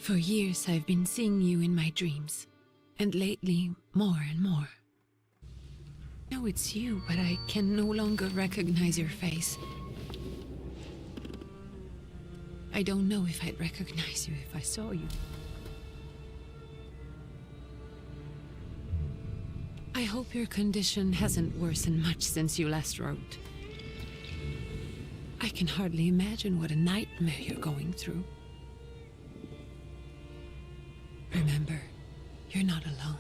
For years I've been seeing you in my dreams, and lately more and more. I know it's you, but I can no longer recognize your face. I don't know if I'd recognize you if I saw you. I hope your condition hasn't worsened much since you last wrote. I can hardly imagine what a nightmare you're going through. Remember, you're not alone.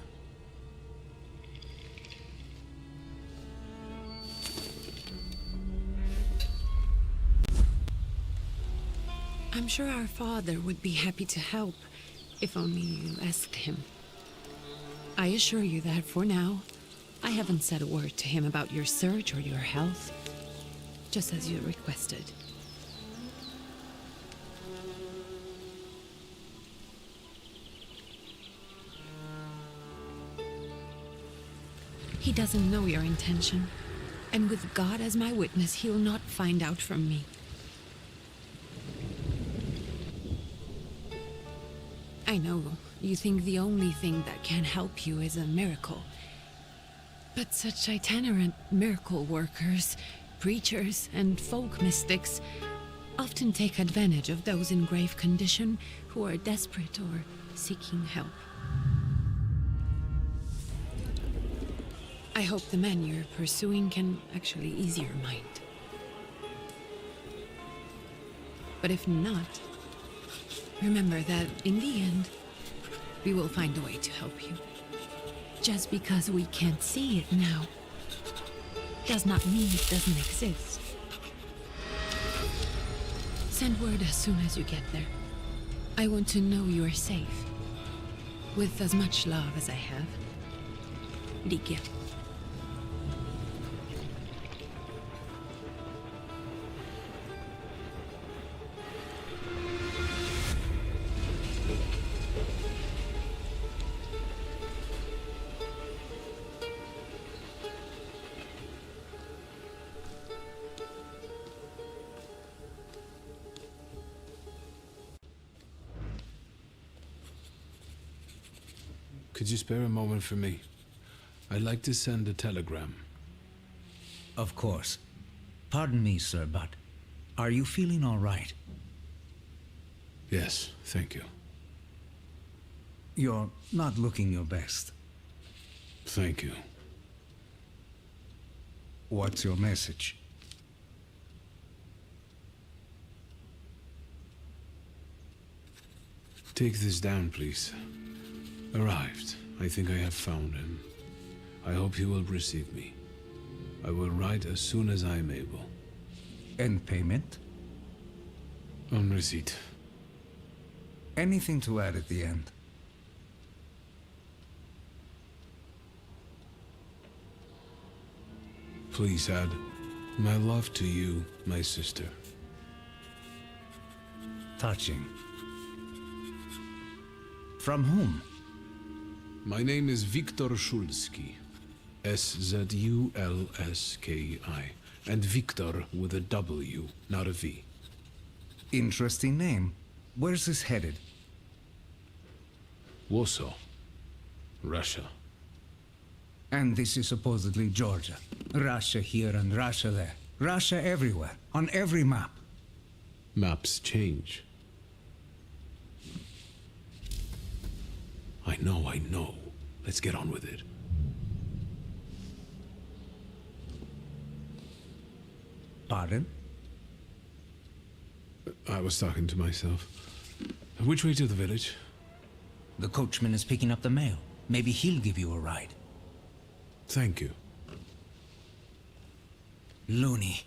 I'm sure our father would be happy to help, if only you asked him. I assure you that for now, I haven't said a word to him about your search or your health, just as you requested. He doesn't know your intention, and with God as my witness, he'll not find out from me. I know you think the only thing that can help you is a miracle. But such itinerant miracle workers, preachers, and folk mystics often take advantage of those in grave condition who are desperate or seeking help. I hope the man you're pursuing can actually ease your mind. But if not, remember that in the end, we will find a way to help you. Just because we can't see it now, does not mean it doesn't exist. Send word as soon as you get there. I want to know you are safe. With as much love as I have. Ligia. Could you spare a moment for me? I'd like to send a telegram. Of course. Pardon me, sir, but are you feeling all right? Yes, thank you. You're not looking your best. Thank you. What's your message? Take this down, please. Arrived. I think I have found him. I hope he will receive me. I will write as soon as I am able. And payment? On receipt. Anything to add at the end? Please add my love to you, my sister. Touching. From whom? My name is Viktor Szulski. S-Z-U-L-S-K-I. And Viktor with a W, not a V. Interesting name. Where's this headed? Warsaw, Russia. And this is supposedly Georgia. Russia here and Russia there. Russia everywhere, on every map. Maps change. I know. Let's get on with it. Pardon? I was talking to myself. Which way to the village? The coachman is picking up the mail. Maybe he'll give you a ride. Thank you. Loony.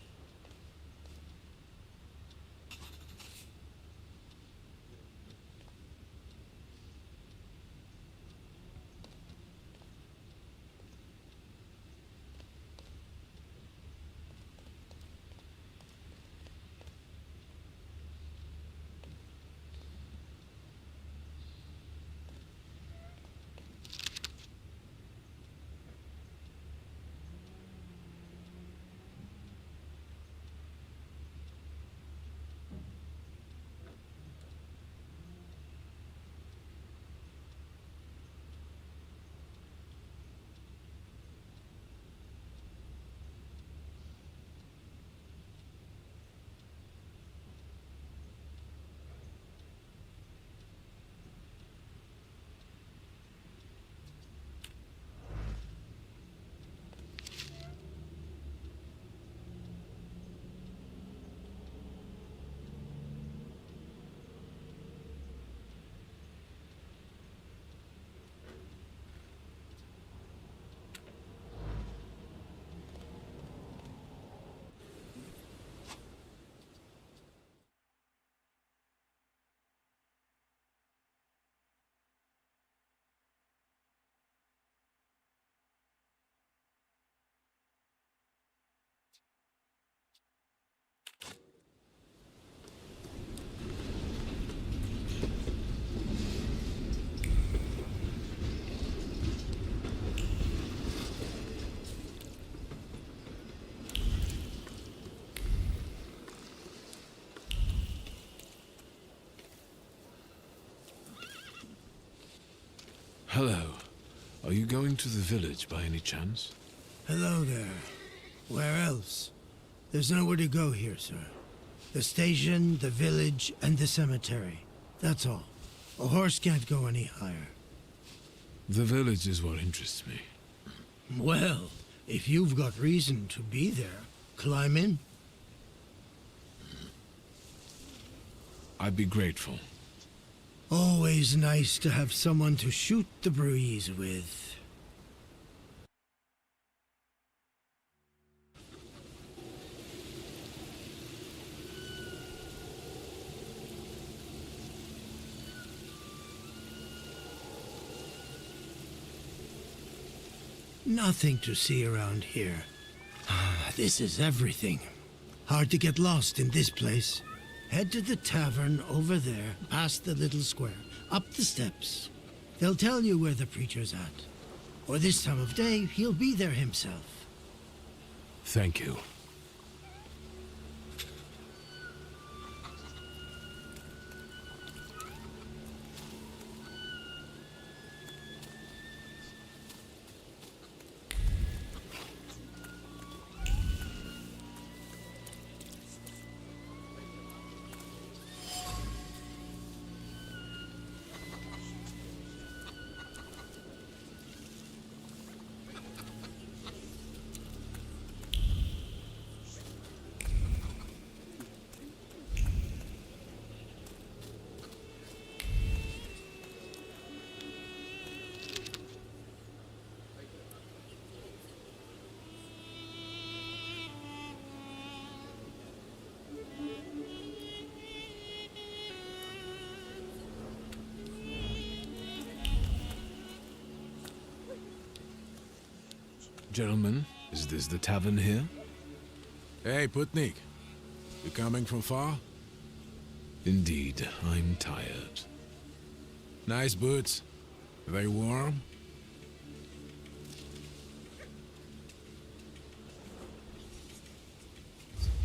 Hello. Are you going to the village by any chance? Hello there. Where else? There's nowhere to go here, sir. The station, the village, and the cemetery. That's all. A horse can't go any higher. The village is what interests me. Well, if you've got reason to be there, climb in. I'd be grateful. Always nice to have someone to shoot the breeze with. Nothing to see around here. This is everything. Hard to get lost in this place. Head to the tavern over there, past the little square, up the steps. They'll tell you where the preacher's at. Or this time of day, he'll be there himself. Thank you. Gentlemen, is this the tavern here? Hey, Putnik. You coming from far? Indeed, I'm tired. Nice boots. Are they warm?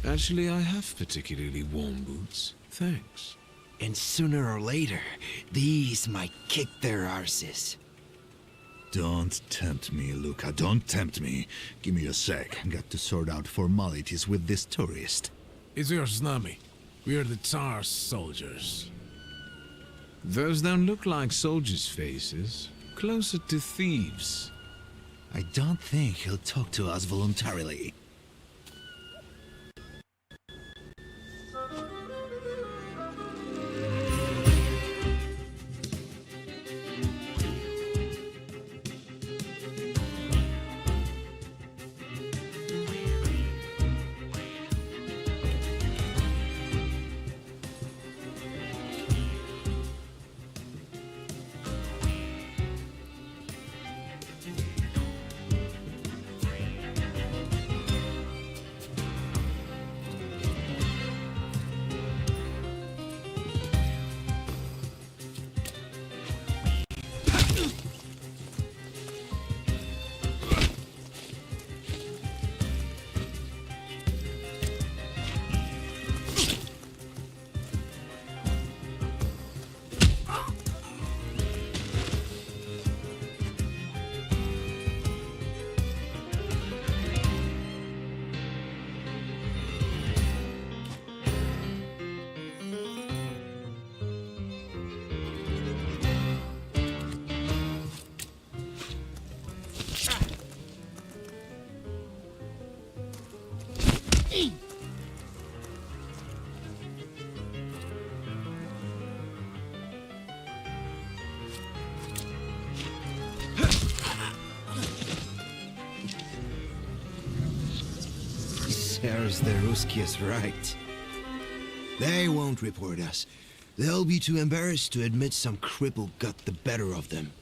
Actually, I have particularly warm boots. Thanks. And sooner or later, these might kick their arses. Don't tempt me, Luca. Don't tempt me. Give me a sec. Got to sort out formalities with this tourist. It's your snummy. We're the Tsar's soldiers. Those don't look like soldiers' faces. Closer to thieves. I don't think he'll talk to us voluntarily. Seras the Ruski is right. They won't report us. They'll be too embarrassed to admit some cripple got the better of them.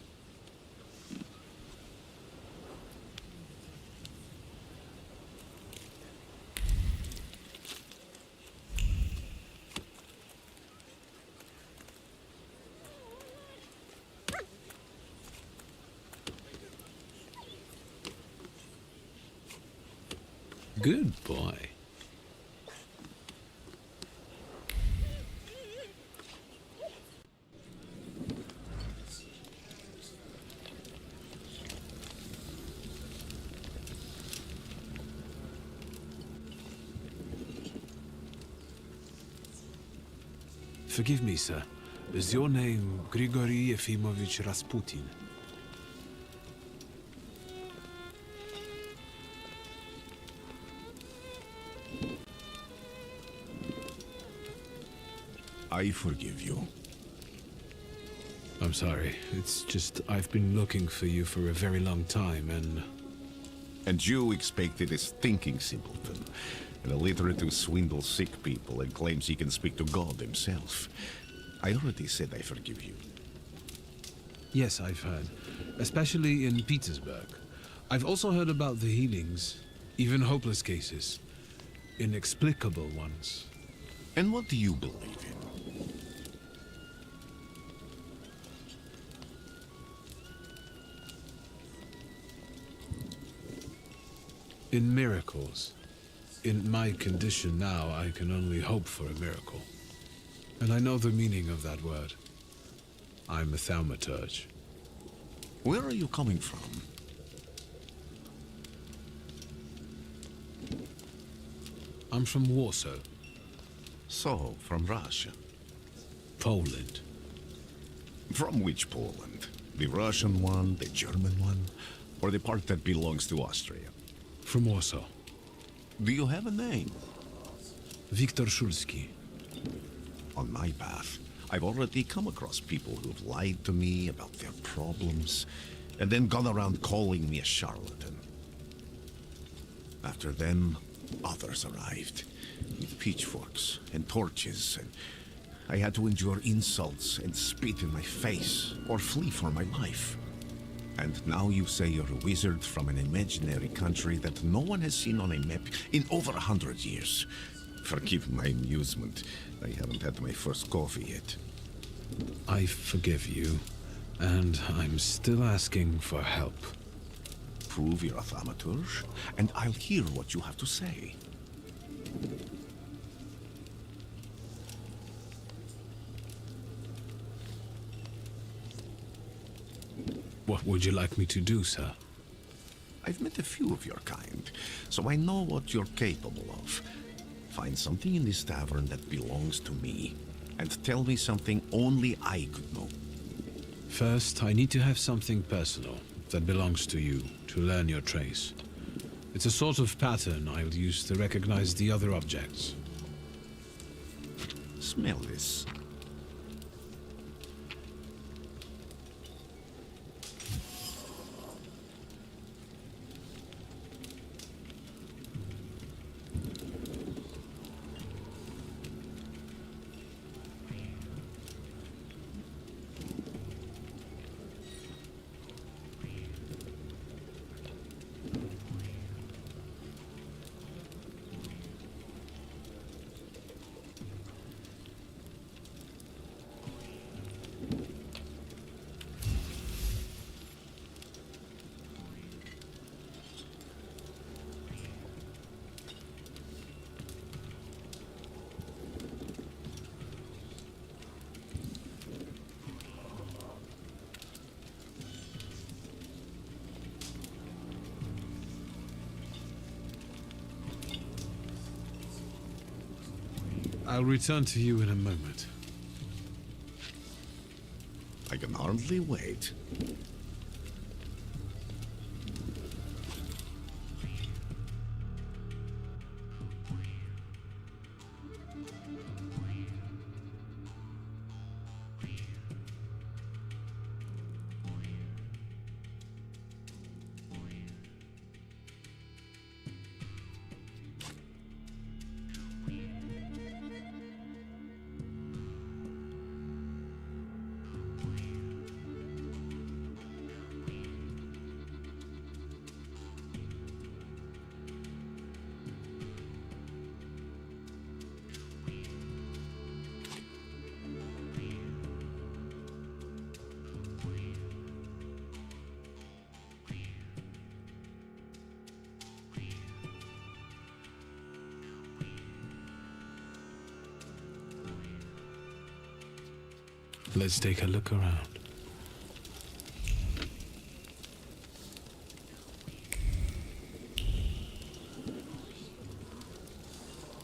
Good boy. Forgive me, sir. Is your name Grigory Yefimovich Rasputin? I forgive you. I'm sorry. It's just I've been looking for you for a very long time, and... And you expected a thinking simpleton, an illiterate who swindles sick people and claims he can speak to God himself. I already said I forgive you. Yes, I've heard. Especially in Petersburg. I've also heard about the healings, even hopeless cases. Inexplicable ones. And what do you believe in? In miracles. In my condition now, I can only hope for a miracle. And I know the meaning of that word. I'm a Thaumaturge. Where are you coming from? I'm from Warsaw, So, from Russia. Poland. From which Poland? The Russian one, the German one, or the part that belongs to Austria? From Warsaw. Do you have a name? Wiktor Szulski. On my path, I've already come across people who've lied to me about their problems, and then gone around calling me a charlatan. After them, others arrived, with pitchforks and torches, and I had to endure insults and spit in my face, or flee for my life. And now you say you're a wizard from an imaginary country that no one has seen on a map in over 100 years. Forgive my amusement. I haven't had my first coffee yet. I forgive you, and I'm still asking for help. Prove you're a Thaumaturge, and I'll hear what you have to say. What would you like me to do, sir? I've met a few of your kind, so I know what you're capable of. Find something in this tavern that belongs to me, and tell me something only I could know. First, I need to have something personal that belongs to you to learn your trace. It's a sort of pattern I'll use to recognize the other objects. Smell this. I'll return to you in a moment. I can hardly wait. Let's take a look around.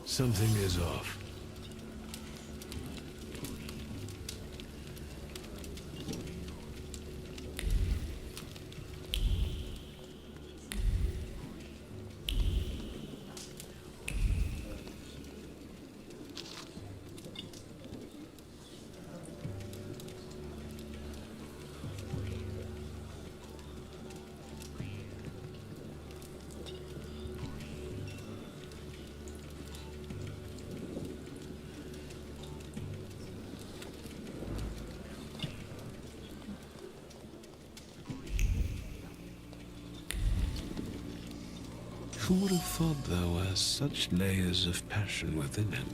Something is off. Who would have thought there were such layers of passion within him?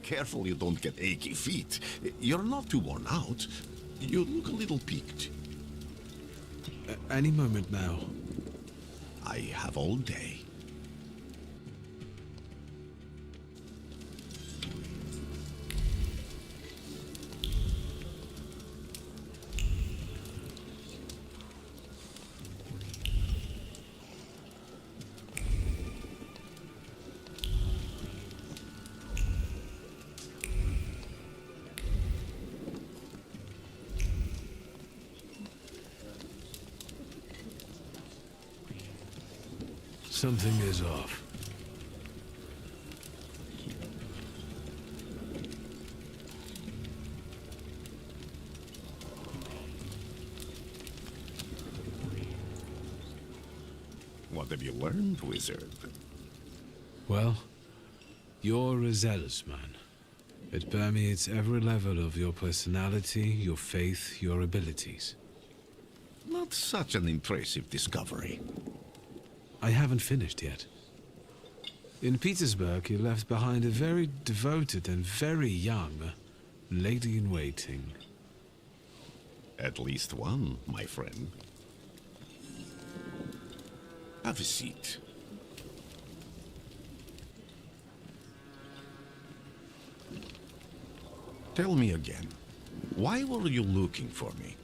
Careful you don't get achy feet. You're not too worn out. You look a little peaked. Any moment now. I have all day. Something is off. What have you learned, wizard? Well, you're a zealous man. It permeates every level of your personality, your faith, your abilities. Not such an impressive discovery. I haven't finished yet. In Petersburg, you left behind a very devoted and very young lady-in-waiting. At least one, my friend. Have a seat. Tell me again, why were you looking for me?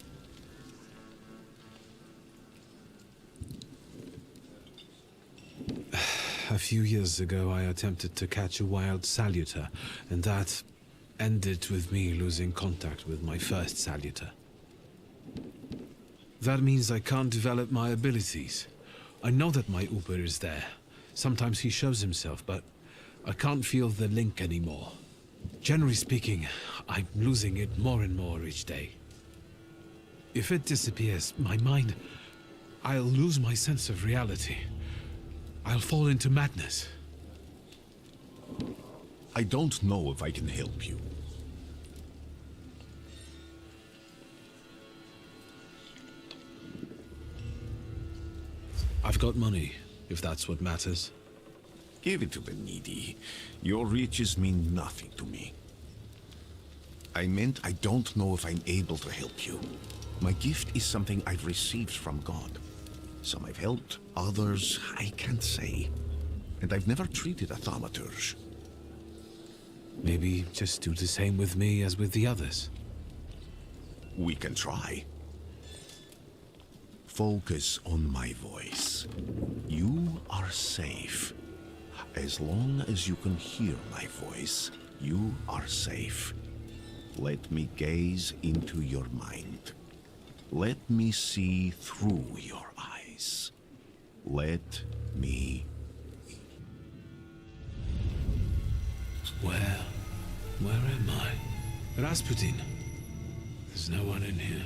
A few years ago, I attempted to catch a wild saluter, and that ended with me losing contact with my first saluter. That means I can't develop my abilities. I know that my Uber is there. Sometimes he shows himself, but I can't feel the link anymore. Generally speaking, I'm losing it more and more each day. If it disappears, my mind, I'll lose my sense of reality. I'll fall into madness. I don't know if I can help you. I've got money, if that's what matters. Give it to the needy. Your riches mean nothing to me. I meant I don't know if I'm able to help you. My gift is something I've received from God. Some I've helped, others I can't say. And I've never treated a thaumaturge. Maybe just do the same with me as with the others. We can try. Focus on my voice. You are safe. As long as you can hear my voice, you are safe. Let me gaze into your mind. Let me see through your eyes. Let me... Where am I? Rasputin. There's no one in here.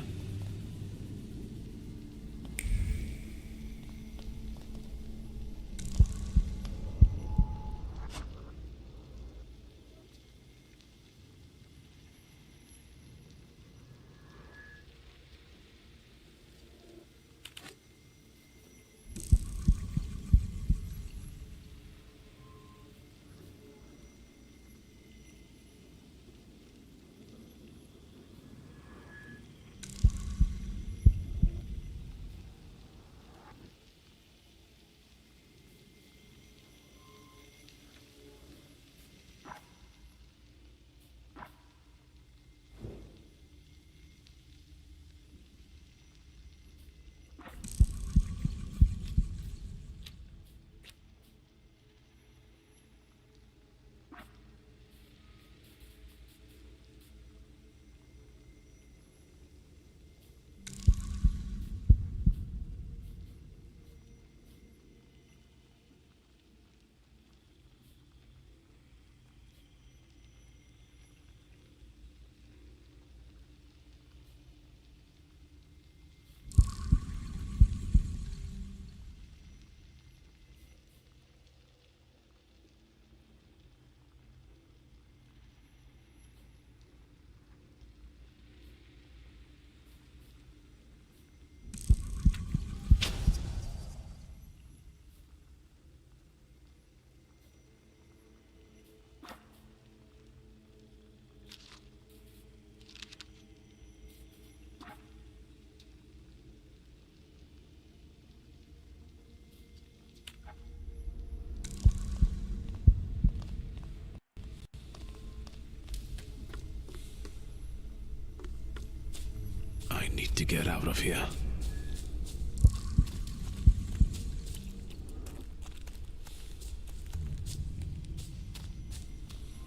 I need to get out of here.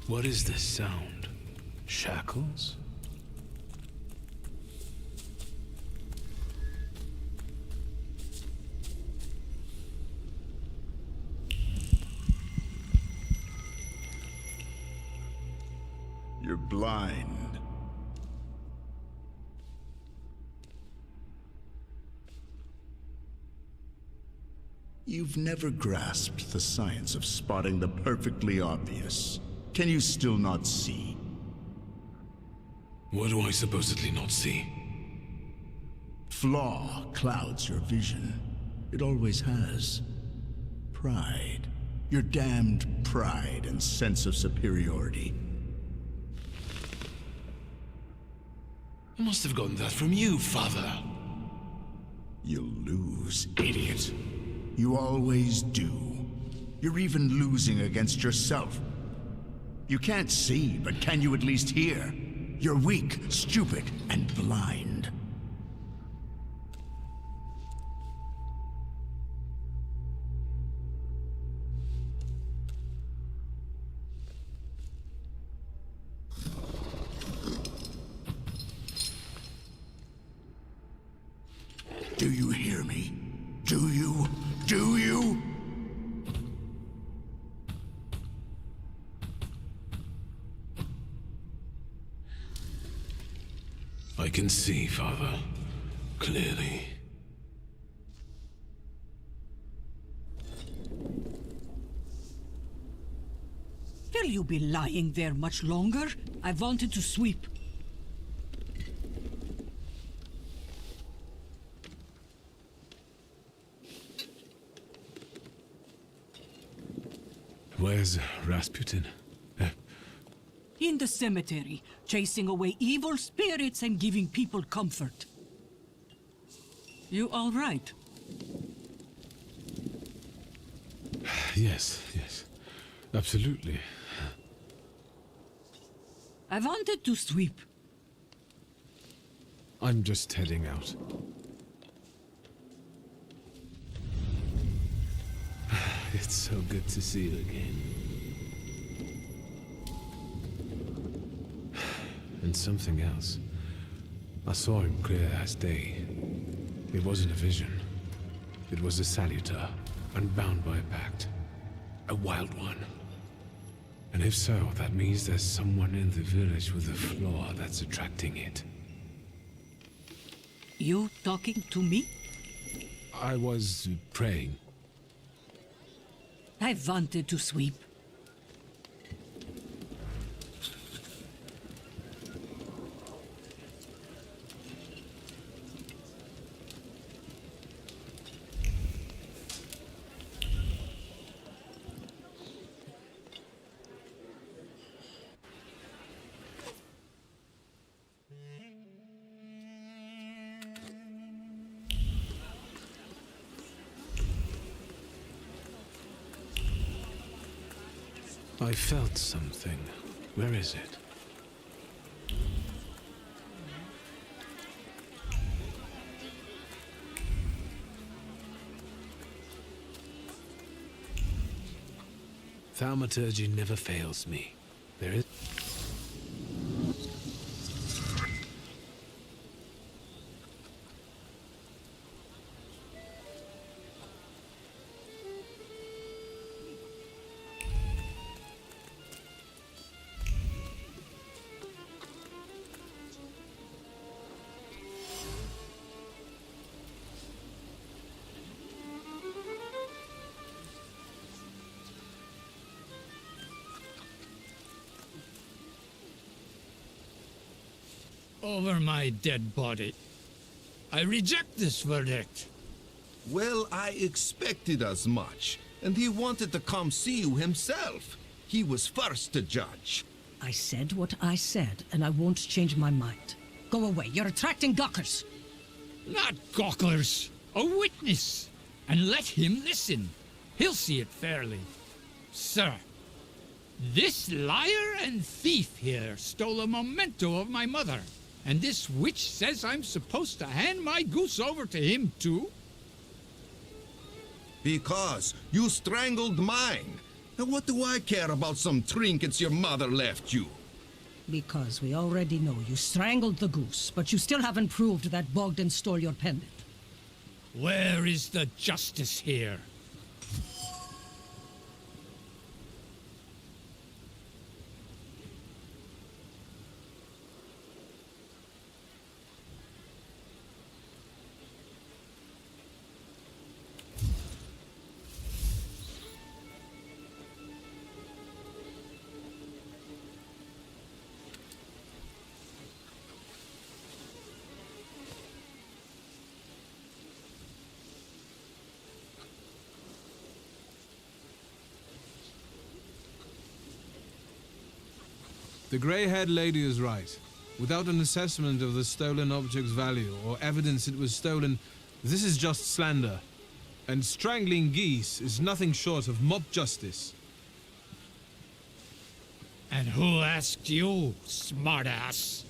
What is this sound? Shackles? You're blind. You've never grasped the science of spotting the perfectly obvious. Can you still not see? What do I supposedly not see? Flaw clouds your vision. It always has. Pride. Your damned pride and sense of superiority. I must have gotten that from you, Father. You'll lose, idiot. You always do. You're even losing against yourself. You can't see, but can you at least hear? You're weak, stupid, and blind. Do you hear me? Do you? Do you? I can see, Father. Clearly. Will you be lying there much longer? I wanted to sweep. Where's Rasputin? In the cemetery, chasing away evil spirits and giving people comfort. You all right? Yes, absolutely. I wanted to sweep. I'm just heading out. It's so good to see you again. And something else. I saw him clear as day. It wasn't a vision. It was a saluter, unbound by a pact. A wild one. And if so, that means there's someone in the village with a flaw that's attracting it. You talking to me? I was praying. I wanted to sweep. I felt something. Where is it? Thaumaturge never fails me. There is... Over my dead body. I reject this verdict. Well, I expected as much. And he wanted to come see you himself. He was first to judge. I said what I said, and I won't change my mind. Go away, you're attracting gawkers. Not gawkers, a witness. And let him listen. He'll see it fairly. Sir, this liar and thief here stole a memento of my mother. And this witch says I'm supposed to hand my goose over to him, too? Because you strangled mine. Now what do I care about some trinkets your mother left you? Because we already know you strangled the goose, but you still haven't proved that Bogdan stole your pendant. Where is the justice here? The grey-haired lady is right. Without an assessment of the stolen object's value or evidence it was stolen, this is just slander. And strangling geese is nothing short of mob justice. And who asked you, smartass?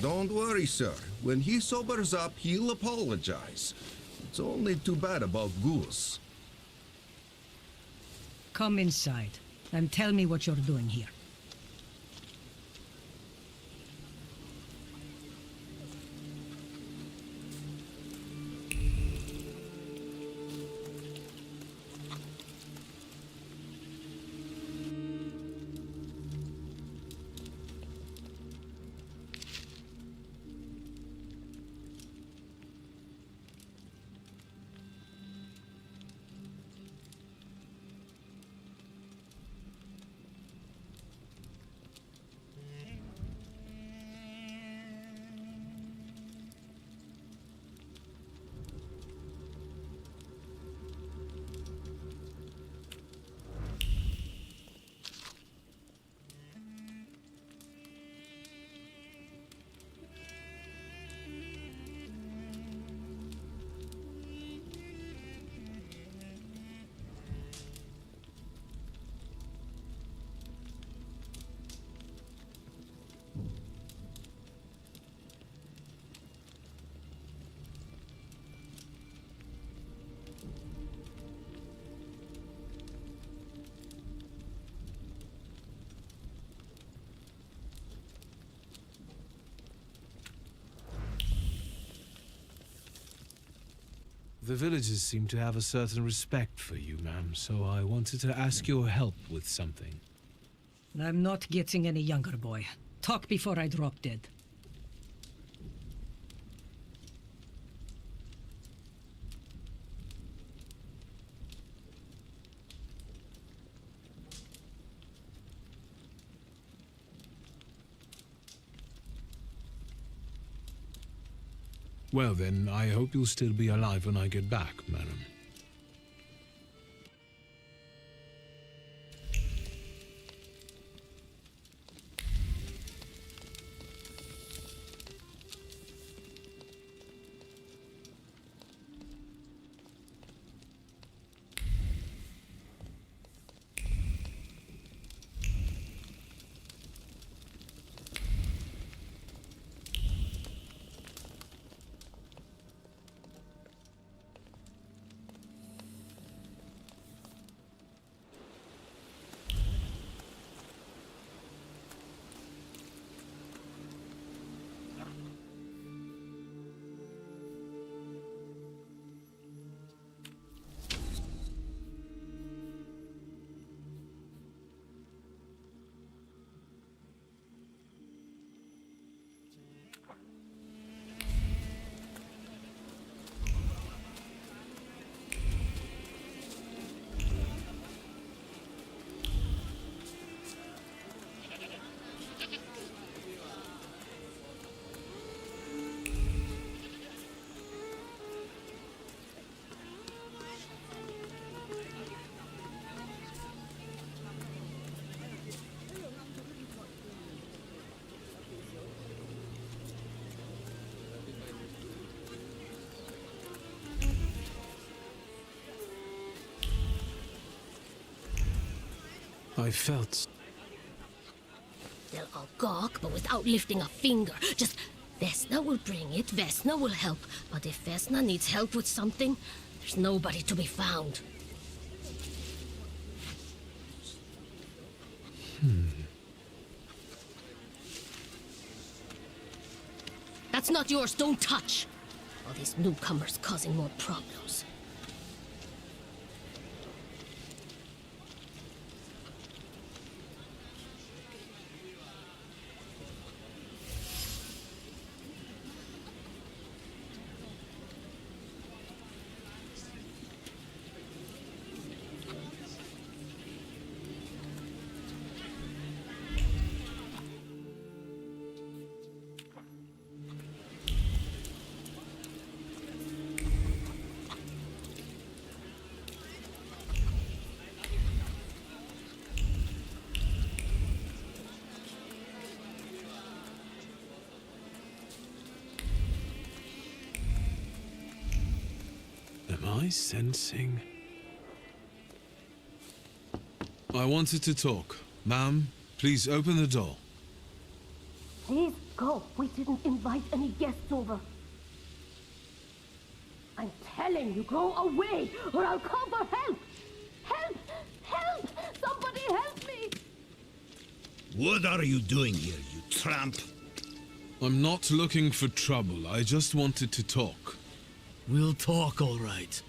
Don't worry, sir. When he sobers up, he'll apologize. It's only too bad about Goose. Come inside and tell me what you're doing here. The villagers seem to have a certain respect for you, ma'am, so I wanted to ask your help with something. I'm not getting any younger, boy. Talk before I drop dead. Well then, I hope you'll still be alive when I get back, madam. I felt They'll all gawk, but without lifting a finger. Just, Vesna will bring it, Vesna will help. But if Vesna needs help with something, there's nobody to be found. That's not yours, don't touch! All these newcomers causing more problems. Am I sensing? I wanted to talk. Ma'am, please open the door. Please go. We didn't invite any guests over. I'm telling you, go away, or I'll call for help! Help! Help! Somebody help me! What are you doing here, you tramp? I'm not looking for trouble. I just wanted to talk. We'll talk, all right.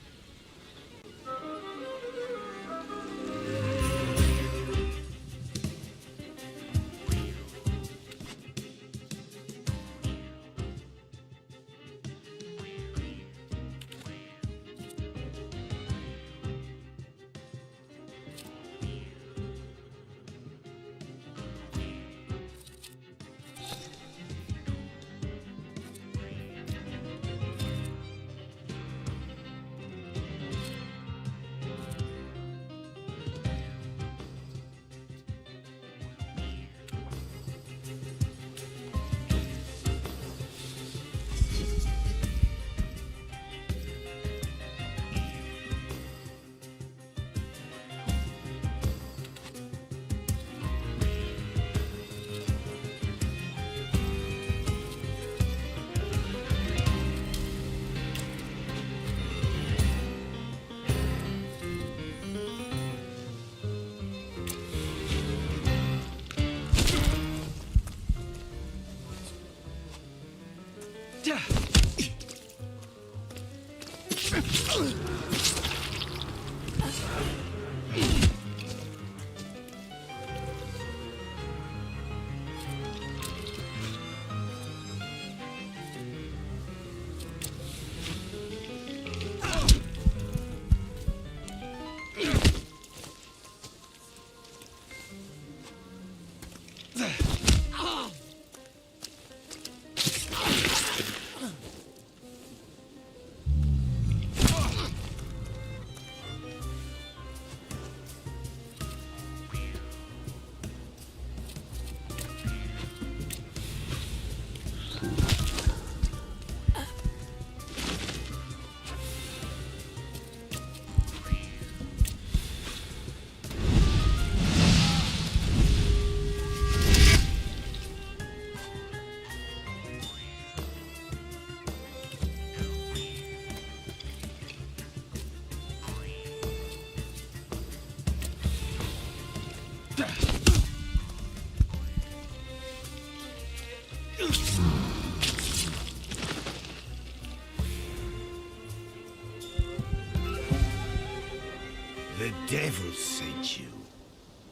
The devil sent you.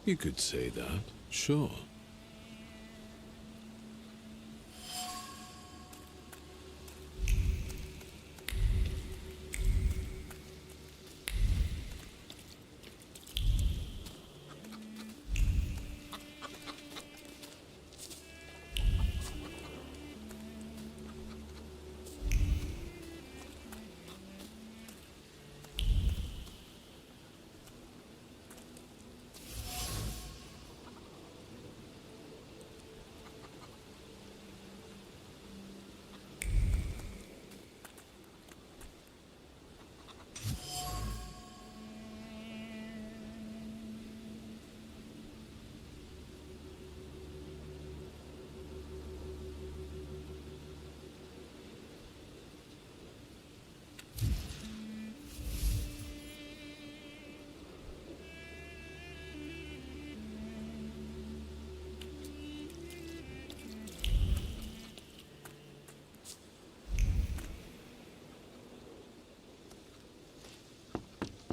You could say that, sure.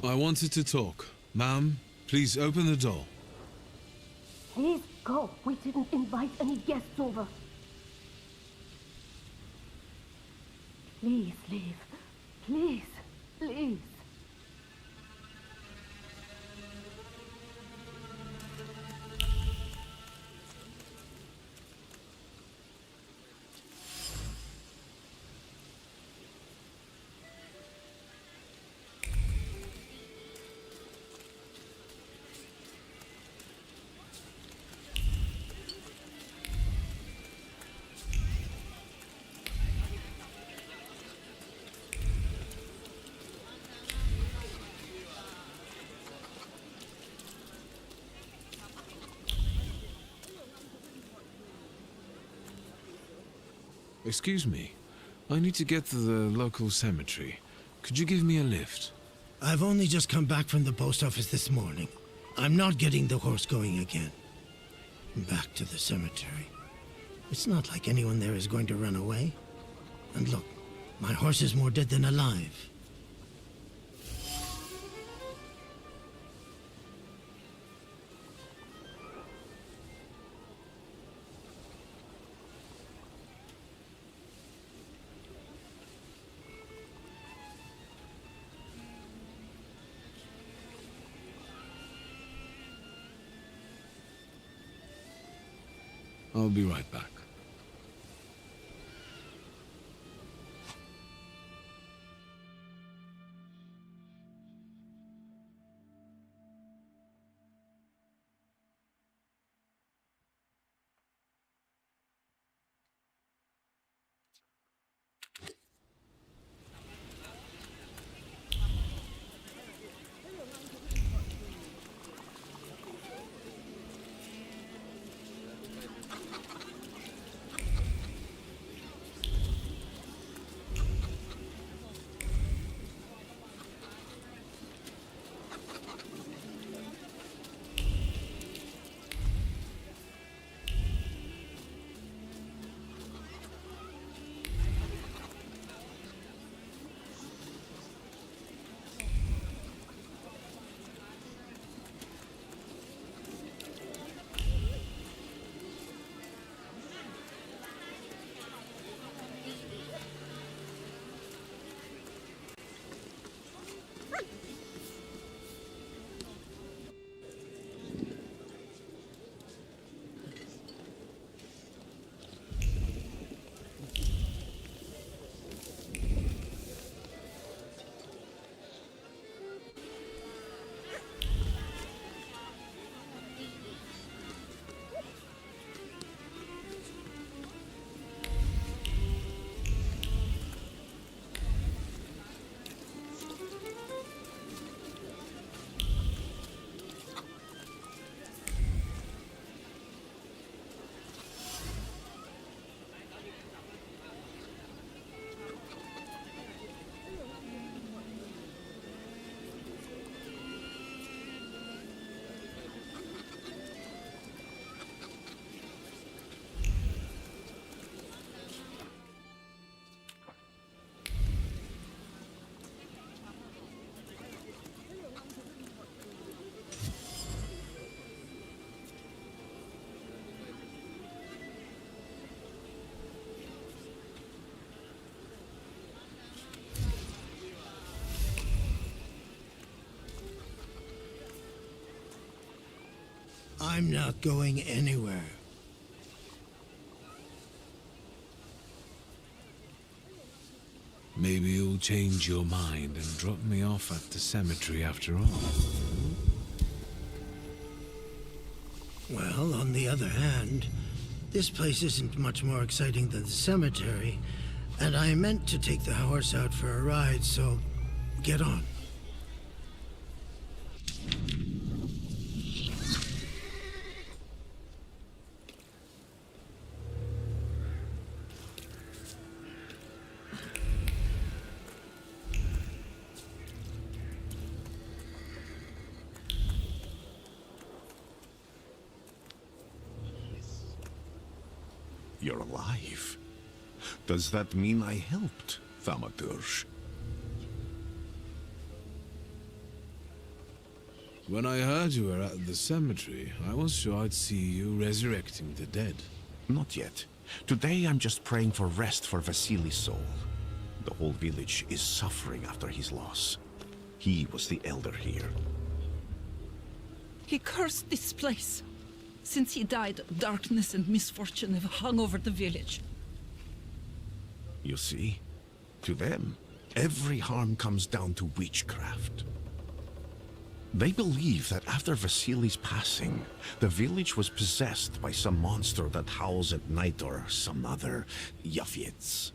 I wanted to talk. Ma'am, please open the door. Please go. We didn't invite any guests over. Please leave. Please, please. Excuse me. I need to get to the local cemetery. Could you give me a lift? I've only just come back from the post office this morning. I'm not getting the horse going again. Back to the cemetery. It's not like anyone there is going to run away. And look, my horse is more dead than alive. I'll be right back. I'm not going anywhere. Maybe you'll change your mind and drop me off at the cemetery after all. Well, on the other hand, this place isn't much more exciting than the cemetery, and I meant to take the horse out for a ride, so get on. You're alive. Does that mean I helped, Thaumaturge? When I heard you were at the cemetery, I was sure I'd see you resurrecting the dead. Not yet. Today I'm just praying for rest for Vasily's soul. The whole village is suffering after his loss. He was the elder here. He cursed this place. Since he died, darkness and misfortune have hung over the village. You see? To them, every harm comes down to witchcraft. They believe that after Vasily's passing, the village was possessed by some monster that howls at night or some other Yafiets.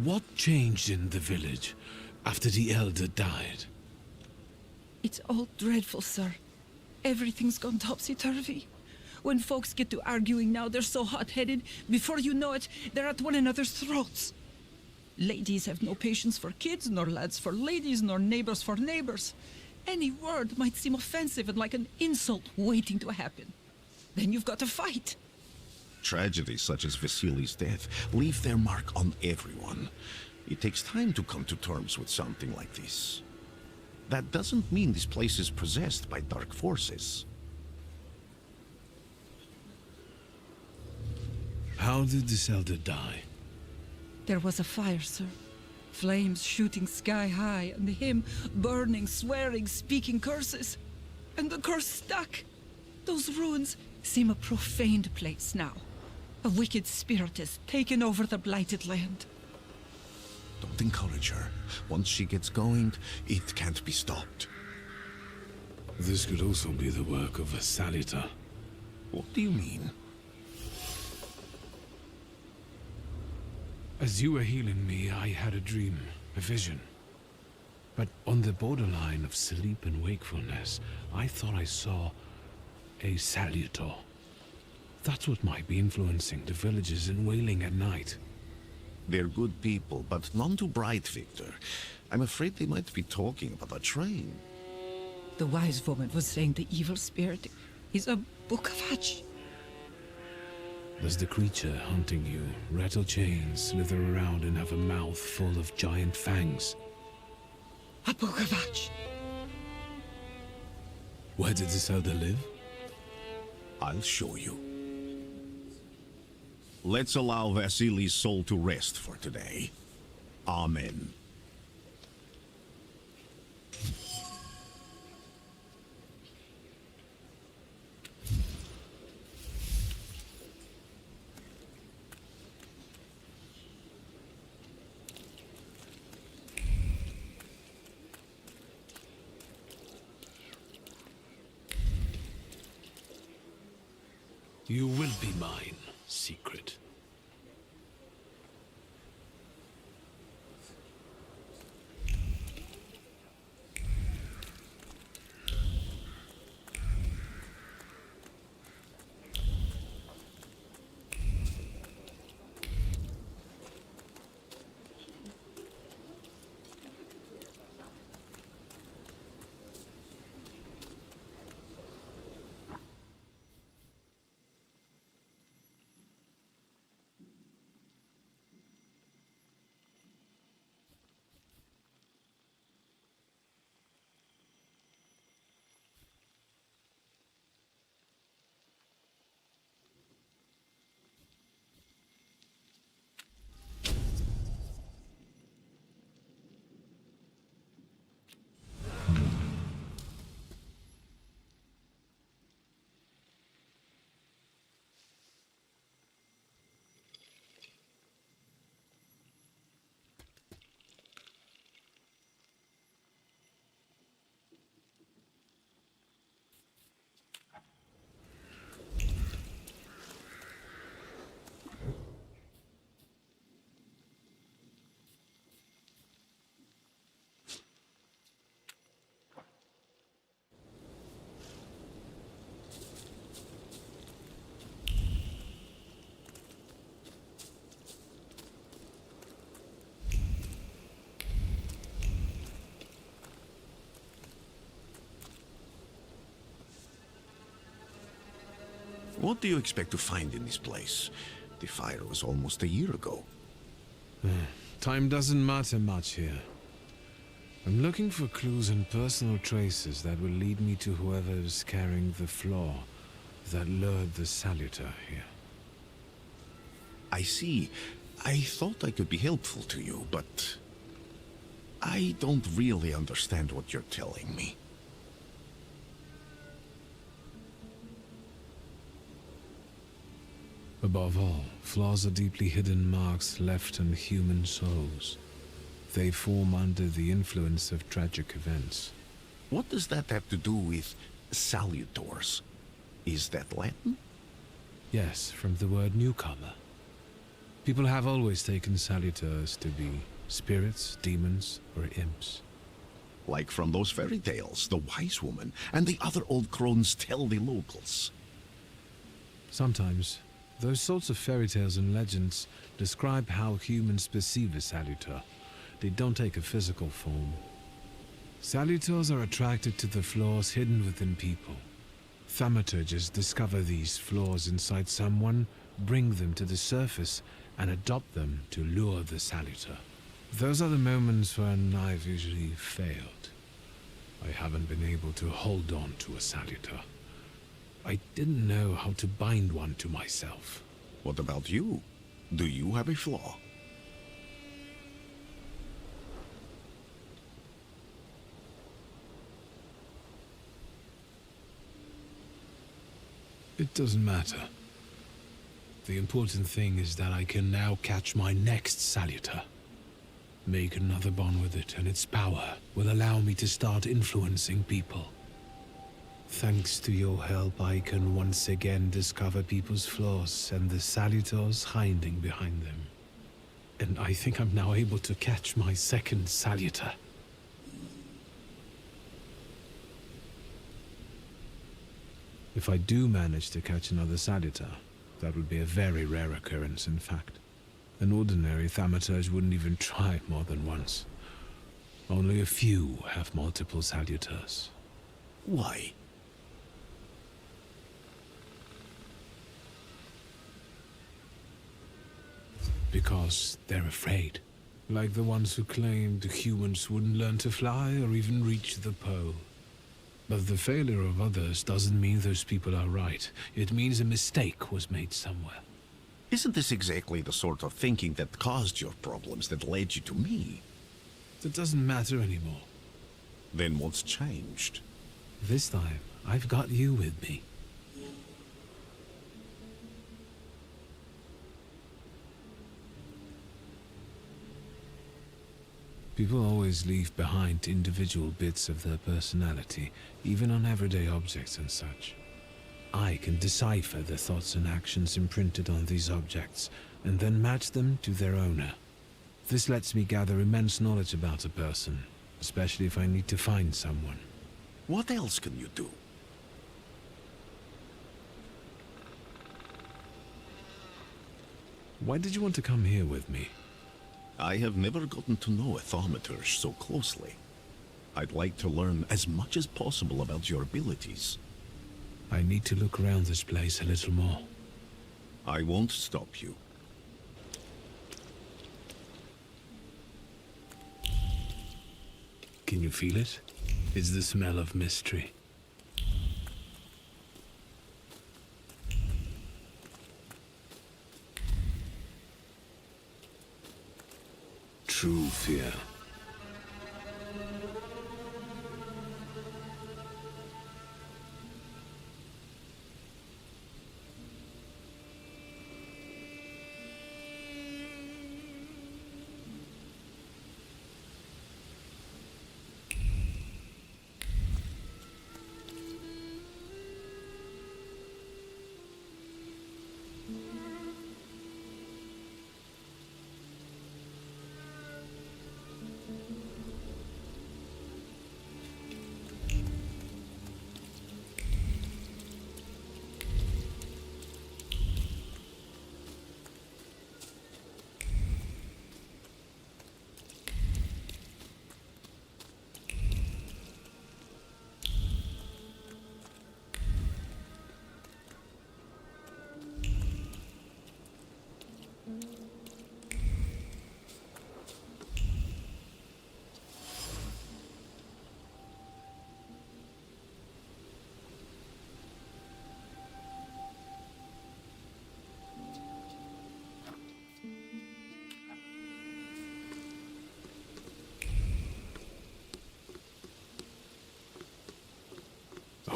What changed in the village after the elder died? It's all dreadful, sir. Everything's gone topsy-turvy. When folks get to arguing now, they're so hot-headed, before you know it, they're at one another's throats. Ladies have no patience for kids, nor lads for ladies, nor neighbors for neighbors. Any word might seem offensive and like an insult waiting to happen. Then you've got to fight. Tragedies such as Vasily's death leave their mark on everyone. It takes time to come to terms with something like this. That doesn't mean this place is possessed by dark forces. How did this elder die? There was a fire, sir. Flames shooting sky high, and him burning, swearing, speaking curses. And the curse stuck. Those ruins seem a profaned place now. A wicked spirit has taken over the blighted land. Don't encourage her. Once she gets going, it can't be stopped. This could also be the work of a salita. What do you mean? As you were healing me, I had a dream, a vision. But on the borderline of sleep and wakefulness, I thought I saw a salutor. That's what might be influencing the villagers in wailing at night. They're good people, but none too bright, Victor. I'm afraid they might be talking about a train. The wise woman was saying the evil spirit is a bukavach. Does the creature hunting you rattle chains, slither around, and have a mouth full of giant fangs? A bukavach. Where did this elder live? I'll show you. Let's allow Vasily's soul to rest for today. Amen. You will be mine, secret. What do you expect to find in this place? The fire was almost a year ago. Time doesn't matter much here. I'm looking for clues and personal traces that will lead me to whoever is carrying the flaw that lured the saluter here. I see. I thought I could be helpful to you, but I don't really understand what you're telling me. Above all, flaws are deeply hidden marks left on human souls. They form under the influence of tragic events. What does that have to do with salutors? Is that Latin? Yes, from the word newcomer. People have always taken salutors to be spirits, demons, or imps. Like from those fairy tales, the wise woman and the other old crones tell the locals. Sometimes, those sorts of fairy tales and legends describe how humans perceive a salutor. They don't take a physical form. Salutors are attracted to the flaws hidden within people. Thaumaturges discover these flaws inside someone, bring them to the surface, and adopt them to lure the salutor. Those are the moments when I've usually failed. I haven't been able to hold on to a salutor. I didn't know how to bind one to myself. What about you? Do you have a flaw? It doesn't matter. The important thing is that I can now catch my next salutor. Make another bond with it, and its power will allow me to start influencing people. Thanks to your help, I can once again discover people's flaws and the salutors hiding behind them. And I think I'm now able to catch my second salutor. If I do manage to catch another salutor, that would be a very rare occurrence, in fact. An ordinary thaumaturge wouldn't even try more than once. Only a few have multiple salutors. Why? Because they're afraid. Like the ones who claimed humans wouldn't learn to fly or even reach the pole. But the failure of others doesn't mean those people are right. It means a mistake was made somewhere. Isn't this exactly the sort of thinking that caused your problems that led you to me? That doesn't matter anymore. Then what's changed? This time, I've got you with me. People always leave behind individual bits of their personality, even on everyday objects and such. I can decipher the thoughts and actions imprinted on these objects, and then match them to their owner. This lets me gather immense knowledge about a person, especially if I need to find someone. What else can you do? Why did you want to come here with me? I have never gotten to know a thaumaturge so closely. I'd like to learn as much as possible about your abilities. I need to look around this place a little more. I won't stop you. Can you feel it? It's the smell of mystery. True fear.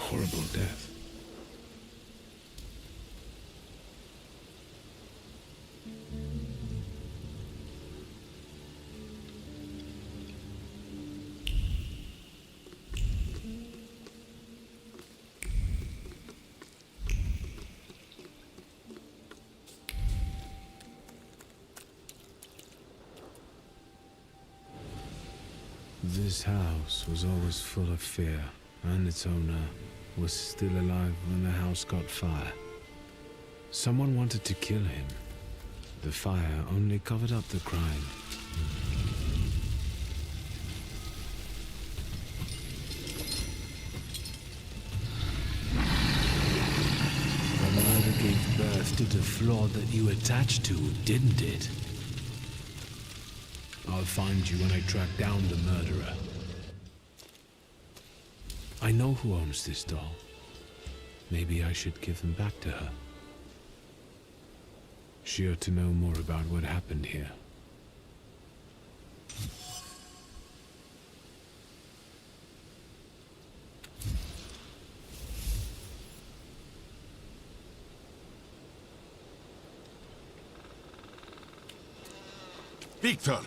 horrible death. This house was always full of fear, and its owner was still alive when the house caught fire. Someone wanted to kill him. The fire only covered up the crime. The murder gave birth to the flaw that you attached to, didn't it? I'll find you when I track down the murderer. I know who owns this doll. Maybe I should give them back to her. She ought to know more about what happened here. Victor!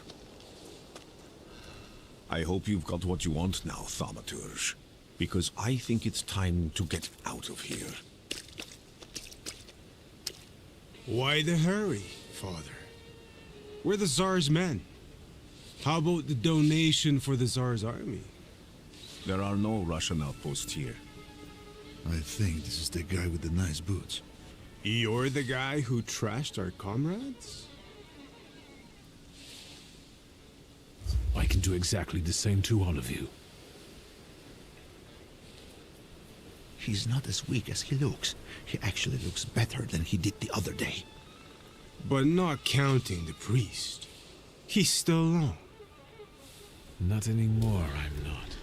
I hope you've got what you want now, Thaumaturge. Because I think it's time to get out of here. Why the hurry, Father? We're the Tsar's men. How about the donation for the Tsar's army? There are no Russian outposts here. I think this is the guy with the nice boots. You're the guy who trashed our comrades? I can do exactly the same to all of you. He's not as weak as he looks. He actually looks better than he did the other day. But not counting the priest. He's still alone. Not anymore, I'm not.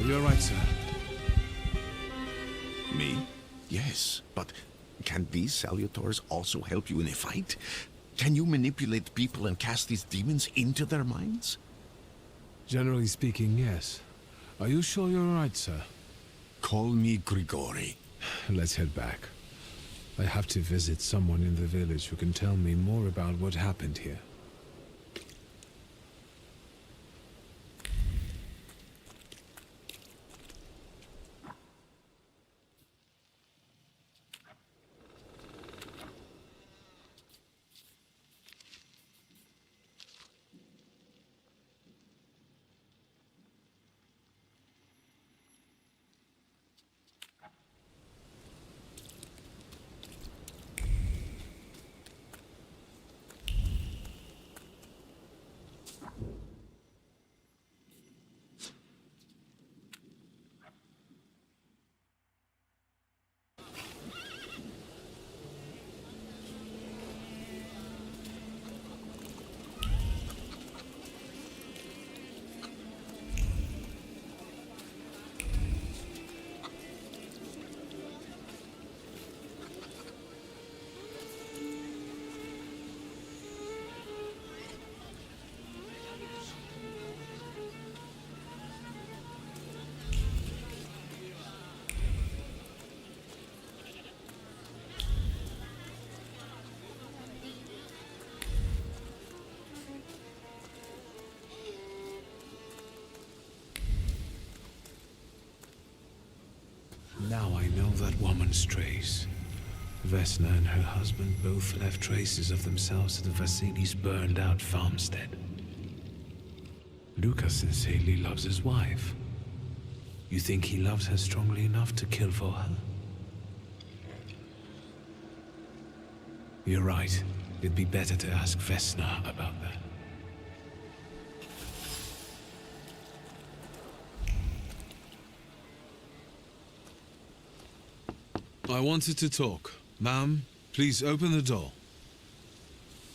Are you all right, sir? Me? Yes, but can these salutars also help you in a fight? Can you manipulate people and cast these demons into their minds? Generally speaking, yes. Are you sure you're all right, sir? Call me Grigori. Let's head back. I have to visit someone in the village who can tell me more about what happened here. Now I know that woman's trace. Vesna and her husband both left traces of themselves at the Vasily's burned-out farmstead. Luca sincerely loves his wife. You think he loves her strongly enough to kill for her? You're right. It'd be better to ask Vesna about that. I wanted to talk. Ma'am, please open the door.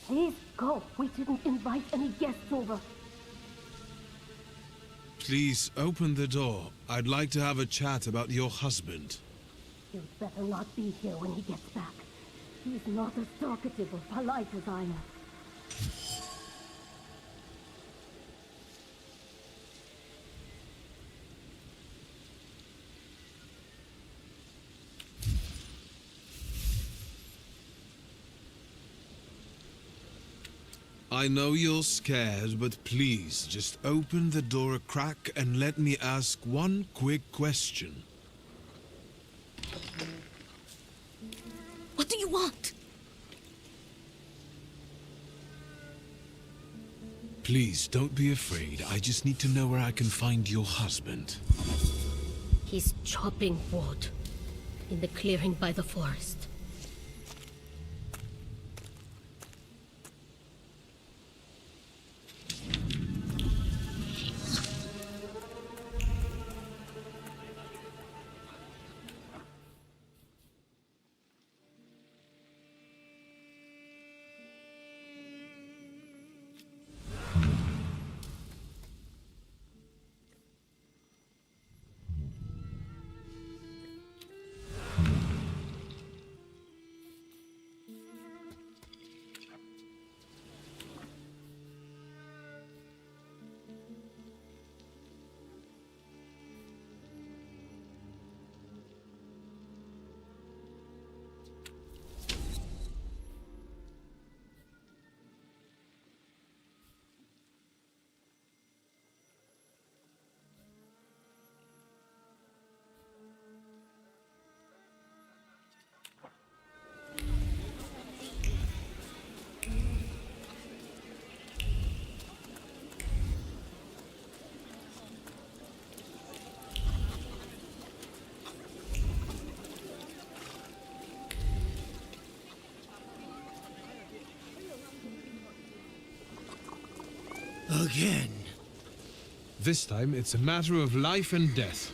Please go. We didn't invite any guests over. Please open the door. I'd like to have a chat about your husband. You'd better not be here when he gets back. He's not as talkative or polite as I am. I know you're scared, but please, just open the door a crack and let me ask one quick question. What do you want? Please, don't be afraid. I just need to know where I can find your husband. He's chopping wood in the clearing by the forest. Again. This time, it's a matter of life and death.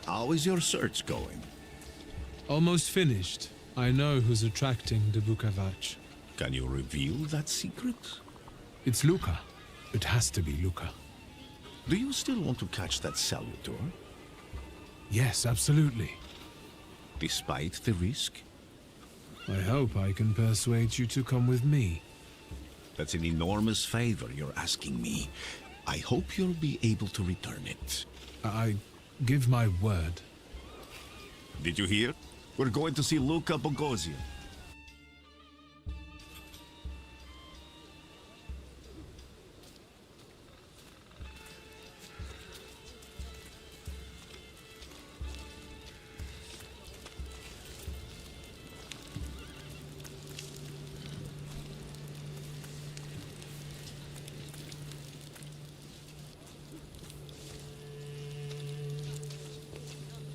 How is your search going? Almost finished. I know who's attracting the Bukavach. Can you reveal that secret? It's Luca. It has to be Luca. Do you still want to catch that Salutor? Yes, absolutely. Despite the risk? I hope I can persuade you to come with me. That's an enormous favor you're asking me. I hope you'll be able to return it. I give my word. Did you hear? We're going to see Luca Bogosian.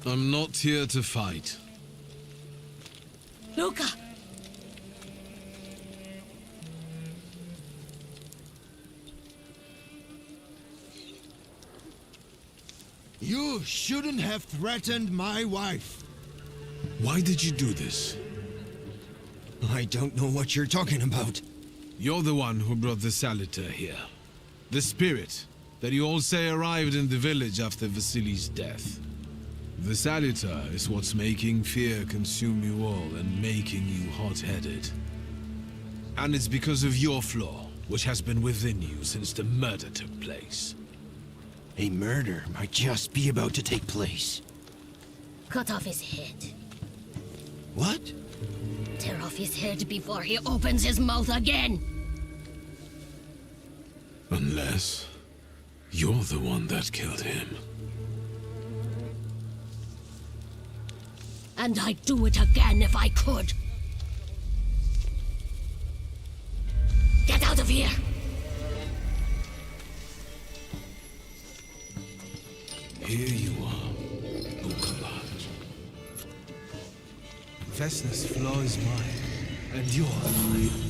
I'm not here to fight. Luca! You shouldn't have threatened my wife. Why did you do this? I don't know what you're talking about. You're the one who brought the Saliter here. The spirit that you all say arrived in the village after Vasily's death. The Saliter is what's making fear consume you all and making you hot-headed. And it's because of your flaw, which has been within you since the murder took place. A murder might just be about to take place. Cut off his head. What? Tear off his head before he opens his mouth again. Unless you're the one that killed him. And I'd do it again if I could. Get out of here! Here you are, Bukalaj. Vesna's flaw is mine, and you're mine.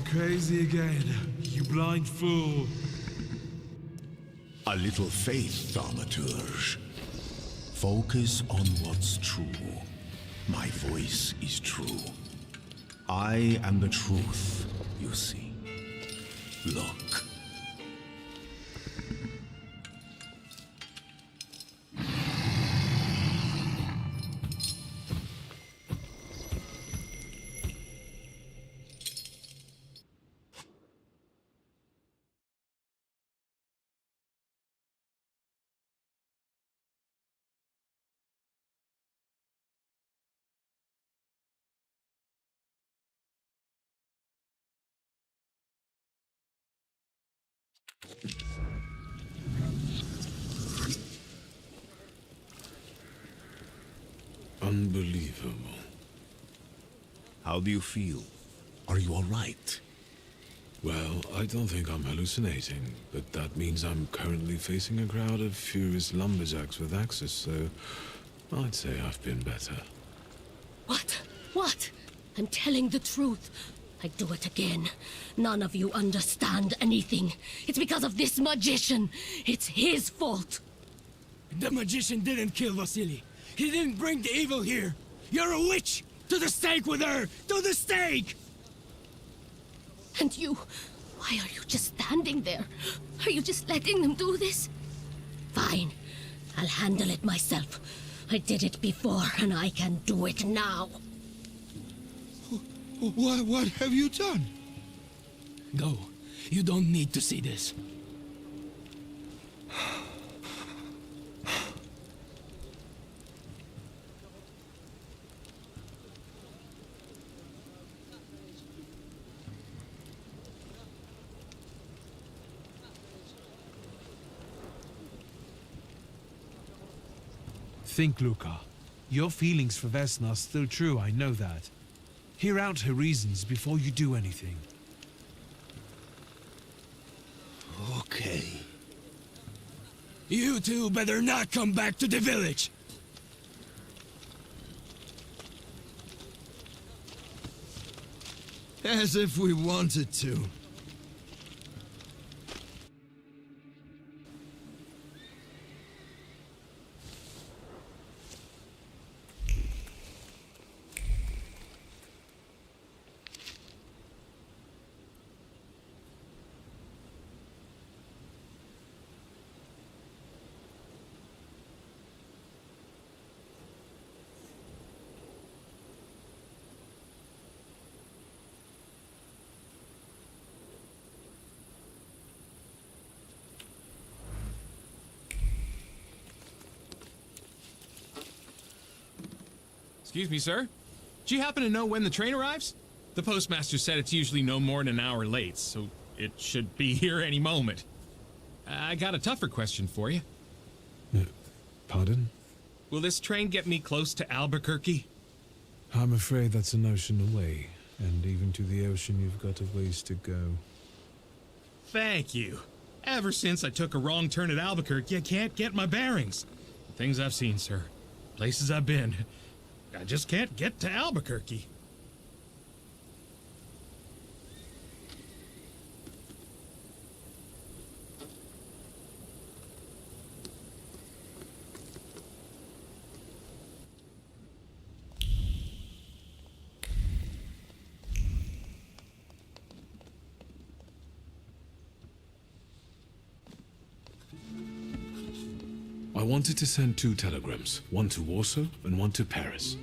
going crazy again, you blind fool. A little faith, Thaumaturge. Focus on what's true. My voice is true. I am the truth, you see. Look. Unbelievable. How do you feel? Are you all right? Well, I don't think I'm hallucinating, but that means I'm currently facing a crowd of furious lumberjacks with axes, so I'd say I've been better. What? What? I'm telling the truth. I do it again. None of you understand anything. It's because of this magician. It's his fault. The magician didn't kill Vasily. He didn't bring the evil here. You're a witch! To the stake with her! To the stake! And you, why are you just standing there? Are you just letting them do this? Fine. I'll handle it myself. I did it before, and I can do it now. What have you done? Go. You don't need to see this. Think, Luca. Your feelings for Vesna are still true, I know that. Hear out her reasons before you do anything. Okay. You two better not come back to the village! As if we wanted to. Excuse me, sir. Do you happen to know when the train arrives? The postmaster said it's usually no more than an hour late, so it should be here any moment. I got a tougher question for you. Pardon? Will this train get me close to Albuquerque? I'm afraid that's an ocean away, and even to the ocean you've got a ways to go. Thank you. Ever since I took a wrong turn at Albuquerque, I can't get my bearings. The things I've seen, sir. Places I've been. I just can't get to Albuquerque. I wanted to send 2 telegrams, one to Warsaw and one to Paris.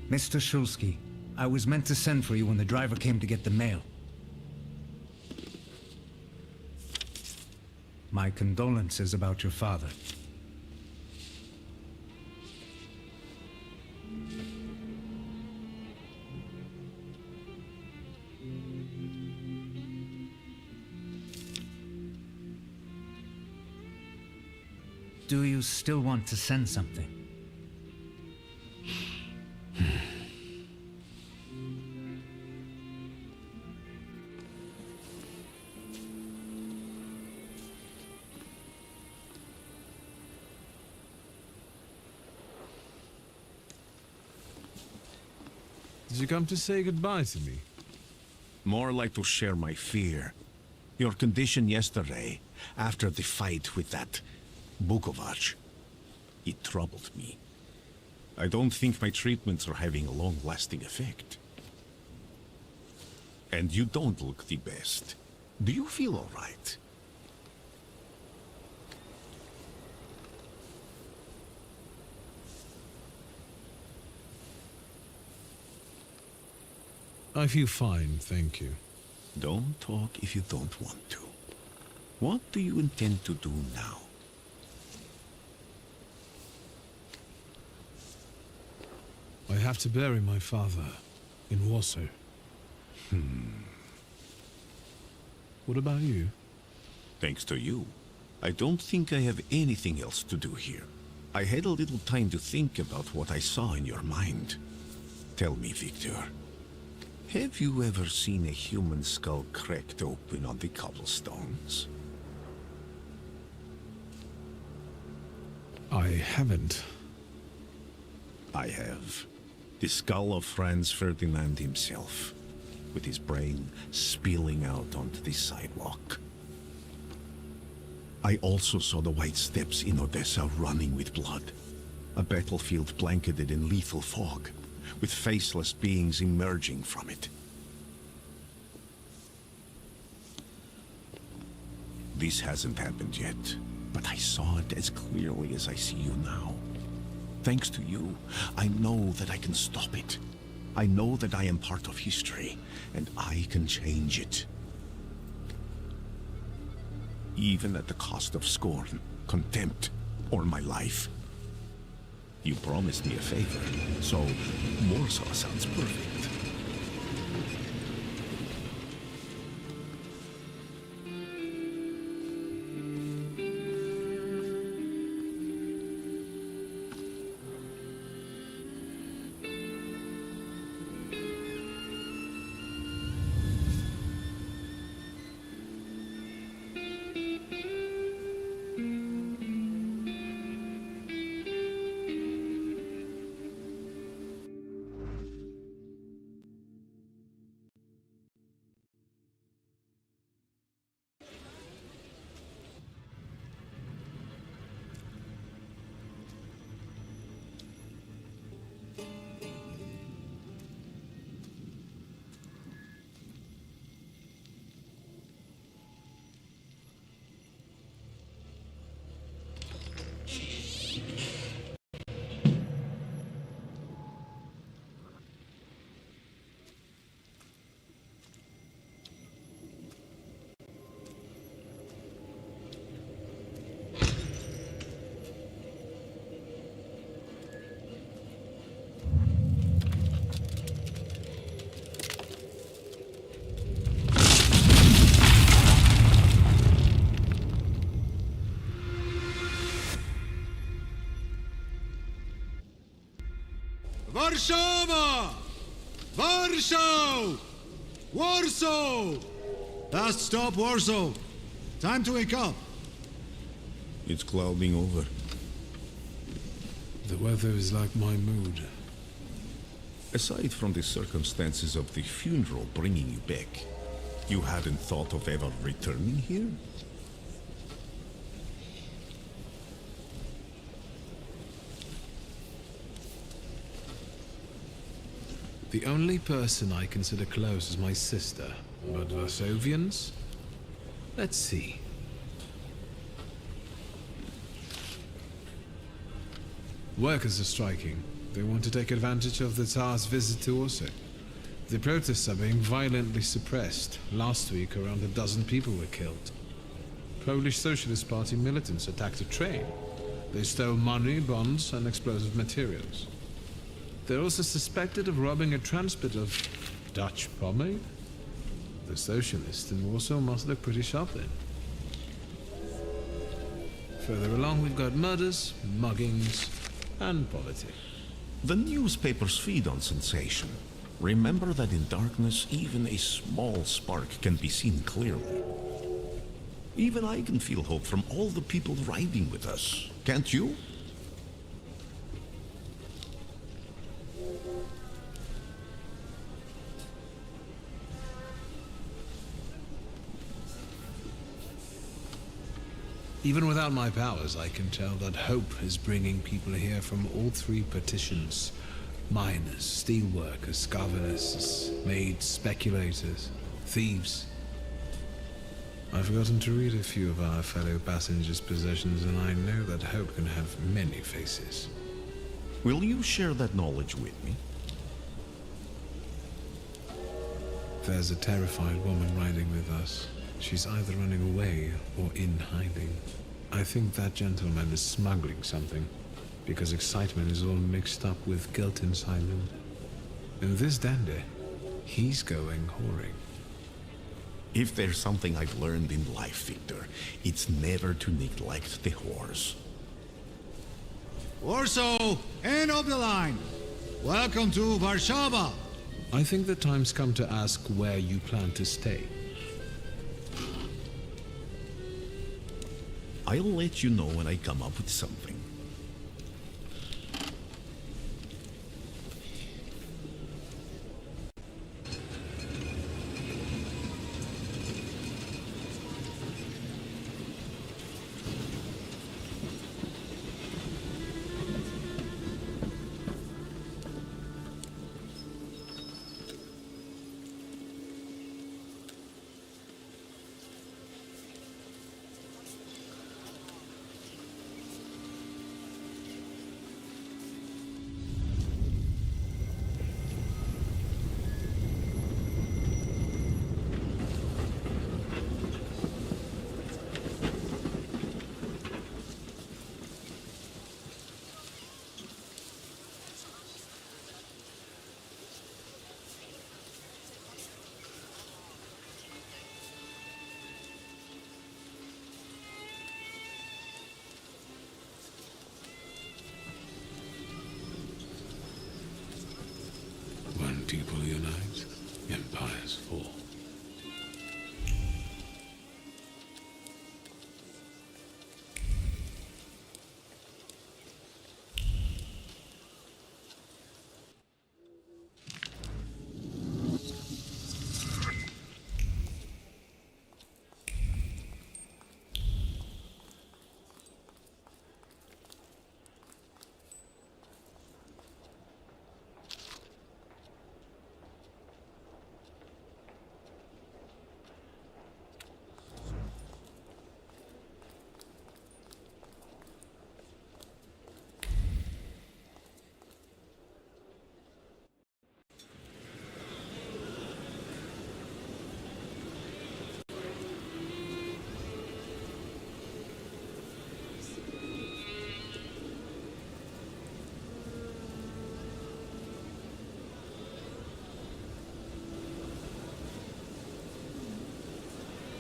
Mr. Shulsky, I was meant to send for you when the driver came to get the mail. My condolences about your father. Do you still want to send something? Did you come to say goodbye to me? More like to share my fear. Your condition yesterday, after the fight with that Bukovac, it troubled me. I don't think my treatments are having a long-lasting effect. And you don't look the best. Do you feel all right? I feel fine, thank you. Don't talk if you don't want to. What do you intend to do now? I have to bury my father in Warsaw. What about you? Thanks to you, I don't think I have anything else to do here. I had a little time to think about what I saw in your mind. Tell me, Victor, have you ever seen a human skull cracked open on the cobblestones? I haven't. I have. The skull of Franz Ferdinand himself, with his brain spilling out onto the sidewalk. I also saw the white steps in Odessa running with blood. A battlefield blanketed in lethal fog, with faceless beings emerging from it. This hasn't happened yet, but I saw it as clearly as I see you now. Thanks to you, I know that I can stop it. I know that I am part of history, and I can change it. Even at the cost of scorn, contempt, or my life. You promised me a favor, so Warsaw sounds perfect. Warszawa! Warsaw! Warsaw! Last stop, Warsaw. Time to wake up. It's clouding over. The weather is like my mood. Aside from the circumstances of the funeral bringing you back, you hadn't thought of ever returning here? The only person I consider close is my sister, but Varsovians? Let's see. Workers are striking. They want to take advantage of the Tsar's visit to Warsaw. The protests are being violently suppressed. Last week, around a dozen people were killed. Polish Socialist Party militants attacked a train. They stole money, bonds, and explosive materials. They're also suspected of robbing a transport of Dutch pomade. The socialists in Warsaw must look pretty sharp then. Further along, we've got murders, muggings, and politics. The newspapers feed on sensation. Remember that in darkness, even a small spark can be seen clearly. Even I can feel hope from all the people riding with us. Can't you? Even without my powers, I can tell that hope is bringing people here from all three partitions. Miners, steelworkers, governesses, maids, speculators, thieves. I've forgotten to read a few of our fellow passengers' possessions, and I know that hope can have many faces. Will you share that knowledge with me? There's a terrified woman riding with us. She's either running away or in hiding. I think that gentleman is smuggling something, because excitement is all mixed up with guilt and silence. And this dandy, he's going whoring. If there's something I've learned in life, Victor, it's never to neglect the horse. Warsaw, end of the line. Welcome to Warsaw. I think the time's come to ask where you plan to stay. I'll let you know when I come up with something. When people unite, empires fall.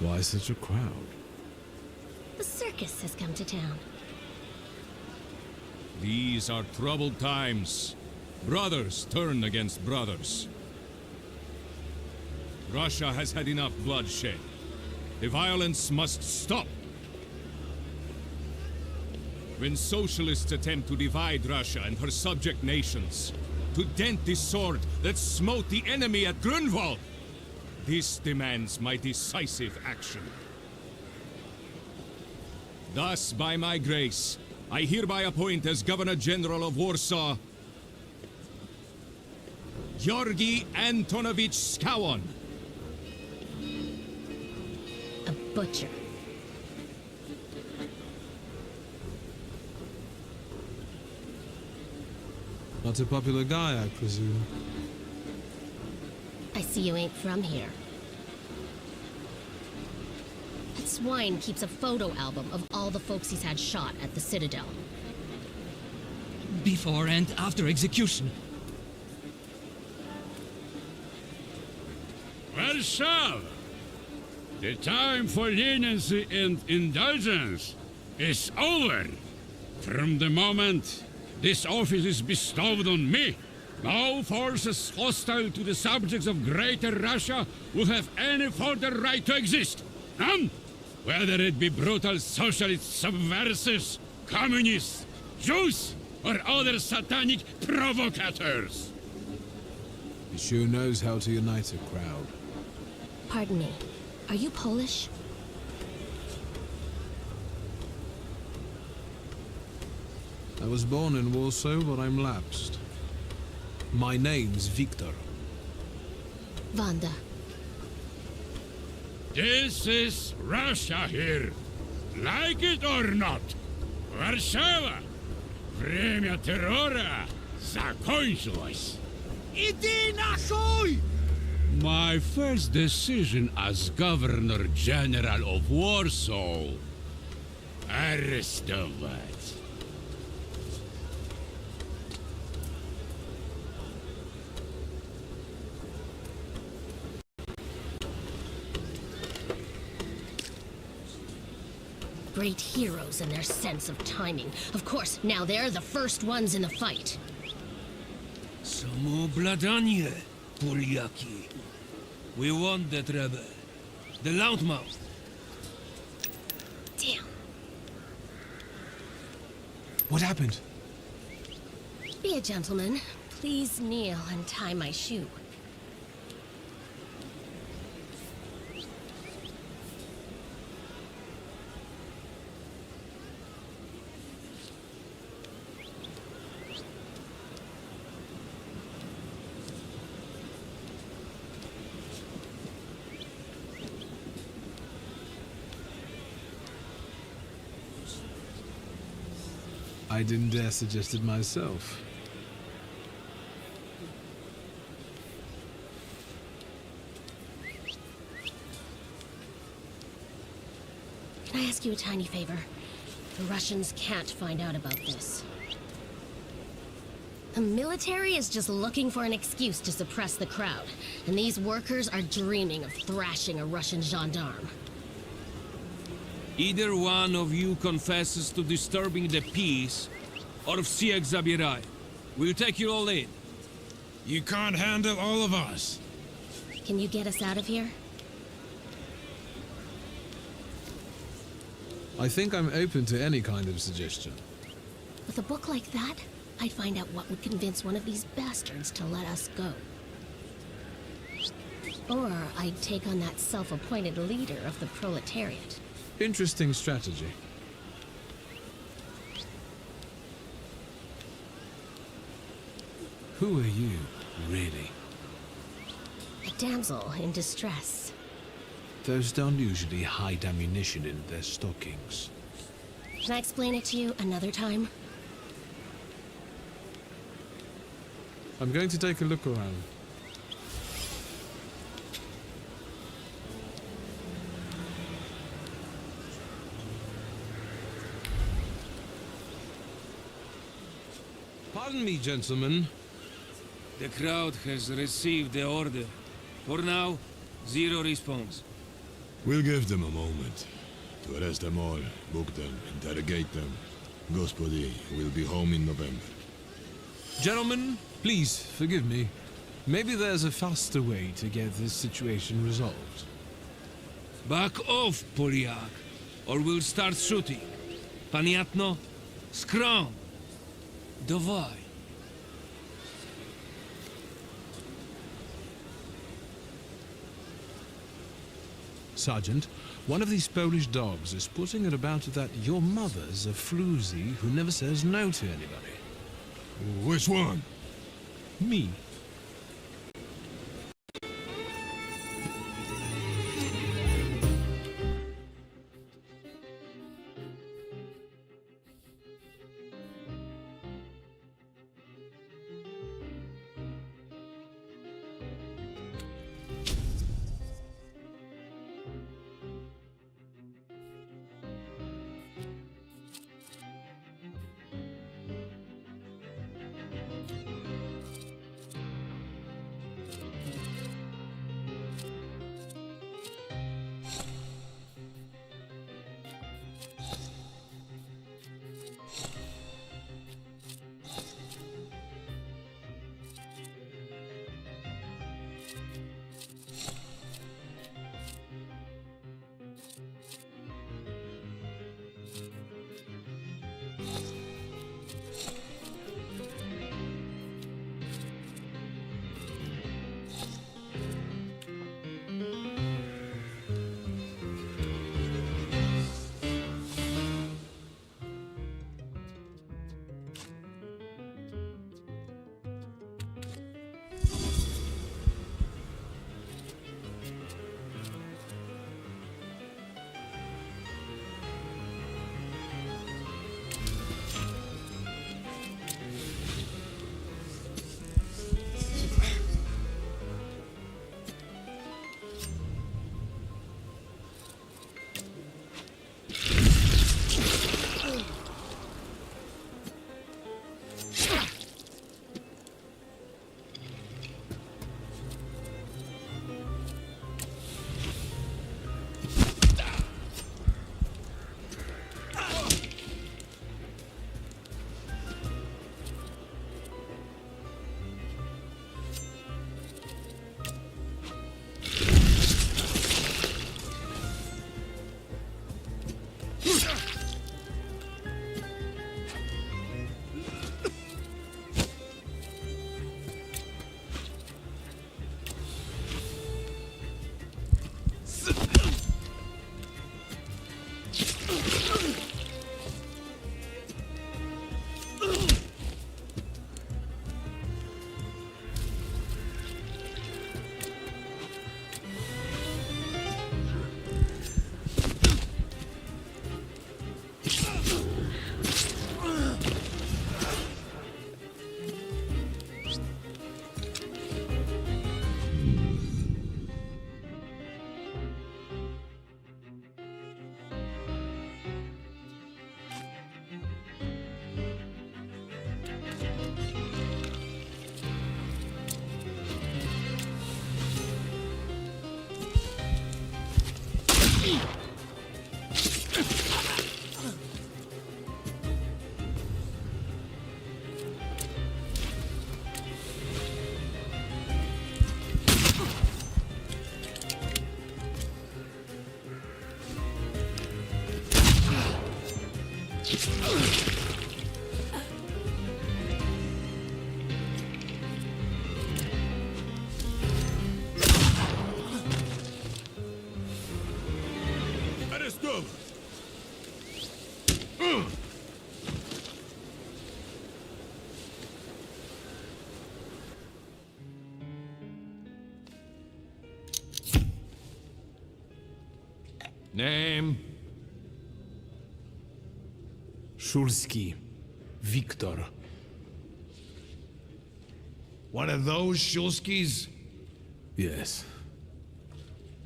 Why such a crowd? The circus has come to town. These are troubled times. Brothers turn against brothers. Russia has had enough bloodshed. The violence must stop. When socialists attempt to divide Russia and her subject nations, to dent the sword that smote the enemy at Grunwald, this demands my decisive action. Thus, by my grace, I hereby appoint as Governor General of Warsaw, Georgi Antonovich Skowon. A butcher. Not a popular guy, I presume. I see you ain't from here. That swine keeps a photo album of all the folks he's had shot at the Citadel. Before and after execution. Warsaw! The time for leniency and indulgence is over. From the moment this office is bestowed on me, no forces hostile to the subjects of Greater Russia will have any further right to exist. None! Whether it be brutal socialist subversives, communists, Jews, or other satanic provocators. He sure knows how to unite a crowd. Pardon me, are you Polish? I was born in Warsaw, but I'm lapsed. My name's Victor. Wanda. This is Russia here. Like it or not. Warszawa. Время террора закончилось. Иди нахуй! My first decision as Governor General of Warsaw. Arrestować. Great heroes in their sense of timing. Of course, now they're the first ones in the fight. Samobladanie, Poliaki. We want that rebel. The loudmouth. Damn. What happened? Be a gentleman. Please kneel and tie my shoe. I didn't dare suggest it myself. Can I ask you a tiny favor? The Russians can't find out about this. The military is just looking for an excuse to suppress the crowd, and these workers are dreaming of thrashing a Russian gendarme. Either one of you confesses to disturbing the peace, or всех забирай. We'll take you all in. You can't handle all of us. Can you get us out of here? I think I'm open to any kind of suggestion. With a book like that, I'd find out what would convince one of these bastards to let us go. Or I'd take on that self-appointed leader of the proletariat. Interesting strategy. Who are you, really? A damsel in distress. Those don't usually hide ammunition in their stockings. Can I explain it to you another time? I'm going to take a look around. Pardon me, gentlemen. The crowd has received the order. For now, zero response. We'll give them a moment to arrest them all, book them, interrogate them. Gospodi will be home in November. Gentlemen, please forgive me. Maybe there's a faster way to get this situation resolved. Back off, Polyak, or we'll start shooting. Paniatno, scrum. Dawaj. Sergeant, one of these Polish dogs is putting it about that your mother's a floozy who never says no to anybody. Which one? Me. Eres tú. Name? Szulski. Victor. One of those Shulskis? Yes.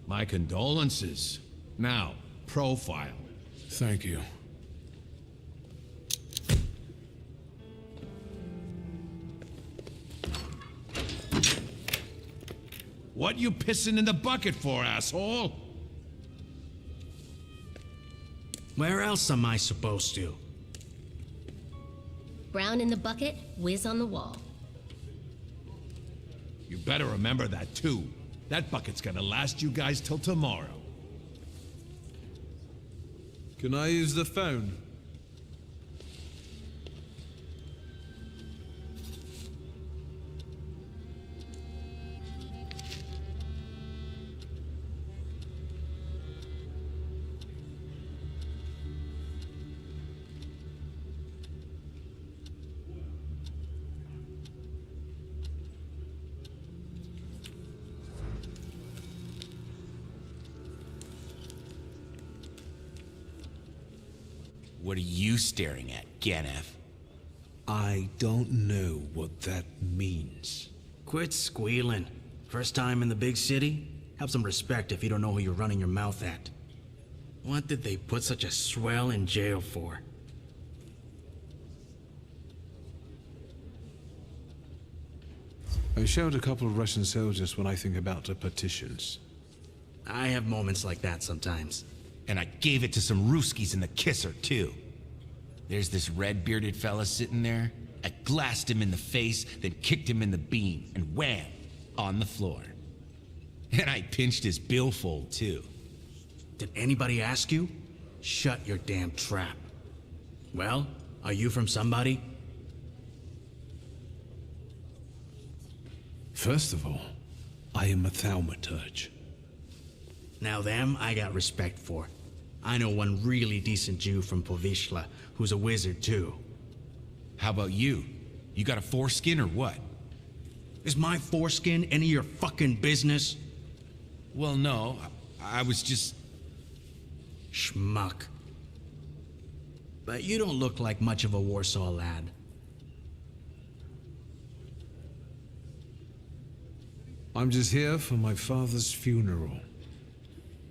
My condolences. Now, profile. Thank you. What you pissing in the bucket for, asshole? Where else am I supposed to? Brown in the bucket, whiz on the wall. You better remember that, too. That bucket's gonna last you guys till tomorrow. Can I use the phone? What are you staring at, Ganef? I don't know what that means. Quit squealing. First time in the big city? Have some respect if you don't know who you're running your mouth at. What did they put such a swell in jail for? I showed a couple of Russian soldiers when I think about the petitions. I have moments like that sometimes. And I gave it to some Ruskies in the kisser, too. There's this red-bearded fella sitting there. I glassed him in the face, then kicked him in the bean, and wham! On the floor. And I pinched his billfold, too. Did anybody ask you? Shut your damn trap. Well, are you from somebody? First of all, I am a Thaumaturge. Now them I got respect for. I know one really decent Jew from Povishla who's a wizard too. How about you? You got a foreskin or what? Is my foreskin any of your fucking business? Well, no. I was just... Schmuck. But you don't look like much of a Warsaw lad. I'm just here for my father's funeral.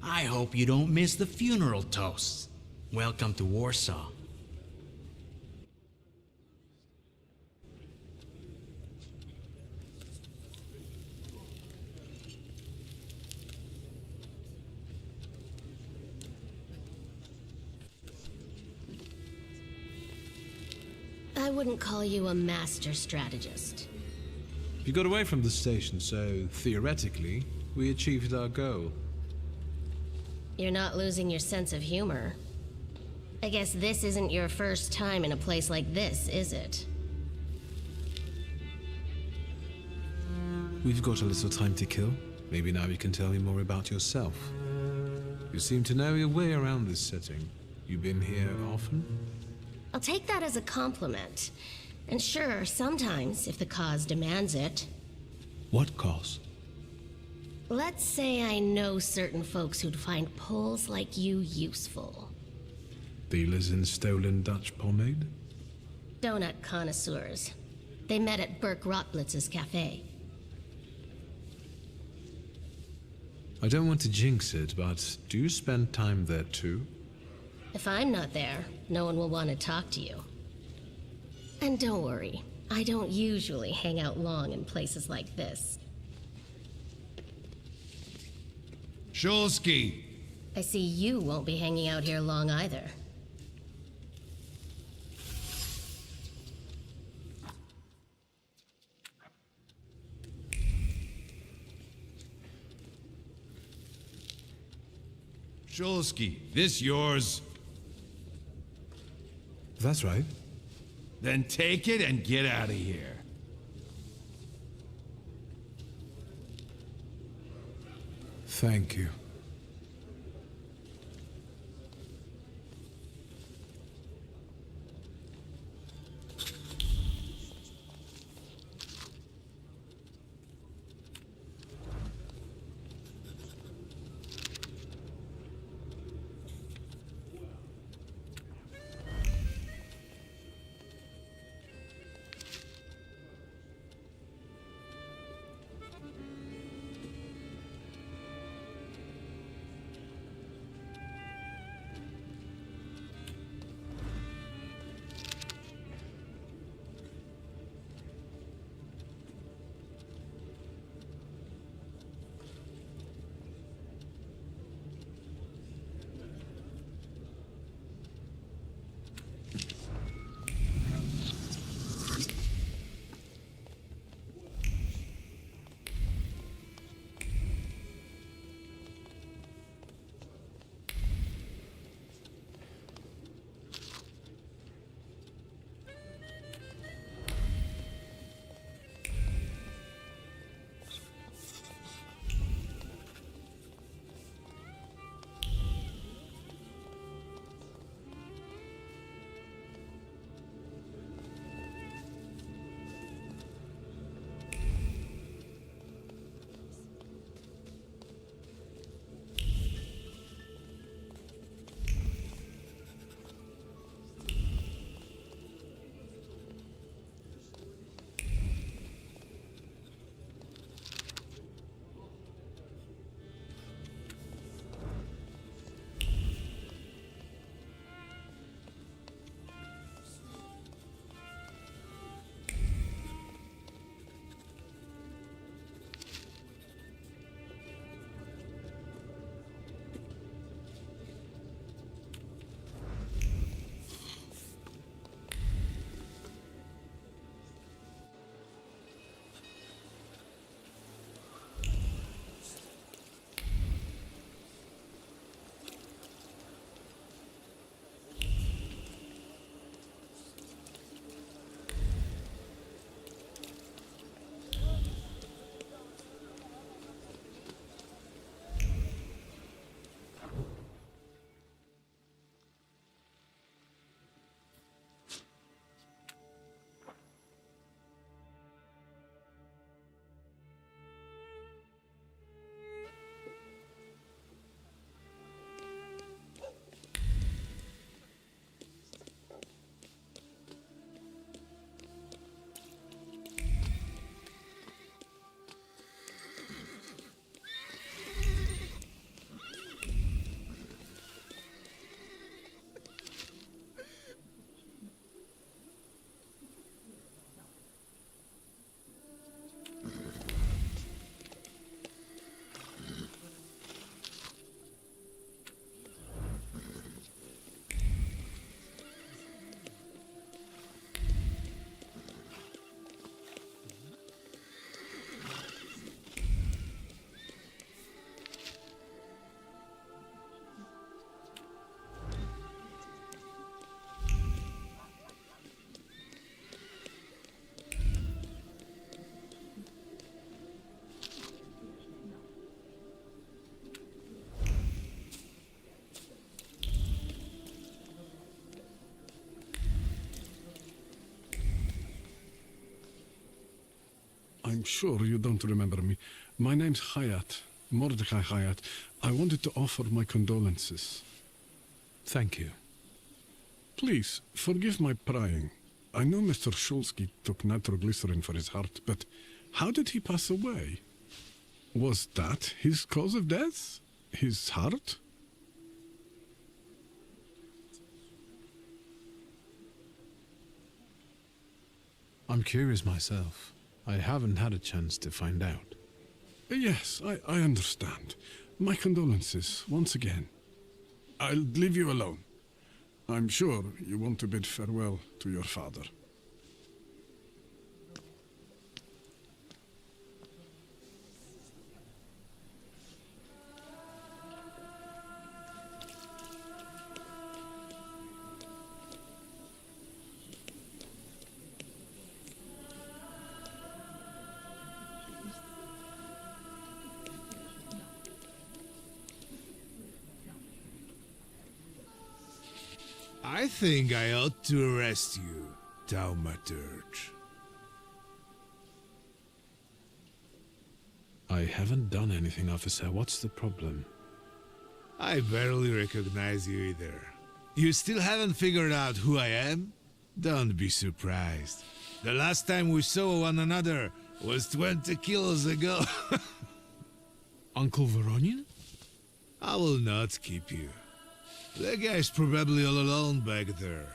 I hope you don't miss the funeral toasts. Welcome to Warsaw. I wouldn't call you a master strategist. You got away from the station, so theoretically, we achieved our goal. You're not losing your sense of humor. I guess this isn't your first time in a place like this, is it? We've got a little time to kill. Maybe now you can tell me more about yourself. You seem to know your way around this setting. You been here often? I'll take that as a compliment. And sure, sometimes, if the cause demands it. What cause? Let's say I know certain folks who'd find poles like you useful. Dealers in stolen Dutch pomade? Donut connoisseurs. They met at Burke Rotblitz's cafe. I don't want to jinx it, but do you spend time there too? If I'm not there, no one will want to talk to you. And don't worry, I don't usually hang out long in places like this. Shulsky! I see you won't be hanging out here long either. Shulsky, this yours? That's right. Then take it and get out of here. Thank you. I'm sure you don't remember me. My name's Hayat, Mordecai Hayat. I wanted to offer my condolences. Thank you. Please, forgive my prying. I know Mr. Shulsky took nitroglycerin for his heart, but how did he pass away? Was that his cause of death? His heart? I'm curious myself. I haven't had a chance to find out. Yes, I understand. My condolences, once again. I'll leave you alone. I'm sure you want to bid farewell to your father. I think I ought to arrest you, Thaumaturge. I haven't done anything, officer. What's the problem? I barely recognize you either. You still haven't figured out who I am? Don't be surprised. The last time we saw one another was 20 kilos ago. Uncle Voronian? I will not keep you. That guy's probably all alone back there,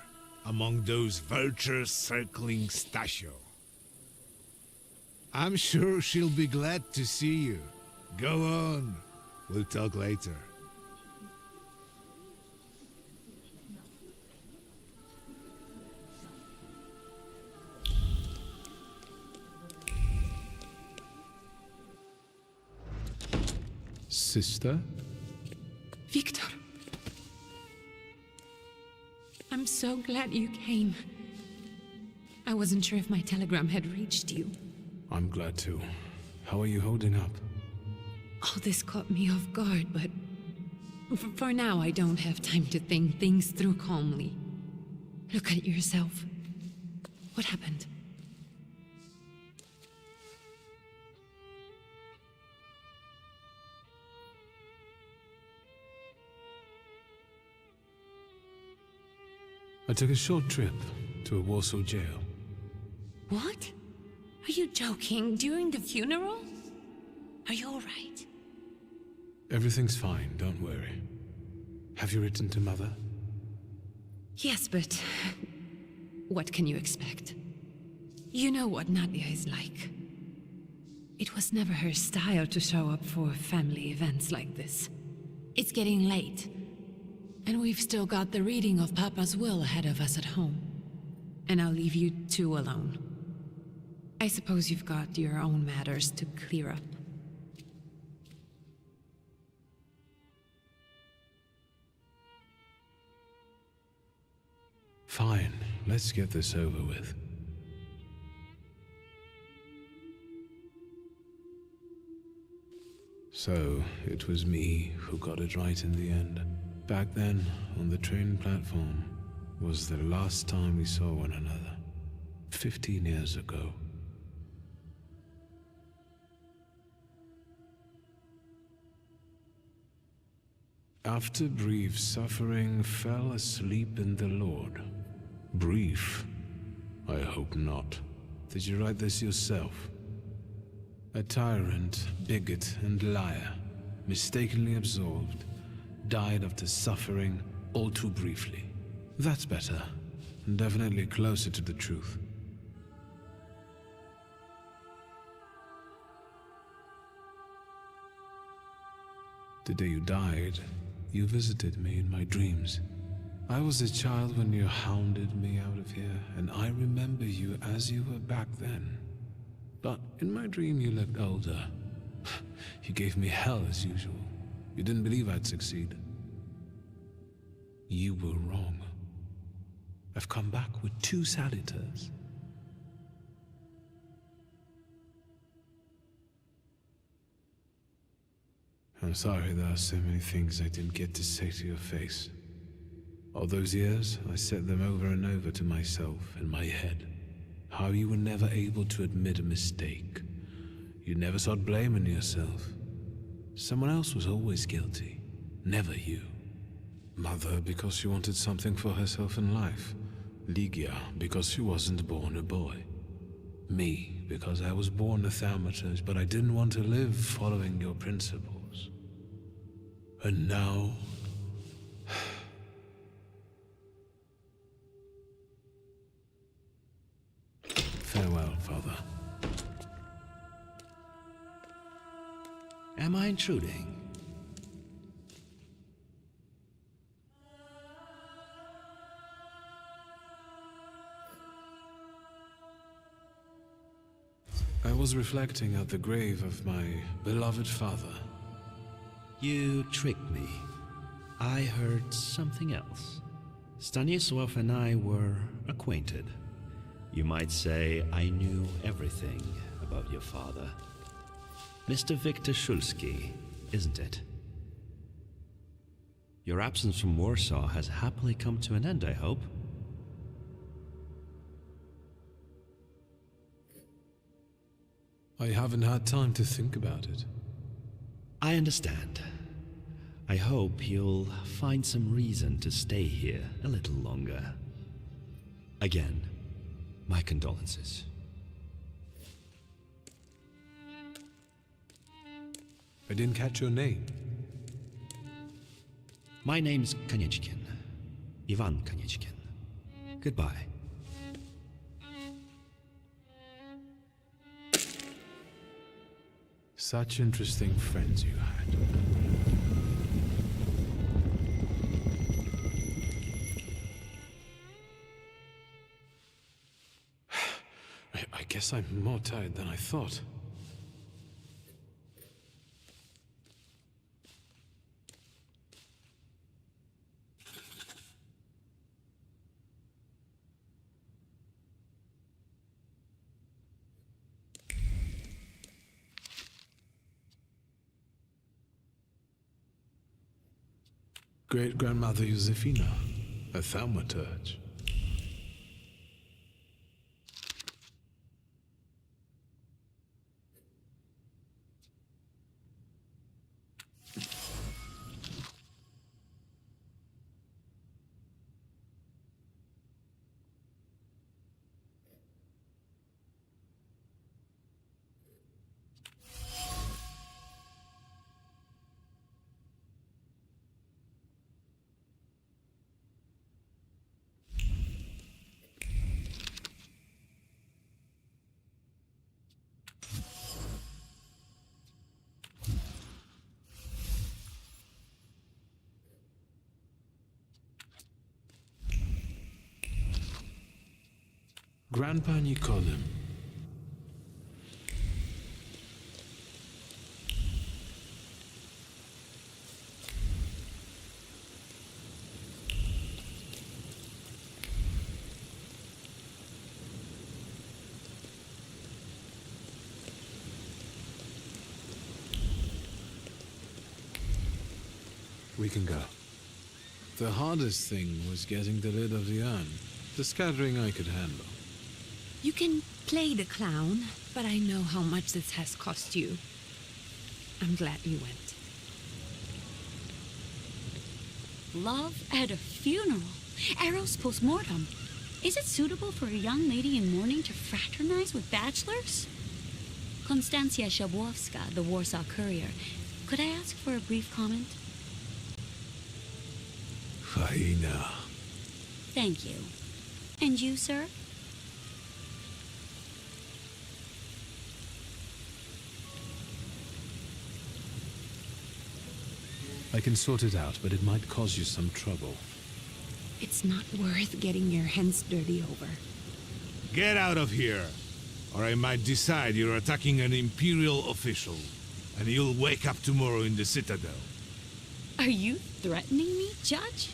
among those vultures circling Stasio. I'm sure she'll be glad to see you. Go on. We'll talk later. Sister? Victor. I'm so glad you came. I wasn't sure if my telegram had reached you. I'm glad too. How are you holding up? All this caught me off guard, but for now I don't have time to think things through calmly. Look at yourself. What happened? I took a short trip to a Warsaw jail. What? Are you joking? During the funeral? Are you all right? Everything's fine, don't worry. Have you written to Mother? Yes, but what can you expect? You know what Nadia is like. It was never her style to show up for family events like this. It's getting late, and we've still got the reading of Papa's will ahead of us at home. And I'll leave you two alone. I suppose you've got your own matters to clear up. Fine, let's get this over with. So, it was me who got it right in the end. Back then, on the train platform, was the last time we saw one another. 15 years ago. After brief suffering, fell asleep in the Lord. Brief? I hope not. Did you write this yourself? A tyrant, bigot, and liar, mistakenly absolved, died after suffering all too briefly. That's better, and definitely closer to the truth. The day you died, you visited me in my dreams. I was a child when you hounded me out of here, and I remember you as you were back then. But in my dream you looked older. You gave me hell as usual. You didn't believe I'd succeed. You were wrong. I've come back with 2 saluters. I'm sorry there are so many things I didn't get to say to your face. All those years, I said them over and over to myself in my head. How you were never able to admit a mistake. You never sought blame in yourself. Someone else was always guilty, never you. Mother because she wanted something for herself in life. Ligia because she wasn't born a boy. Me because I was born a Thaumaturge, but I didn't want to live following your principles. And now... Farewell, Father. Am I intruding? I was reflecting at the grave of my beloved father. You tricked me. I heard something else. Stanisław and I were acquainted. You might say I knew everything about your father. Mr. Victor Szulski, isn't it? Your absence from Warsaw has happily come to an end, I hope. I haven't had time to think about it. I understand. I hope you'll find some reason to stay here a little longer. Again, my condolences. I didn't catch your name. My name's Konieczkin. Ivan Konieczkin. Goodbye. Such interesting friends you had. I guess I'm more tired than I thought. Great-grandmother Josefina, a Thaumaturge. Grandpa Nikodem. We can go. The hardest thing was getting the lid of the urn. The scattering I could handle. You can play the clown, but I know how much this has cost you. I'm glad you went. Love at a funeral. Eros post-mortem. Is it suitable for a young lady in mourning to fraternize with bachelors? Konstancja Szabłowska, the Warsaw Courier. Could I ask for a brief comment? Faina. Thank you. And you, sir? I can sort it out, but it might cause you some trouble. It's not worth getting your hands dirty over. Get out of here, or I might decide you're attacking an Imperial official, and you'll wake up tomorrow in the Citadel. Are you threatening me, Judge?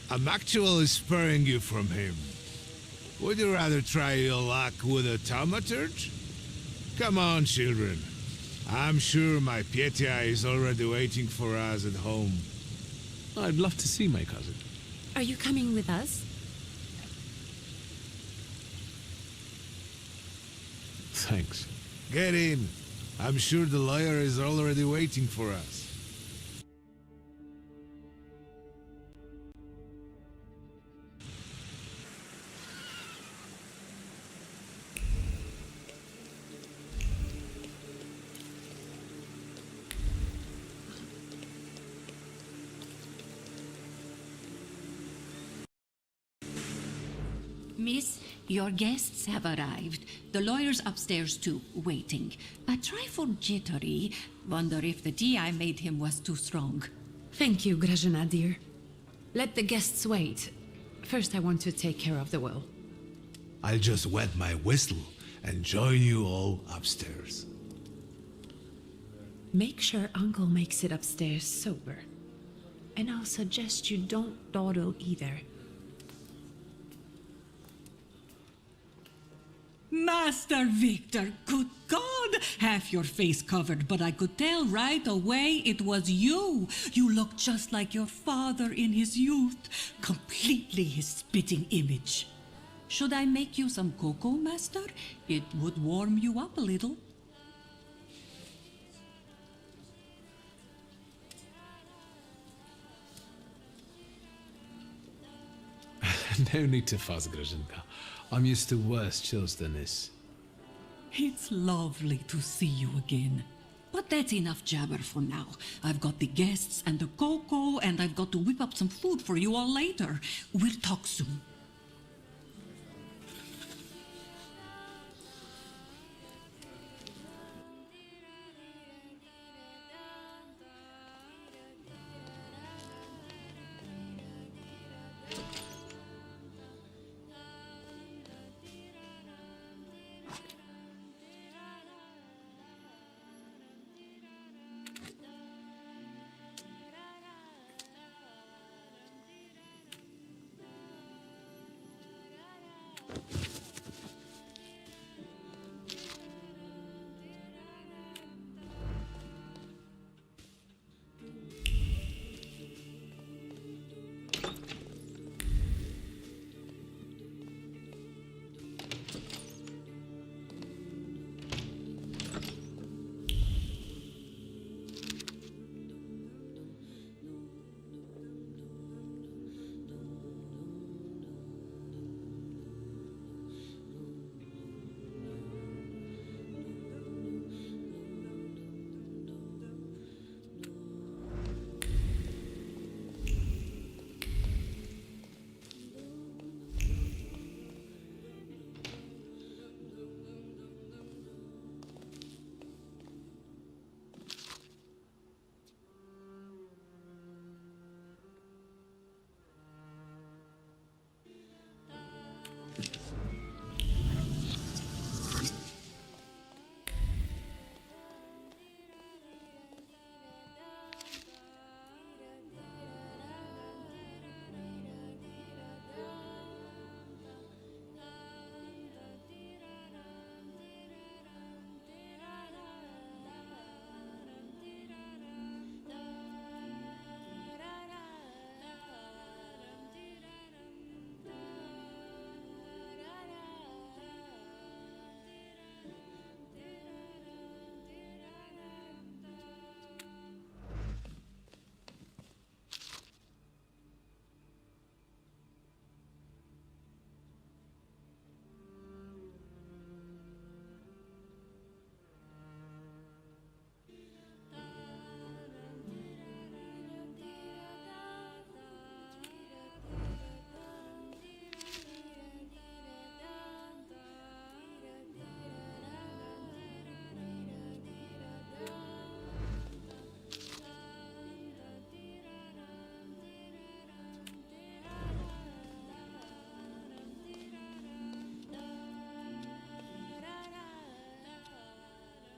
I'm actually sparing you from him. Would you rather try your luck with a Thaumaturge? Come on, children. I'm sure my Pietia is already waiting for us at home. I'd love to see my cousin. Are you coming with us? Thanks. Get in. I'm sure the lawyer is already waiting for us. Miss, your guests have arrived. The lawyer's upstairs too, waiting. A trifle jittery. Wonder if the tea I made him was too strong. Thank you, Grażyna, dear. Let the guests wait. First, I want to take care of the will. I'll just wet my whistle and join you all upstairs. Make sure Uncle makes it upstairs sober. And I'll suggest you don't dawdle either. Master Victor, good God! Half your face covered, but I could tell right away it was you. You looked just like your father in his youth. Completely his spitting image. Should I make you some cocoa, Master? It would warm you up a little. No need to fuss, Grażynka. I'm used to worse chills than this. It's lovely to see you again. But that's enough jabber for now. I've got the guests and the cocoa, and I've got to whip up some food for you all later. We'll talk soon.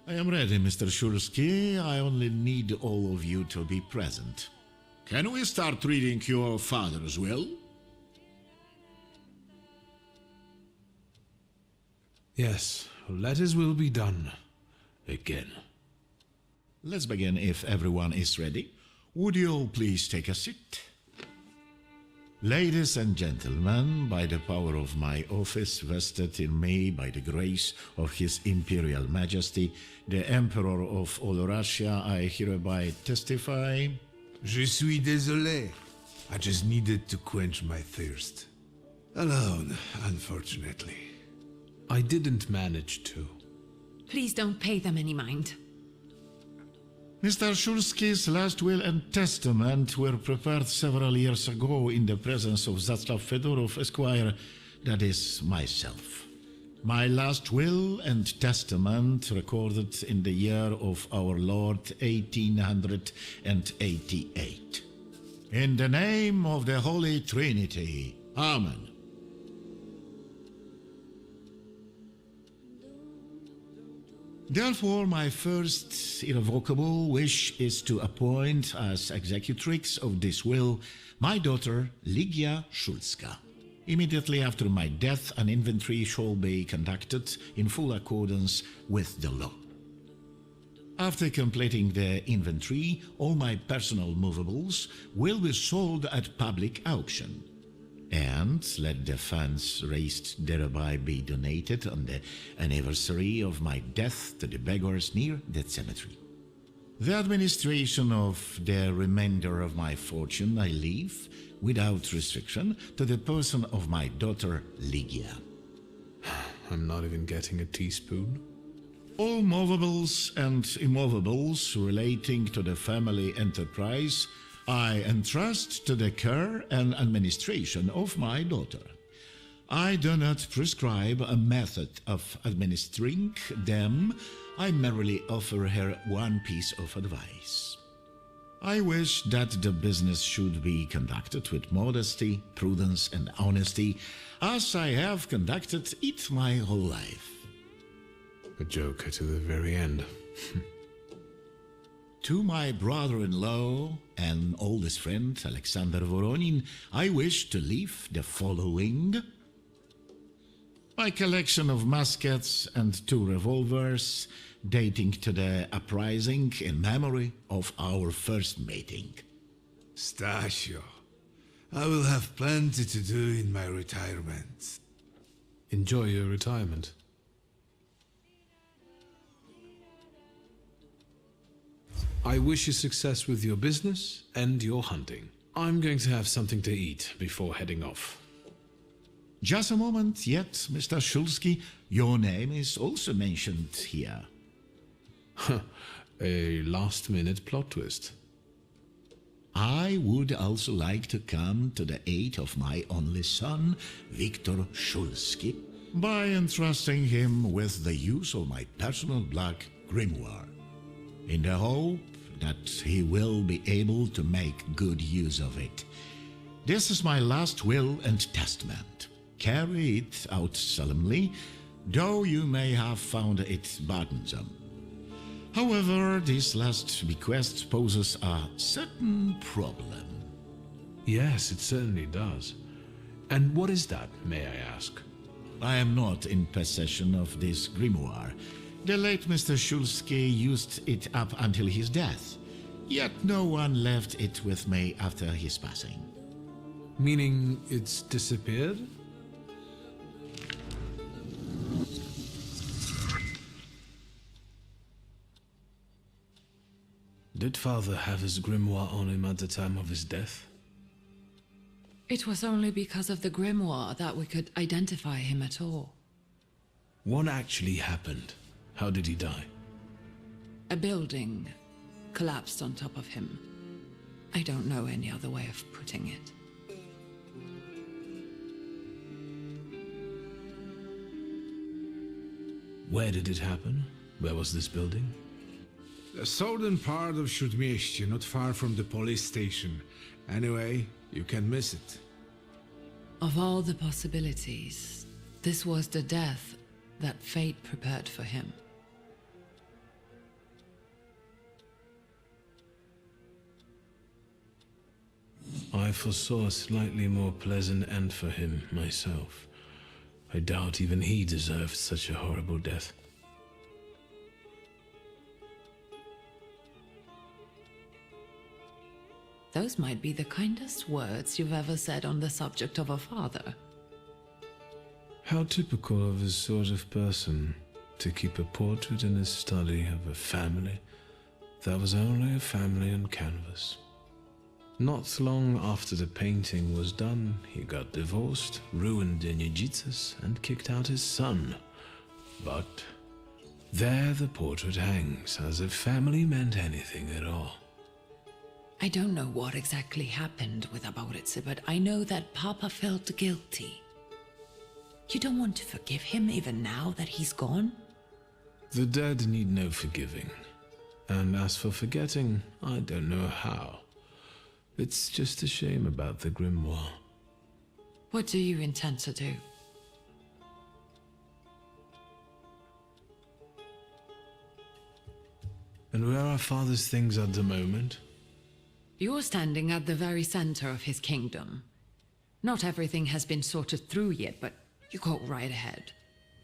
I am ready, Mr. Shulsky. I only need all of you to be present. Can we start reading your father's will? Yes, let his will be done. Again. Let's begin if everyone is ready. Would you all please take a seat? Ladies and gentlemen, by the power of my office vested in me by the grace of His Imperial Majesty, the Emperor of all Russia, I hereby testify. Je suis désolé. I just needed to quench my thirst. Alone, unfortunately. I didn't manage to. Please don't pay them any mind. Mr. Shulski's last will and testament were prepared several years ago in the presence of Zaslav Fedorov, Esquire, that is, myself. My last will and testament recorded in the year of our Lord 1888. In the name of the Holy Trinity, Amen. Therefore, my first irrevocable wish is to appoint as executrix of this will my daughter Ligia Szulska. Immediately after my death, an inventory shall be conducted in full accordance with the law. After completing the inventory, all my personal movables will be sold at public auction. And let the funds raised thereby be donated on the anniversary of my death to the beggars near that cemetery. The administration of the remainder of my fortune I leave, without restriction, to the person of my daughter Ligia. I'm not even getting a teaspoon. All movables and immovables relating to the family enterprise I entrust to the care and administration of my daughter. I do not prescribe a method of administering them. I merely offer her one piece of advice. I wish that the business should be conducted with modesty, prudence, and honesty, as I have conducted it my whole life. A joker to the very end. To my brother-in-law and oldest friend, Alexander Voronin, I wish to leave the following. My collection of muskets and 2 revolvers, dating to the uprising in memory of our first meeting. Stasio, I will have plenty to do in my retirement. Enjoy your retirement. I wish you success with your business and your hunting. I'm going to have something to eat before heading off. Just a moment yet, Mr. Shulski. Your name is also mentioned here. A last-minute plot twist. I would also like to come to the aid of my only son, Viktor Shulski, by entrusting him with the use of my personal black grimoire, in the hope that he will be able to make good use of it. This is my last will and testament. Carry it out solemnly, though you may have found it burdensome. However, this last bequest poses a certain problem. Yes, it certainly does. And what is that, may I ask? I am not in possession of this grimoire. The late Mr. Shulski used it up until his death, yet no one left it with me after his passing. Meaning it's disappeared? Did father have his grimoire on him at the time of his death? It was only because of the grimoire that we could identify him at all. What actually happened? How did he die? A building collapsed on top of him. I don't know any other way of putting it. Where did it happen? Where was this building? The southern part of Śródmieście, not far from the police station. Anyway, you can miss it. Of all the possibilities, this was the death that fate prepared for him. I foresaw a slightly more pleasant end for him myself. I doubt even he deserved such a horrible death. Those might be the kindest words you've ever said on the subject of a father. How typical of his sort of person to keep a portrait in his study of a family that was only a family on canvas. Not long after the painting was done, he got divorced, ruined the Nijitsus, and kicked out his son. But there the portrait hangs, as if family meant anything at all. I don't know what exactly happened with Amorcito, but I know that Papa felt guilty. You don't want to forgive him even now that he's gone? The dead need no forgiving. And as for forgetting, I don't know how. It's just a shame about the grimoire. What do you intend to do? And where are Father's things at the moment? You're standing at the very center of his kingdom. Not everything has been sorted through yet, but you go right ahead.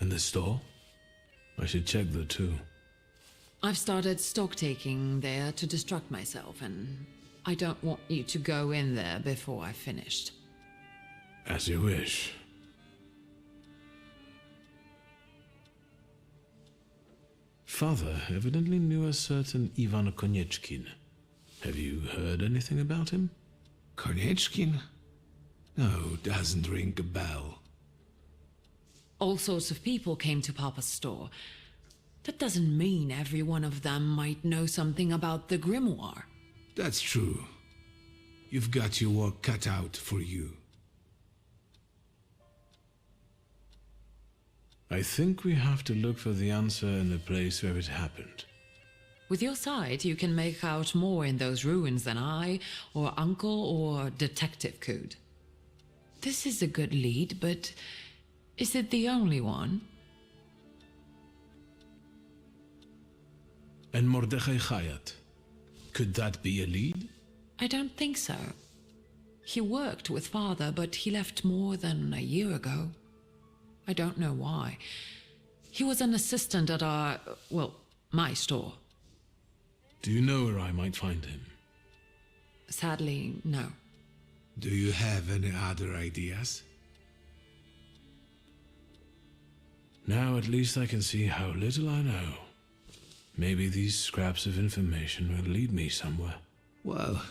And the store? I should check there too. I've started stock-taking there to distract myself, and I don't want you to go in there before I've finished. As you wish. Father evidently knew a certain Ivan Konieczkin. Have you heard anything about him? Konieczkin? No, doesn't ring a bell. All sorts of people came to Papa's store. That doesn't mean every one of them might know something about the grimoire. That's true. You've got your work cut out for you. I think we have to look for the answer in the place where it happened. With your sight, you can make out more in those ruins than I, or Uncle, or Detective could. This is a good lead, but is it the only one? And Mordechai Chayat. Could that be a lead? I don't think so. He worked with Father, but he left more than a year ago. I don't know why. He was an assistant at my store. Do you know where I might find him? Sadly, no. Do you have any other ideas? Now at least I can see how little I know. Maybe these scraps of information will lead me somewhere. Well,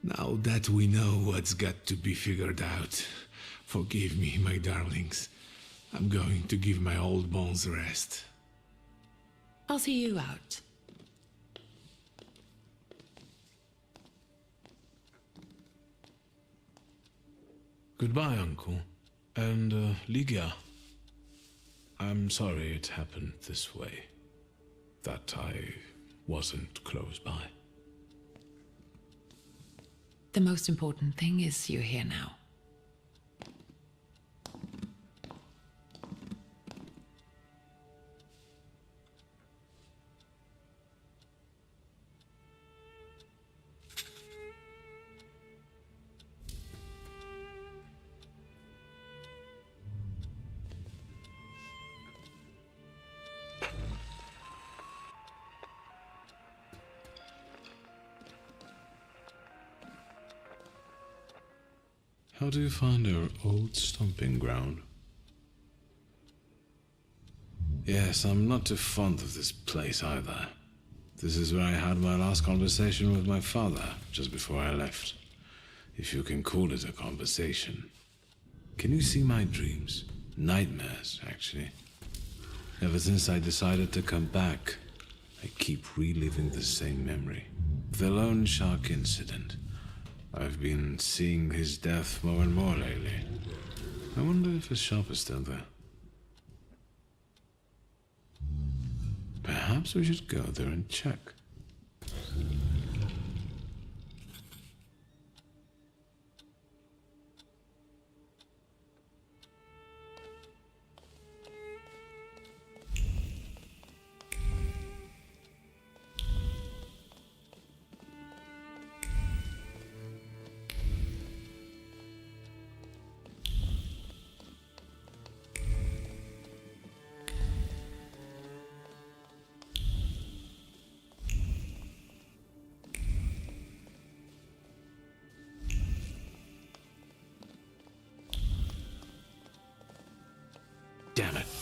now that we know what's got to be figured out, forgive me, my darlings. I'm going to give my old bones a rest. I'll see you out. Goodbye, Uncle. And, Ligia. I'm sorry it happened this way. That I wasn't close by. The most important thing is you're here now. How do you find our old stomping ground? Yes, I'm not too fond of this place either. This is where I had my last conversation with my father, just before I left. If you can call it a conversation. Can you see my dreams? Nightmares, actually. Ever since I decided to come back, I keep reliving the same memory. The loan shark incident. I've been seeing his death more and more lately. I wonder if his shop is still there. Perhaps we should go there and check. damn it.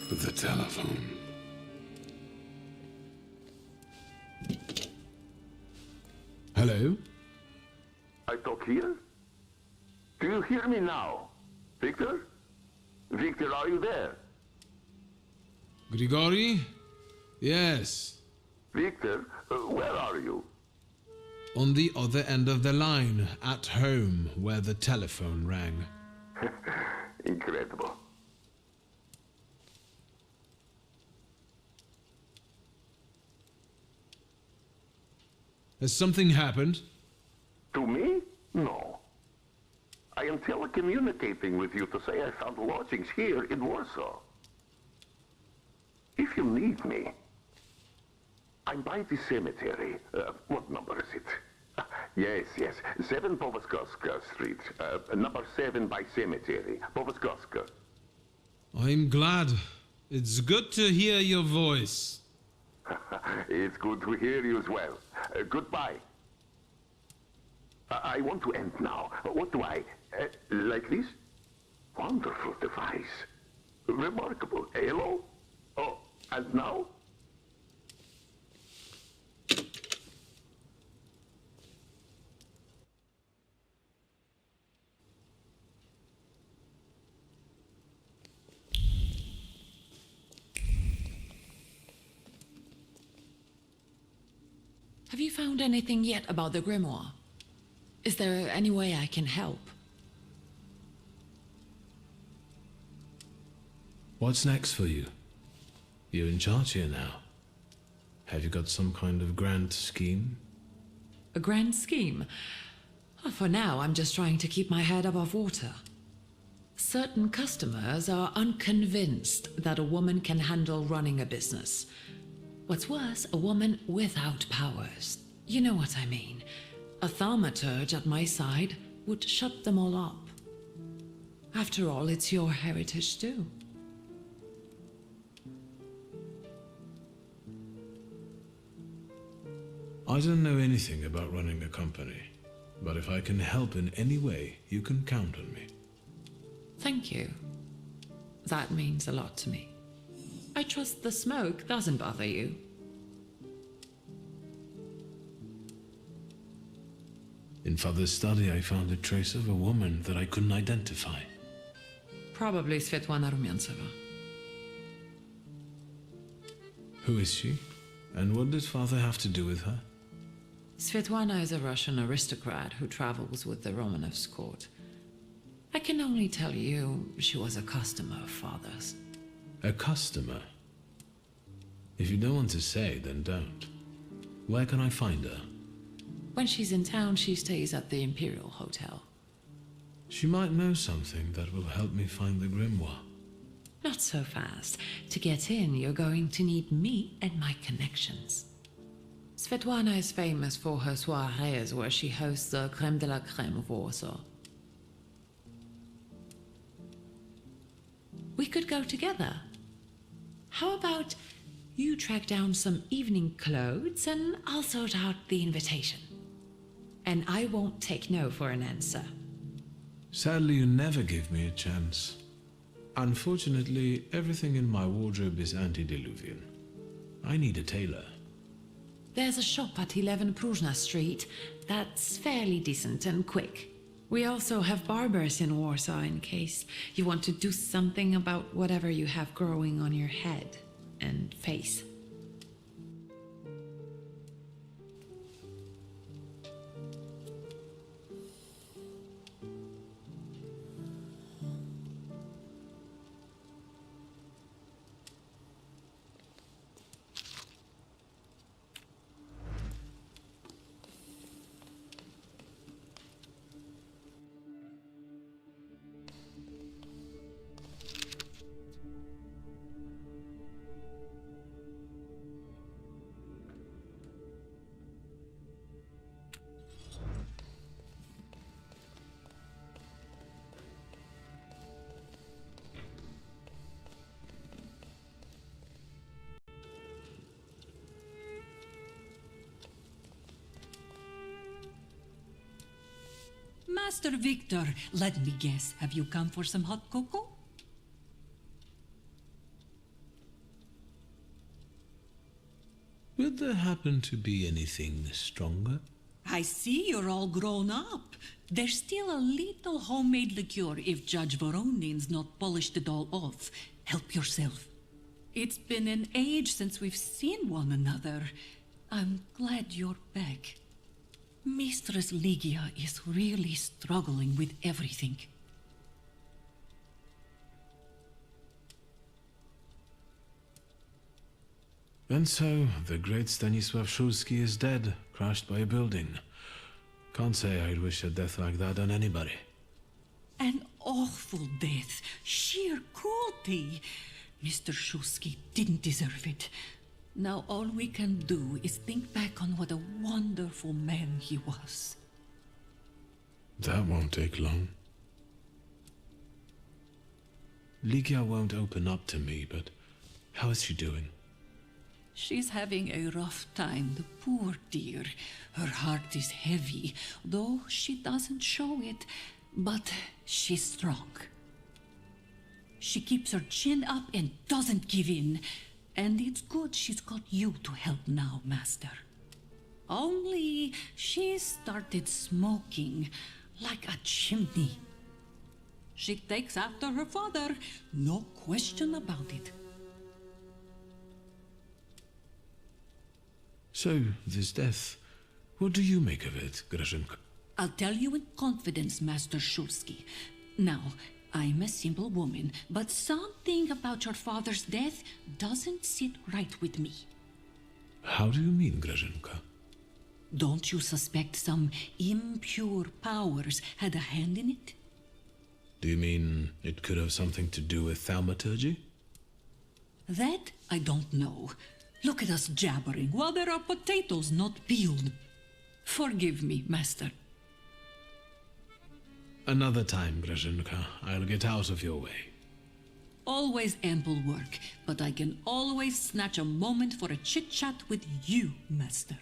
The telephone. Hello? I talk here? Do you hear me now? Victor? Victor, are you there? Grigori? Yes. Victor, where are you? On the other end of the line, at home, where the telephone rang. Incredible. Has something happened? To me? No. I am telecommunicating with you to say I found lodgings here in Warsaw. If you need me, I'm by the cemetery. What number is it? Yes, 7 Powaskowska Street. Number 7 by cemetery. Powaskowska. I'm glad. It's good to hear your voice. It's good to hear you as well. Goodbye. I want to end now. What do I... like this? Wonderful device. Remarkable. Hello? Oh, and now? Have you found anything yet about the grimoire? Is there any way I can help? What's next for you? You're in charge here now. Have you got some kind of grand scheme? A grand scheme? Oh, for now, I'm just trying to keep my head above water. Certain customers are unconvinced that a woman can handle running a business. What's worse, a woman without powers. You know what I mean. A thaumaturge at my side would shut them all up. After all, it's your heritage too. I don't know anything about running a company, but if I can help in any way, you can count on me. Thank you. That means a lot to me. I trust the smoke doesn't bother you. In Father's study, I found a trace of a woman that I couldn't identify. Probably Svetlana Rumyantseva. Who is she? And what does Father have to do with her? Svetlana is a Russian aristocrat who travels with the Romanovs' court. I can only tell you she was a customer of Father's. A customer? If you don't want to say, then don't. Where can I find her? When she's in town, she stays at the Imperial Hotel. She might know something that will help me find the grimoire. Not so fast. To get in, you're going to need me and my connections. Svetlana is famous for her soirees where she hosts the crème de la crème of Warsaw. We could go together. How about you track down some evening clothes and I'll sort out the invitation? And I won't take no for an answer. Sadly, you never give me a chance. Unfortunately, everything in my wardrobe is antediluvian. I need a tailor. There's a shop at 11 Pruzhna Street that's fairly decent and quick. We also have barbers in Warsaw in case you want to do something about whatever you have growing on your head and face. Master Victor, let me guess, have you come for some hot cocoa? Would there happen to be anything stronger? I see you're all grown up. There's still a little homemade liqueur if Judge Voronin's not polished it all off. Help yourself. It's been an age since we've seen one another. I'm glad you're back. Mistress Ligia is really struggling with everything. And so, the great Stanisław Szulski is dead, crashed by a building. Can't say I'd wish a death like that on anybody. An awful death. Sheer cruelty. Mr. Shulsky didn't deserve it. Now all we can do is think back on what a wonderful man he was. That won't take long. Ligia won't open up to me, but how is she doing? She's having a rough time, the poor dear. Her heart is heavy, though she doesn't show it, but she's strong. She keeps her chin up and doesn't give in. And it's good she's got you to help now, Master. Only she started smoking like a chimney. She takes after her father, no question about it. So, this death, what do you make of it, Grażynka? I'll tell you in confidence, Master Shulsky. Now, I'm a simple woman, but something about your father's death doesn't sit right with me. How do you mean, Grażynka? Don't you suspect some impure powers had a hand in it? Do you mean it could have something to do with thaumaturge? That I don't know. Look at us jabbering while there are potatoes not peeled. Forgive me, Master. Another time, Grażynka. I'll get out of your way. Always ample work, but I can always snatch a moment for a chit-chat with you, Master.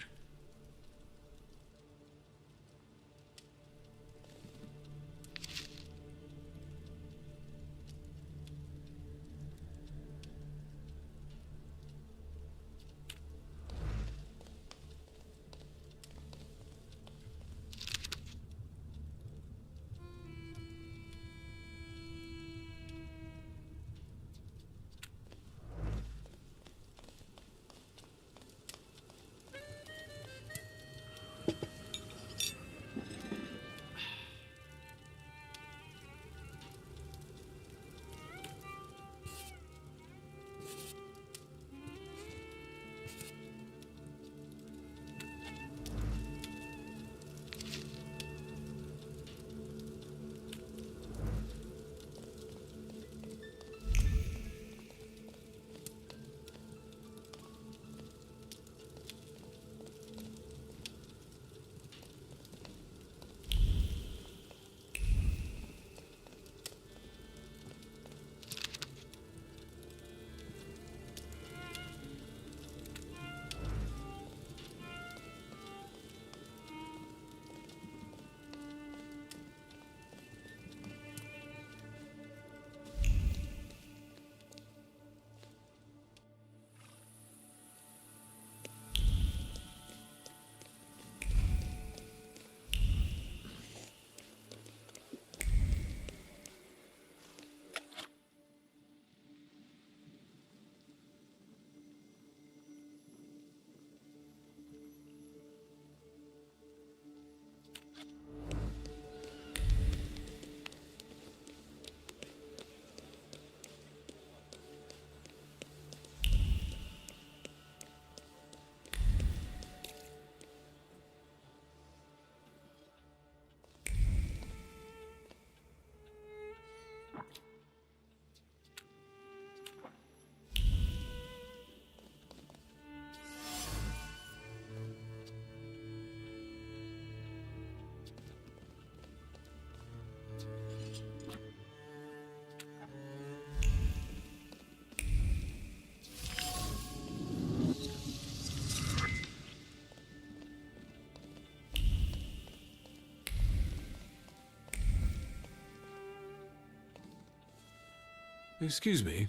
Excuse me?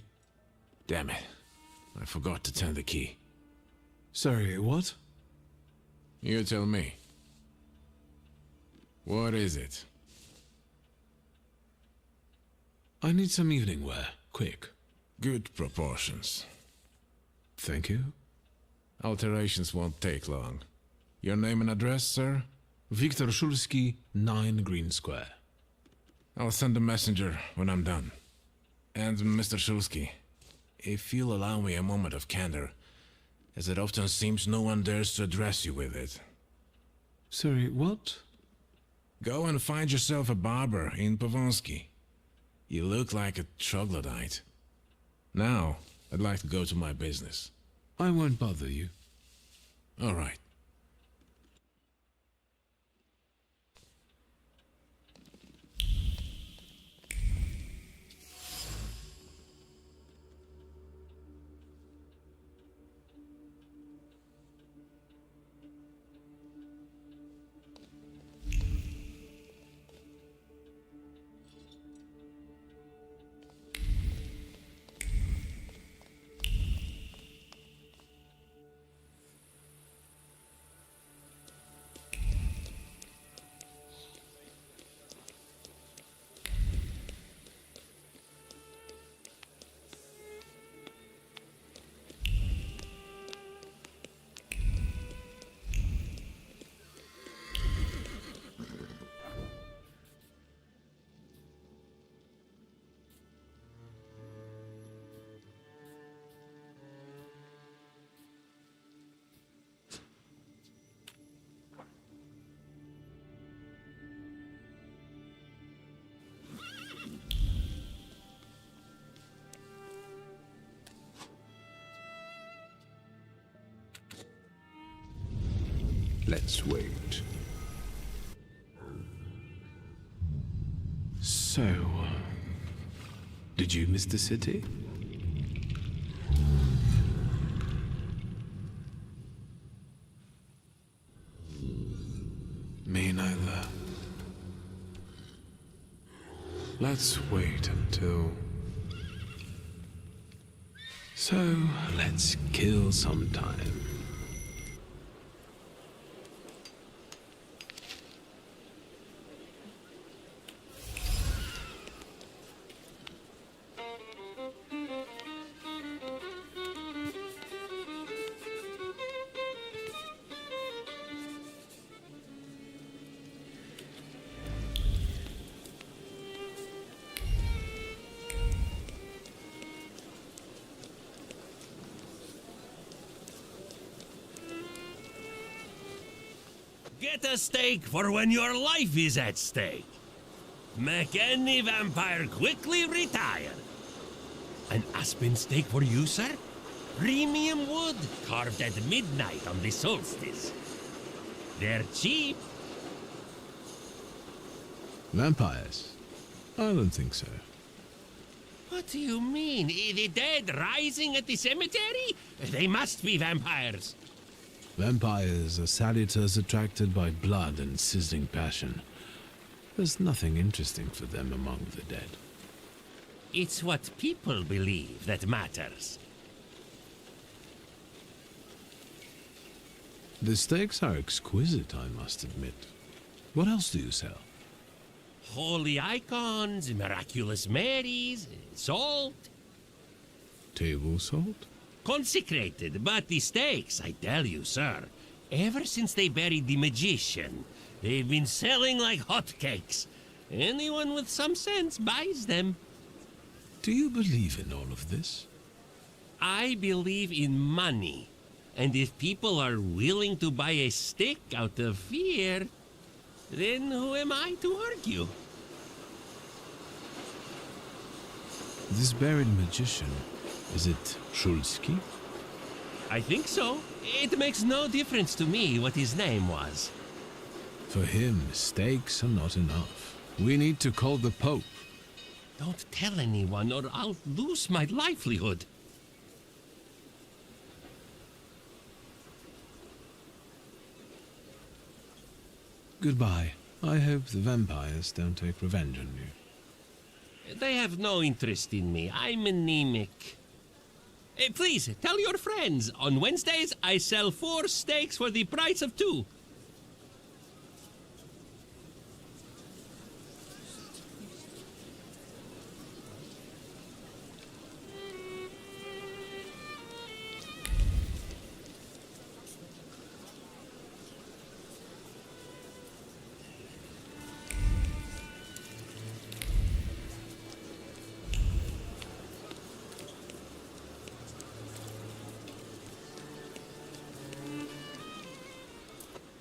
Damn it. I forgot to turn the key. Sorry, what? You tell me. What is it? I need some evening wear, quick. Good proportions. Thank you. Alterations won't take long. Your name and address, sir? Viktor Shulsky, 9 Green Square. I'll send a messenger when I'm done. And Mr. Shulsky, if you'll allow me a moment of candor, as it often seems no one dares to address you with it. Sorry, what? Go and find yourself a barber in Pavonsky. You look like a troglodyte. Now, I'd like to go to my business. I won't bother you. All right. Let's wait. So, did you miss the city? Me neither. Let's wait until... So, let's kill some time. Get a steak for when your life is at stake. Make any vampire quickly retire. An aspen steak for you, sir? Premium wood, carved at midnight on the solstice. They're cheap. Vampires? I don't think so. What do you mean? The dead rising at the cemetery? They must be vampires. Vampires are salutors attracted by blood and sizzling passion. There's nothing interesting for them among the dead. It's what people believe that matters. The steaks are exquisite, I must admit. What else do you sell? Holy icons, miraculous Marys, salt. Table salt? Consecrated, but the steaks, I tell you, sir, ever since they buried the magician, they've been selling like hotcakes. Anyone with some sense buys them. Do you believe in all of this? I believe in money. And if people are willing to buy a stick out of fear, then who am I to argue? This buried magician, is it Shulsky? I think so. It makes no difference to me what his name was. For him, steaks are not enough. We need to call the Pope. Don't tell anyone or I'll lose my livelihood. Goodbye. I hope the vampires don't take revenge on you. They have no interest in me. I'm anemic. Please, tell your friends. On Wednesdays, I sell 4 steaks for the price of 2.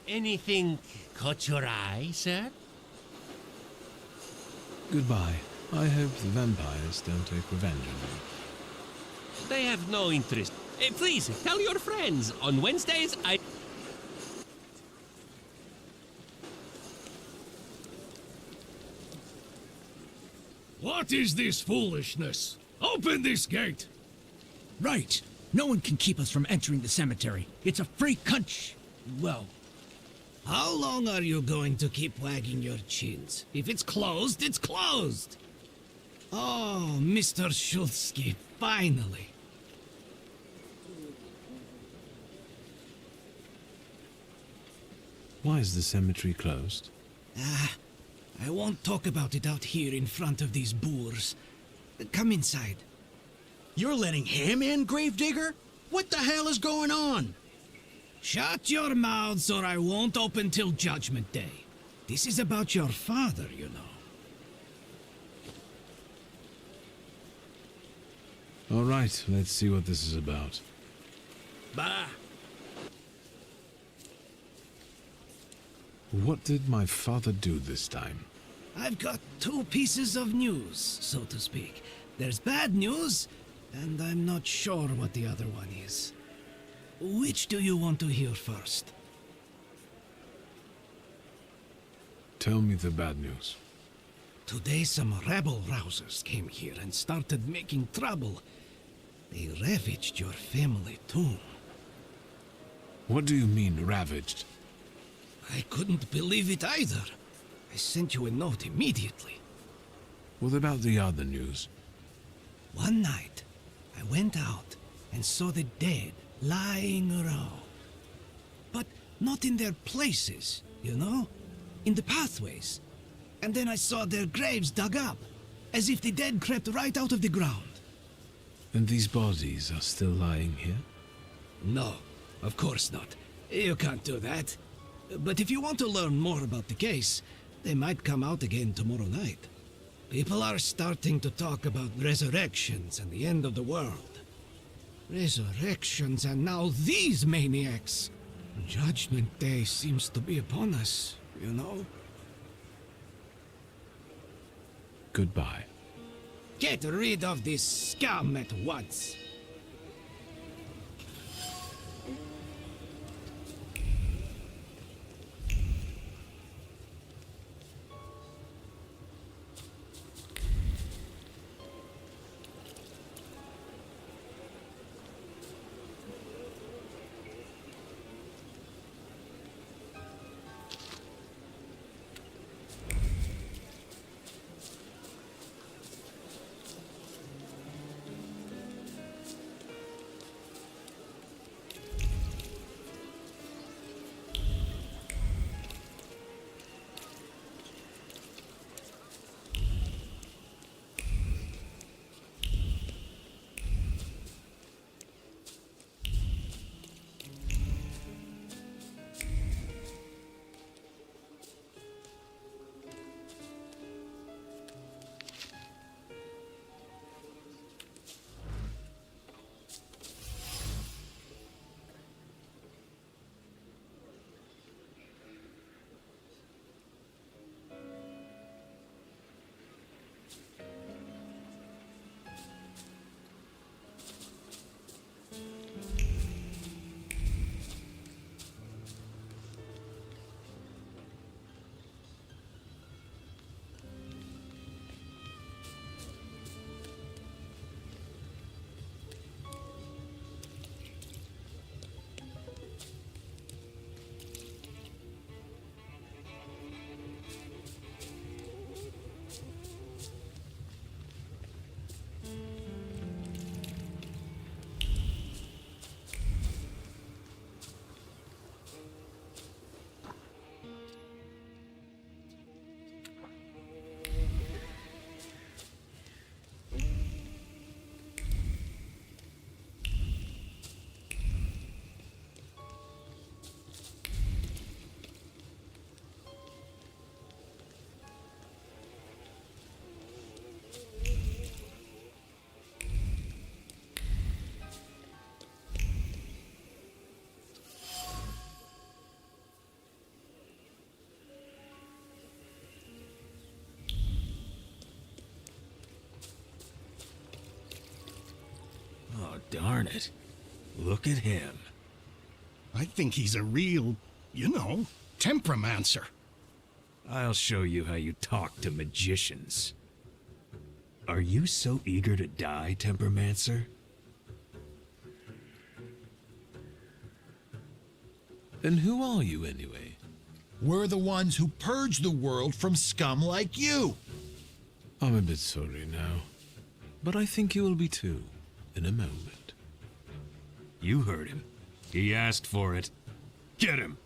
Anything caught your eye, sir? Goodbye. I hope the vampires don't take revenge on me. They have no interest. Please, tell your friends. On Wednesdays, I... What is this foolishness? Open this gate! Right. No one can keep us from entering the cemetery. It's a free country. Well, how long are you going to keep wagging your chins? If it's closed, it's closed! Oh, Mr. Shulsky, finally. Why is the cemetery closed? I won't talk about it out here in front of these boors. Come inside. You're letting him in, Gravedigger? What the hell is going on? Shut your mouths or I won't open till Judgment Day. This is about your father, you know. All right, let's see what this is about. Bah! What did my father do this time? I've got two pieces of news, so to speak. There's bad news, and I'm not sure what the other one is. Which do you want to hear first? Tell me the bad news. Today some rabble-rousers came here and started making trouble. They ravaged your family tomb. What do you mean, ravaged? I couldn't believe it either. I sent you a note immediately. What about the other news? One night, I went out and saw the dead lying around. But not in their places, you know? In the pathways. And then I saw their graves dug up, as if the dead crept right out of the ground. And these bodies are still lying here? No, of course not. You can't do that. But if you want to learn more about the case, they might come out again tomorrow night. People are starting to talk about resurrections and the end of the world. Resurrections and now these maniacs. Judgment Day seems to be upon us, you know? Goodbye. Get rid of this scum at once. Darn it. Look at him. I think he's a real, temperamencer. I'll show you how you talk to magicians. Are you so eager to die, Tempermancer? And who are you, anyway? We're the ones who purge the world from scum like you. I'm a bit sorry now, but I think you will be too, in a moment. You heard him. He asked for it. Get him!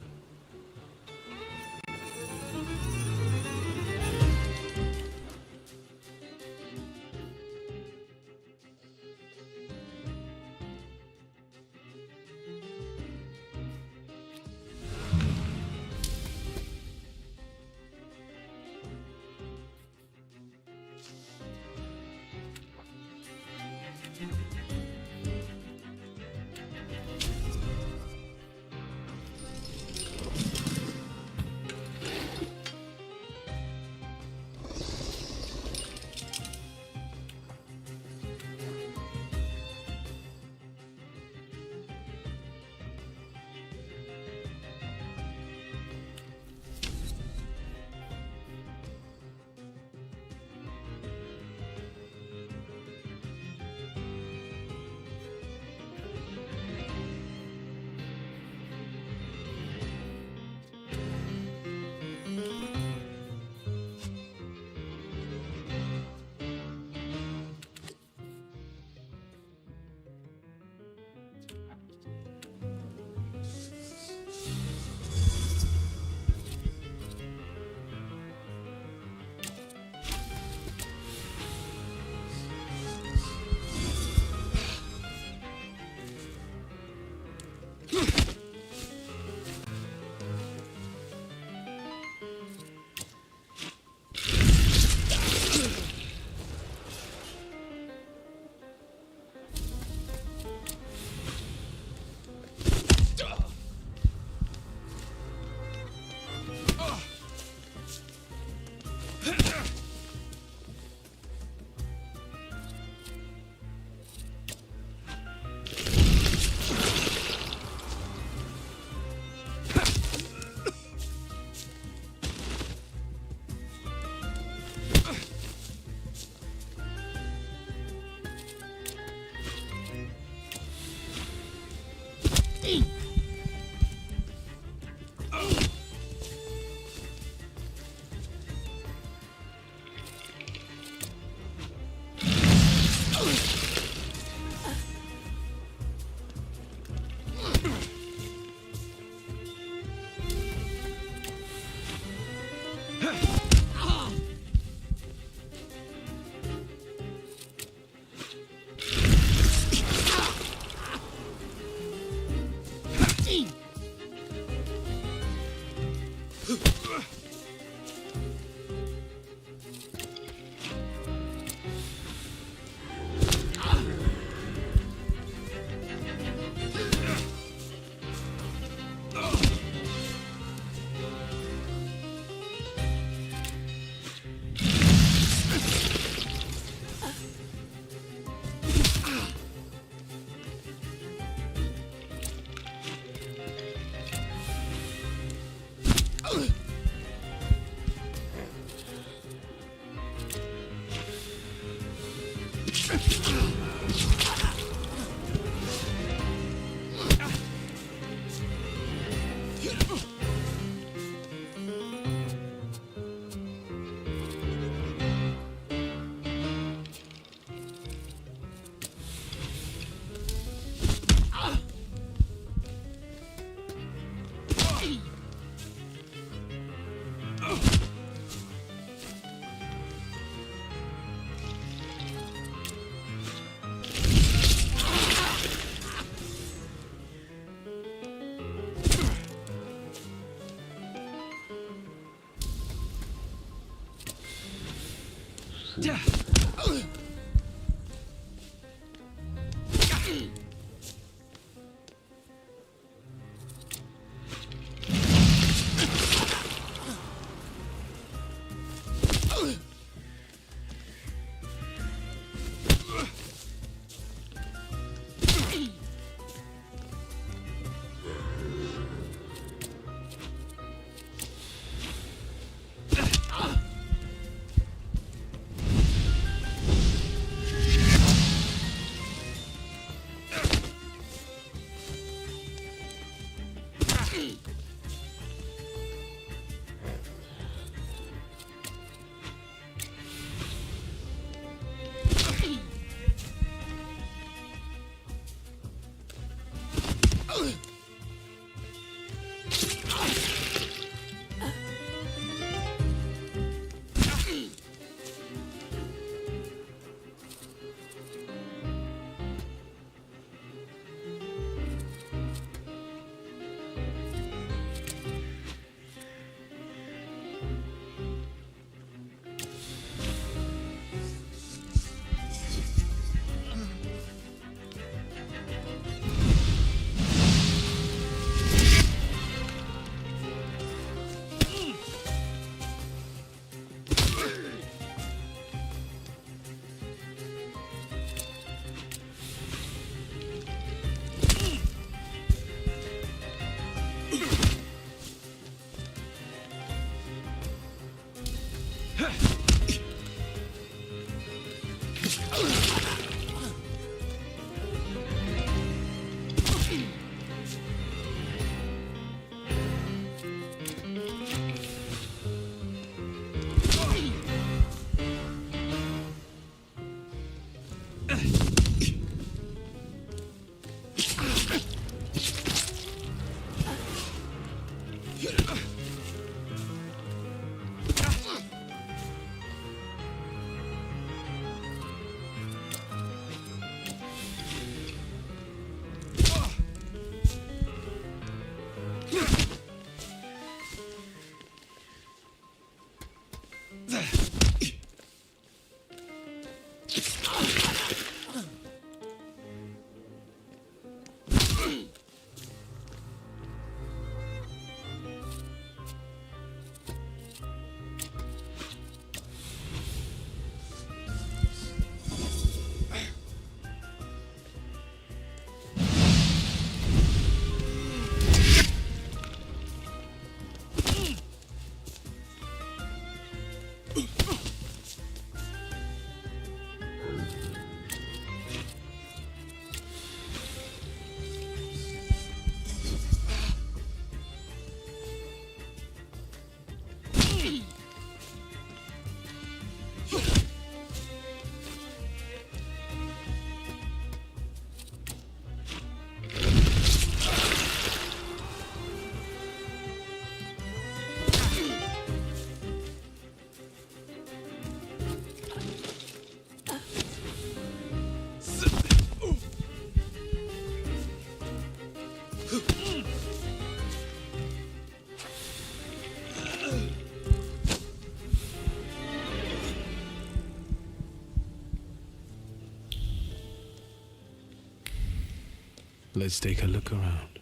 Let's take a look around.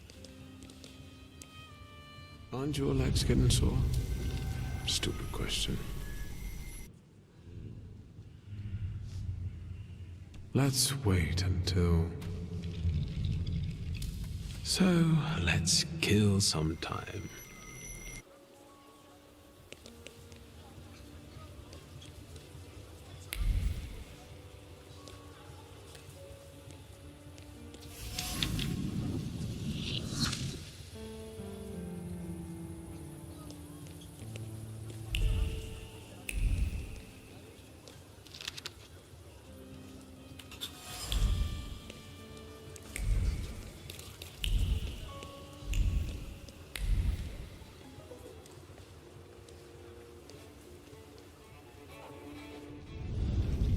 Aren't your legs getting sore? Stupid question. Let's wait until... So, let's kill some time.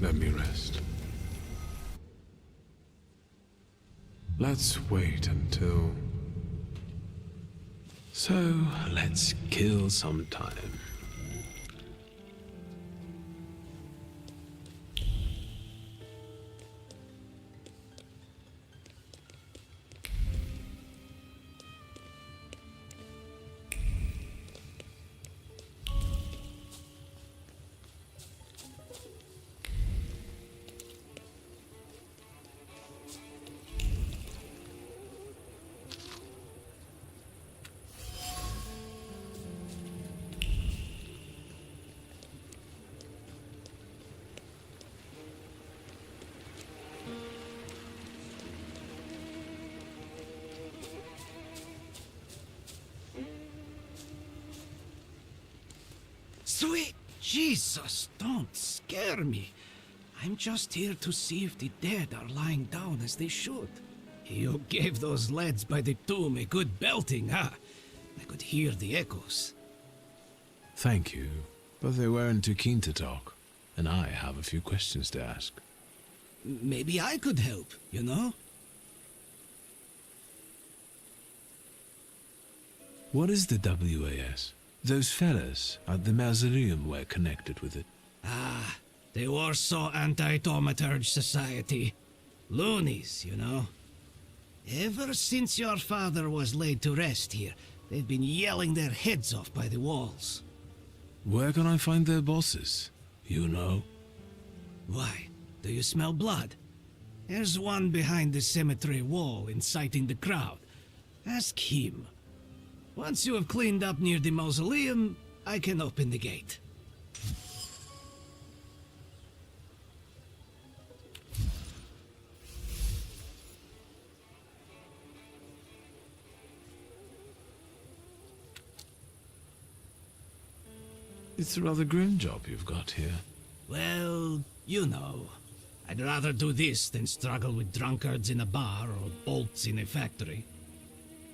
Let me rest. Let's wait until... So, let's kill some time. Sweet Jesus, don't scare me. I'm just here to see if the dead are lying down as they should. You gave those lads by the tomb a good belting, huh? I could hear the echoes. Thank you, but they weren't too keen to talk, and I have a few questions to ask. Maybe I could help, you know? What is the WAS? Those fellas at the mausoleum were connected with it. Ah, the Warsaw Anti-Thaumaturge Society. Loonies, you know. Ever since your father was laid to rest here, they've been yelling their heads off by the walls. Where can I find their bosses? You know? Why? Do you smell blood? There's one behind the cemetery wall inciting the crowd. Ask him. Once you have cleaned up near the mausoleum, I can open the gate. It's a rather grim job you've got here. Well, you know. I'd rather do this than struggle with drunkards in a bar or bolts in a factory.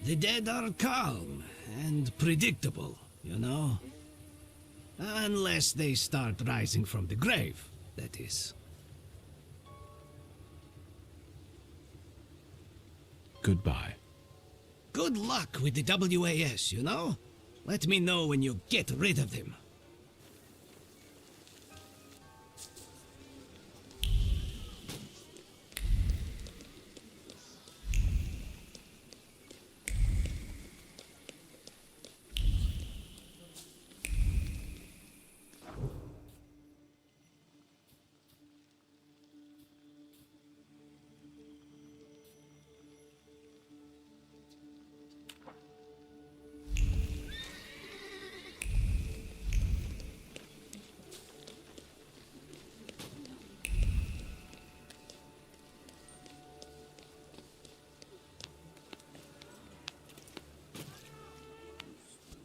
The dead are calm and predictable, you know? Unless they start rising from the grave, that is. Goodbye. Good luck with the WAS, you know? Let me know when you get rid of them.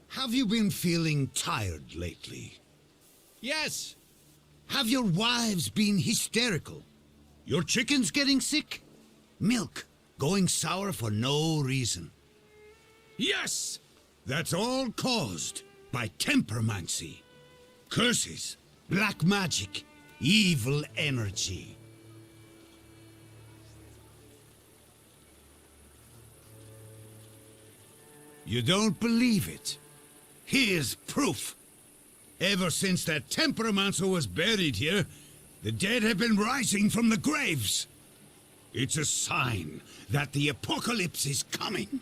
Have you been feeling tired lately? Yes. Have your wives been hysterical? Your chickens getting sick? Milk going sour for no reason? Yes! That's all caused by tempermancy. Curses, black magic, evil energy. You don't believe it? Here's proof. Ever since that tempermancer was buried here, the dead have been rising from the graves. It's a sign that the apocalypse is coming.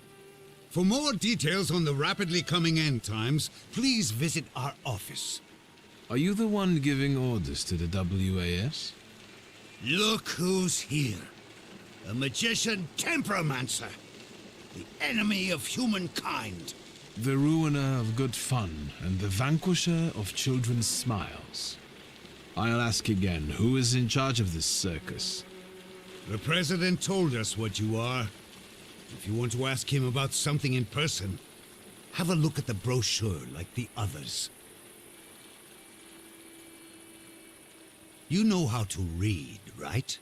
For more details on the rapidly coming end times, please visit our office. Are you the one giving orders to the WAS? Look who's here. A magician temperomancer. The enemy of humankind. The ruiner of good fun and the vanquisher of children's smiles. I'll ask again, who is in charge of this circus? The President told us what you are. If you want to ask him about something in person, have a look at the brochure like the others. You know how to read, right?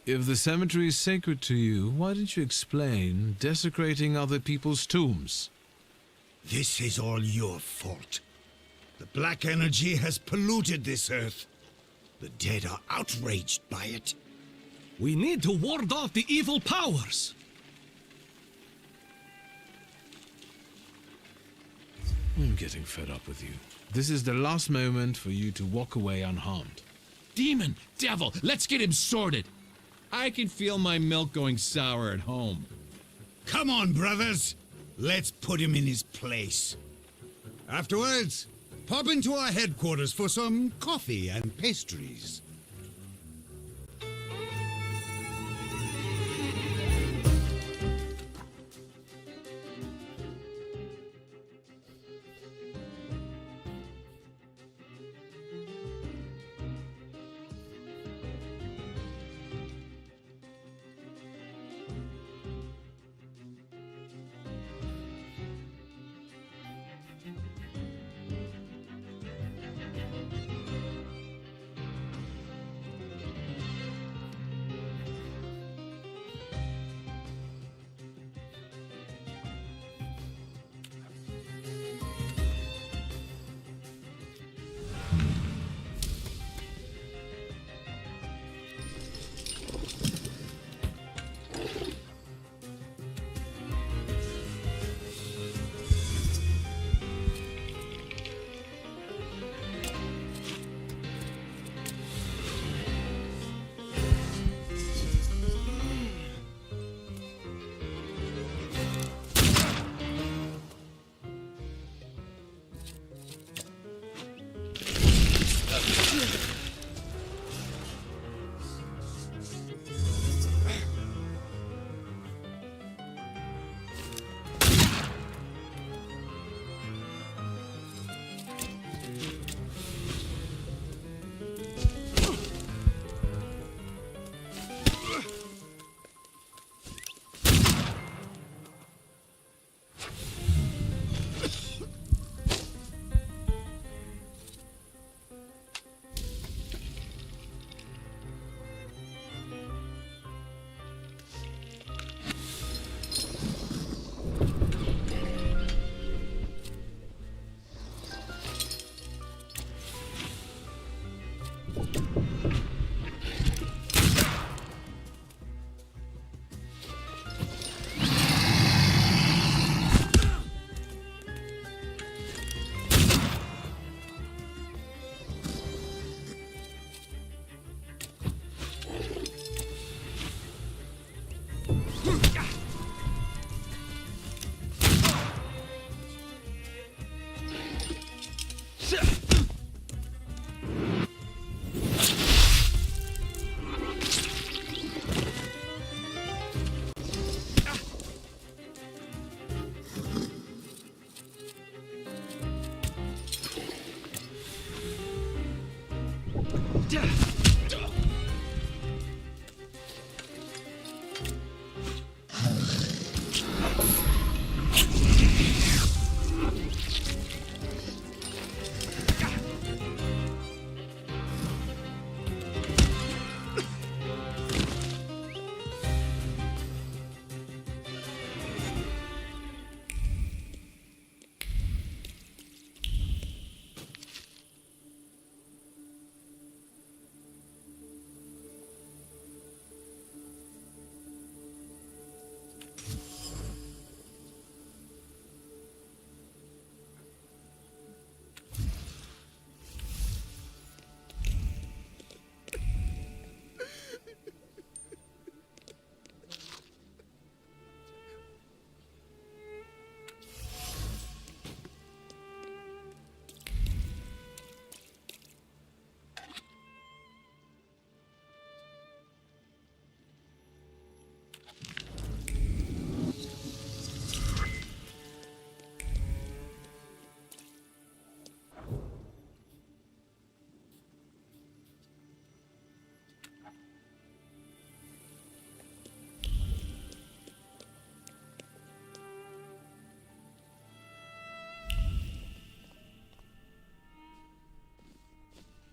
If the cemetery is sacred to you, why didn't you explain desecrating other people's tombs? This is all your fault. The black energy has polluted this earth. The dead are outraged by it. We need to ward off the evil powers. I'm getting fed up with you. This is the last moment for you to walk away unharmed. Demon! Devil! Let's get him sorted! I can feel my milk going sour at home. Come on, brothers! Let's put him in his place. Afterwards, pop into our headquarters for some coffee and pastries.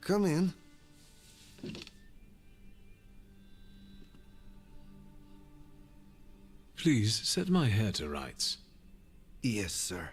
come in. Please set my hair to rights. Yes, sir.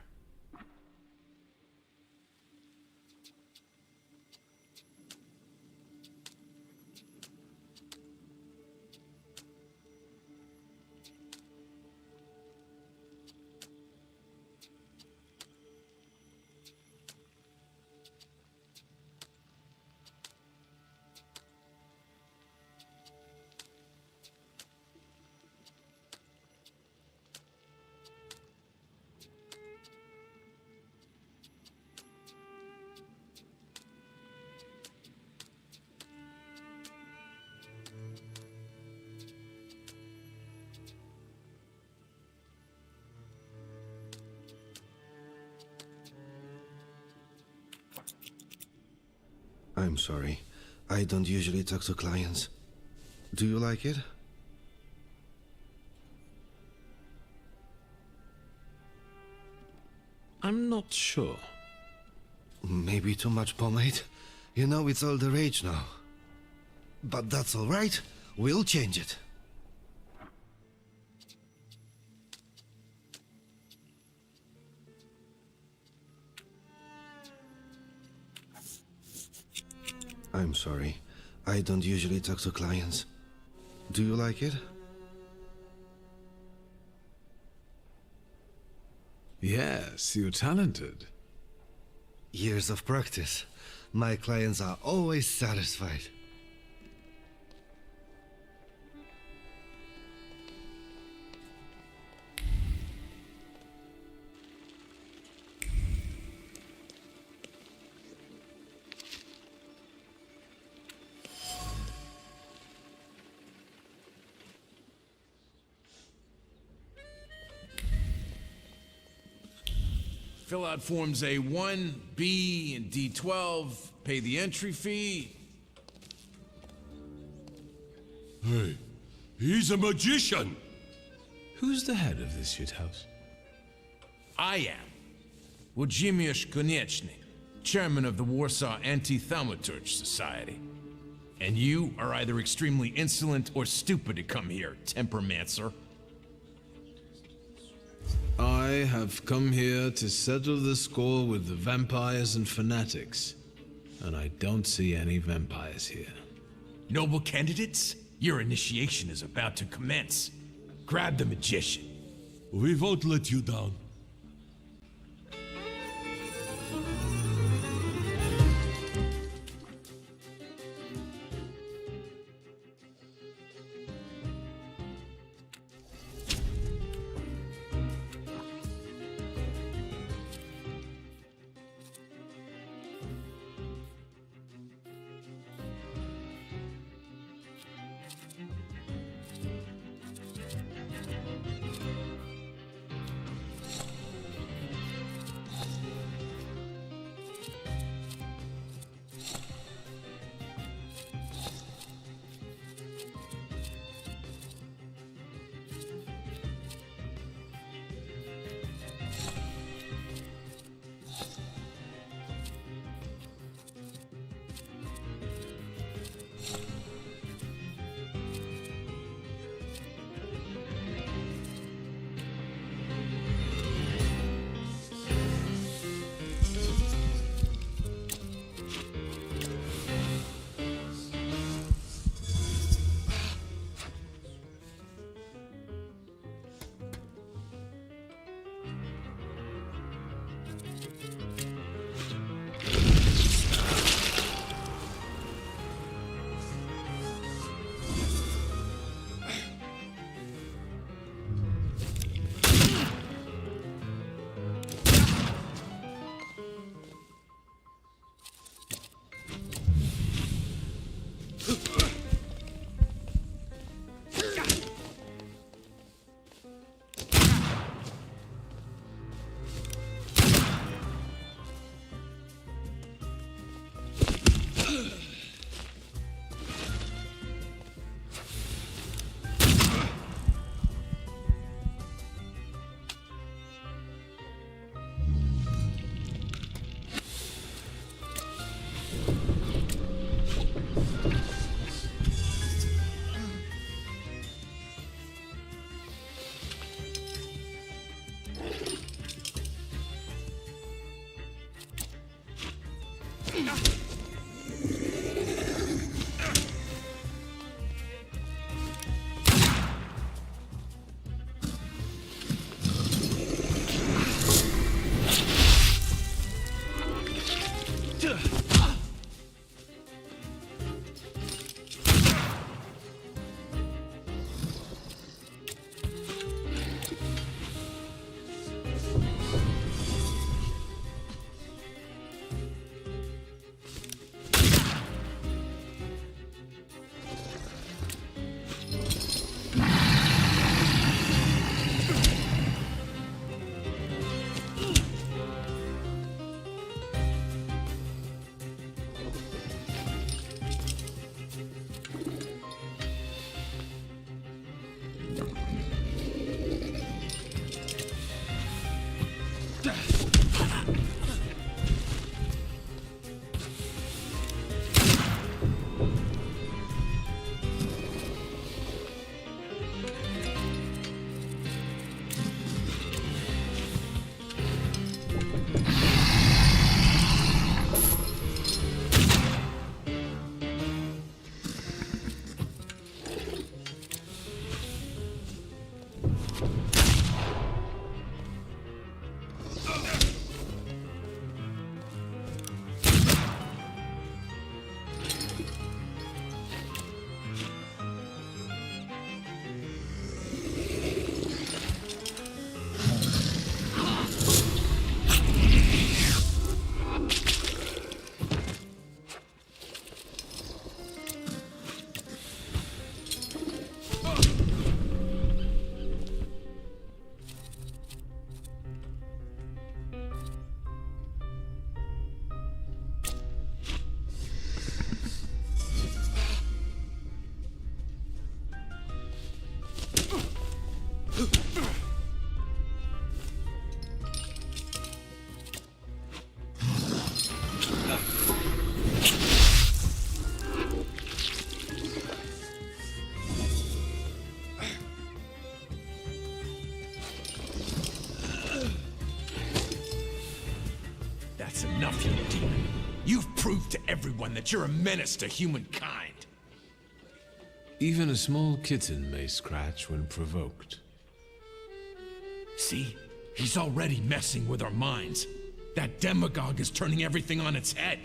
I'm sorry. I don't usually talk to clients. Do you like it? I'm not sure. Maybe too much pomade? You know, it's all the rage now. But that's all right. We'll change it. I'm sorry. I don't usually talk to clients. Do you like it? Yes, you're talented. Years of practice. My clients are always satisfied. Fill out forms A1, B, and D12, pay the entry fee. Hey, he's a magician! Who's the head of this shithouse? I am. Włodzimierz Konieczny, chairman of the Warsaw Anti-Thaumaturge Society. And you are either extremely insolent or stupid to come here, tempermancer. I have come here to settle the score with the vampires and fanatics. And I don't see any vampires here. Noble candidates, your initiation is about to commence. Grab the magician. We won't let you down. That's enough, you demon. You've proved to everyone that you're a menace to humankind. Even a small kitten may scratch when provoked. See? He's already messing with our minds. That demagogue is turning everything on its head.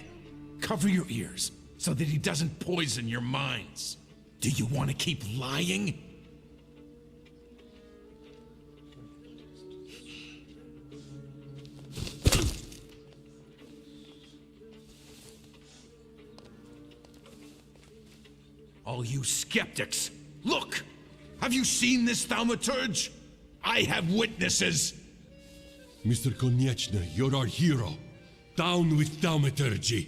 Cover your ears so that he doesn't poison your minds. Do you want to keep lying? All you skeptics, look! Have you seen this Thaumaturge? I have witnesses! Mr. Konieczny, you're our hero. Down with Thaumaturge.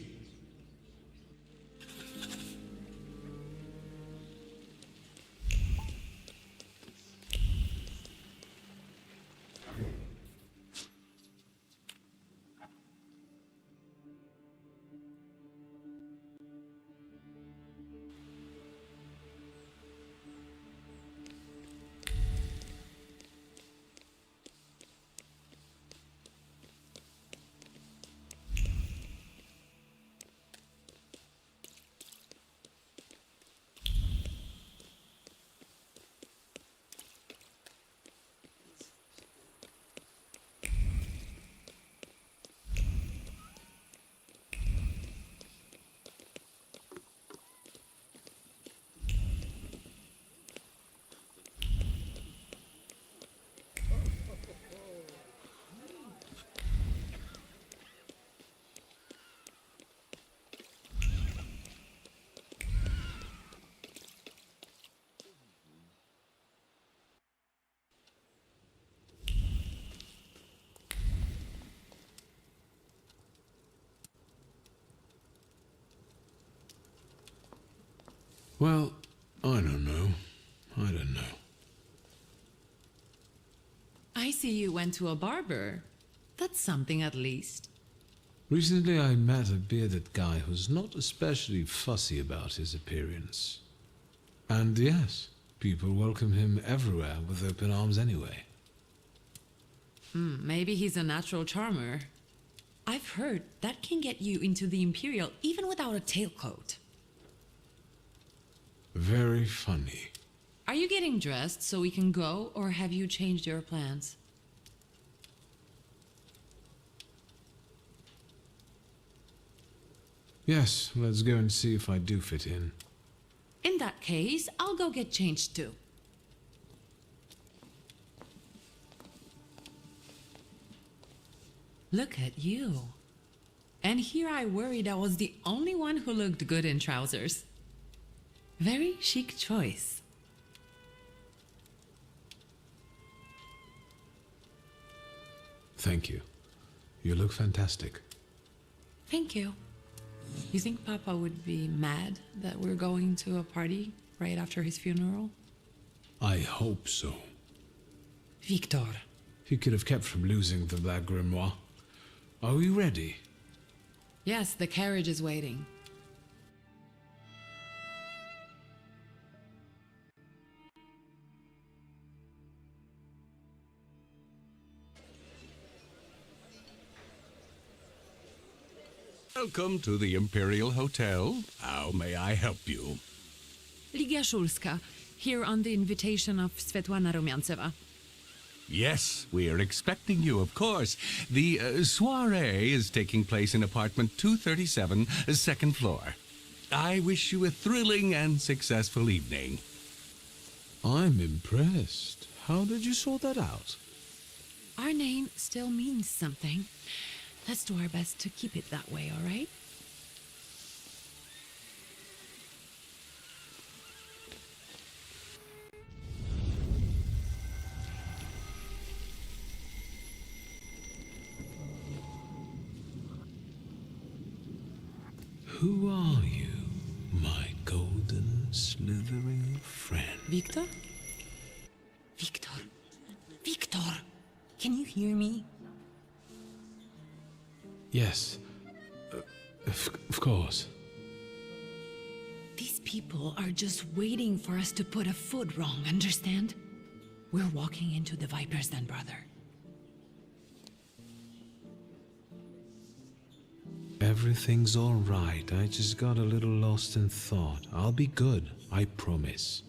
Well, I don't know. I don't know. I see you went to a barber. That's something at least. Recently I met a bearded guy who's not especially fussy about his appearance. And yes, people welcome him everywhere with open arms anyway. Maybe he's a natural charmer. I've heard that can get you into the Imperial even without a tailcoat. Very funny. Are you getting dressed so we can go, or have you changed your plans? Yes, let's go and see if I do fit in. In that case, I'll go get changed too. Look at you. And here I worried I was the only one who looked good in trousers. Very chic choice. Thank you. You look fantastic. Thank you. You think Papa would be mad that we're going to a party right after his funeral? I hope so. Victor. He could have kept from losing the Black Grimoire. Are we ready? Yes, the carriage is waiting. Welcome to the Imperial Hotel. How may I help you? Ligia Shulska, here on the invitation of Svetlana Rumyantseva. Yes, we are expecting you, of course. The soiree is taking place in apartment 237, second floor. I wish you a thrilling and successful evening. I'm impressed. How did you sort that out? Our name still means something. Let's do our best to keep it that way, all right? Who are you, my golden slithering friend? Victor? Victor? Victor! Can you hear me? Yes. Of course. These people are just waiting for us to put a foot wrong, understand? We're walking into the Viper's Den, brother. Everything's all right. I just got a little lost in thought. I'll be good, I promise.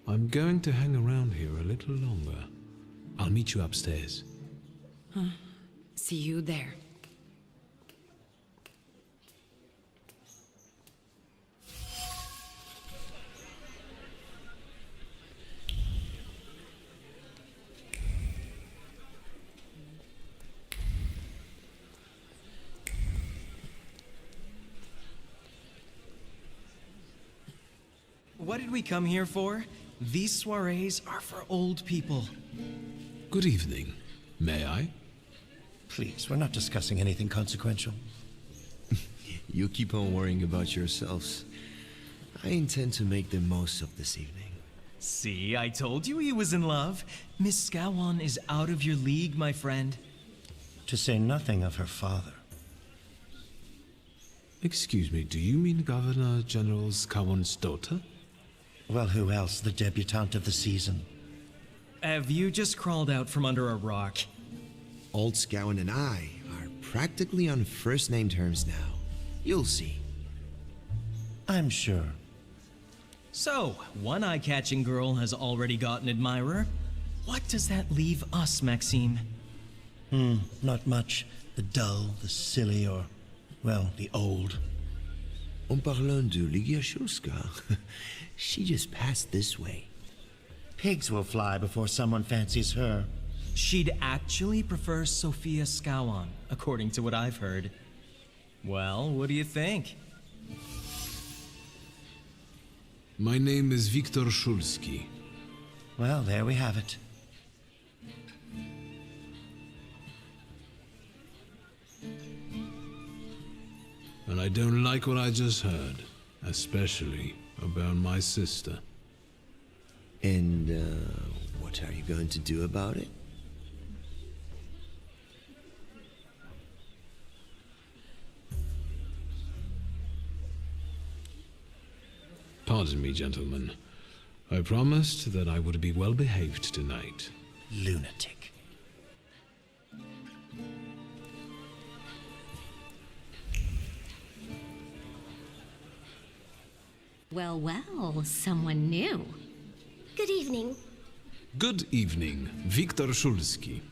I'm going to hang around here a little longer. I'll meet you upstairs. Huh. See you there. What did we come here for? These soirees are for old people. Good evening. May I? Please, we're not discussing anything consequential. You keep on worrying about yourselves. I intend to make the most of this evening. See, I told you he was in love. Miss Scowan is out of your league, my friend. To say nothing of her father. Excuse me, do you mean Governor General Scowan's daughter? Well, who else? The debutante of the season. Have you just crawled out from under a rock? Old Scowan and I are practically on first-name terms now. You'll see. I'm sure. So, one eye-catching girl has already got an admirer. What does that leave us, Maxime? Not much. The dull, the silly, or, well, the old. En parlant de Ligia Shulska, she just passed this way. Pigs will fly before someone fancies her. She'd actually prefer Sophia Scowan, according to what I've heard. Well, what do you think? My name is Viktor Shulski. Well, there we have it. And I don't like what I just heard, especially about my sister. And, what are you going to do about it? Pardon me, gentlemen. I promised that I would be well behaved tonight. Lunatic. Well, well, someone new. Good evening. Good evening, Viktor Shulski.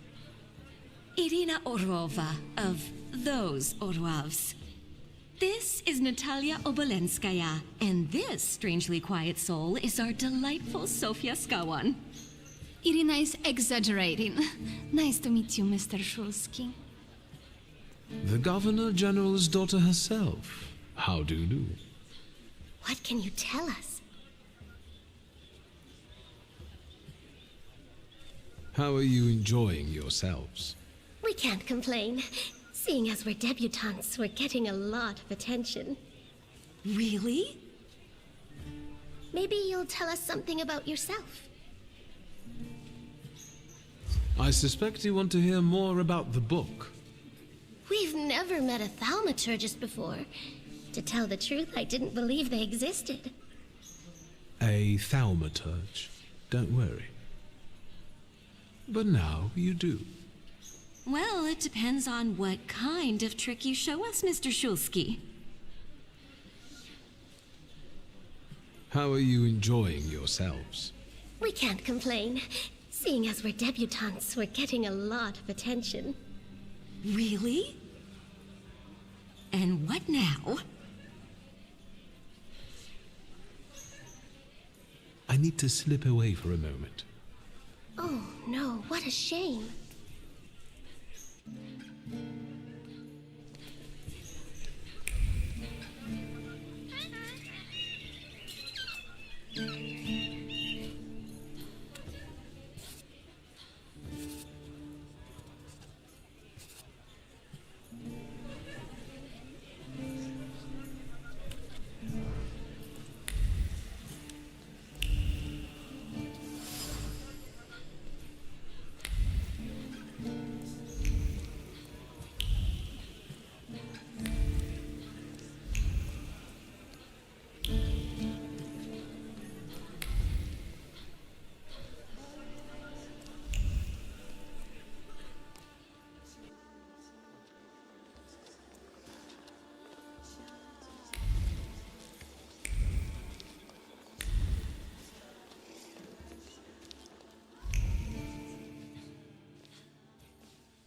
Irina Orlova of those Orlovs. This is Natalia Obolenskaya, and this strangely quiet soul is our delightful Sofia Skawan. Irina is exaggerating. Nice to meet you, Mr. Shulsky. The Governor General's daughter herself. How do you do? What can you tell us? How are you enjoying yourselves? We can't complain. Seeing as we're debutantes, we're getting a lot of attention. Really? Maybe you'll tell us something about yourself. I suspect you want to hear more about the book. We've never met a thaumaturgist before. To tell the truth, I didn't believe they existed. A thaumaturge. Don't worry. But now you do. Well, it depends on what kind of trick you show us, Mr. Shulsky. How are you enjoying yourselves? We can't complain. Seeing as we're debutantes, we're getting a lot of attention. Really? And what now? I need to slip away for a moment. Oh no, what a shame.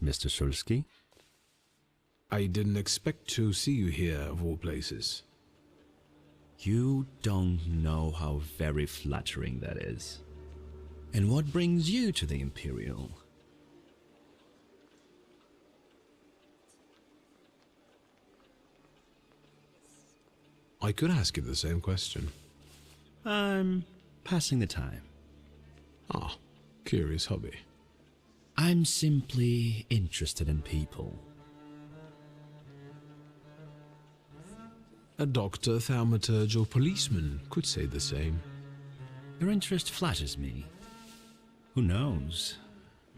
Mr. Shulsky? I didn't expect to see you here, of all places. You don't know how very flattering that is. And what brings you to the Imperial? I could ask you the same question. I'm passing the time. Ah, curious hobby. I'm simply interested in people. A doctor, thaumaturge, or policeman could say the same. Your interest flatters me. Who knows?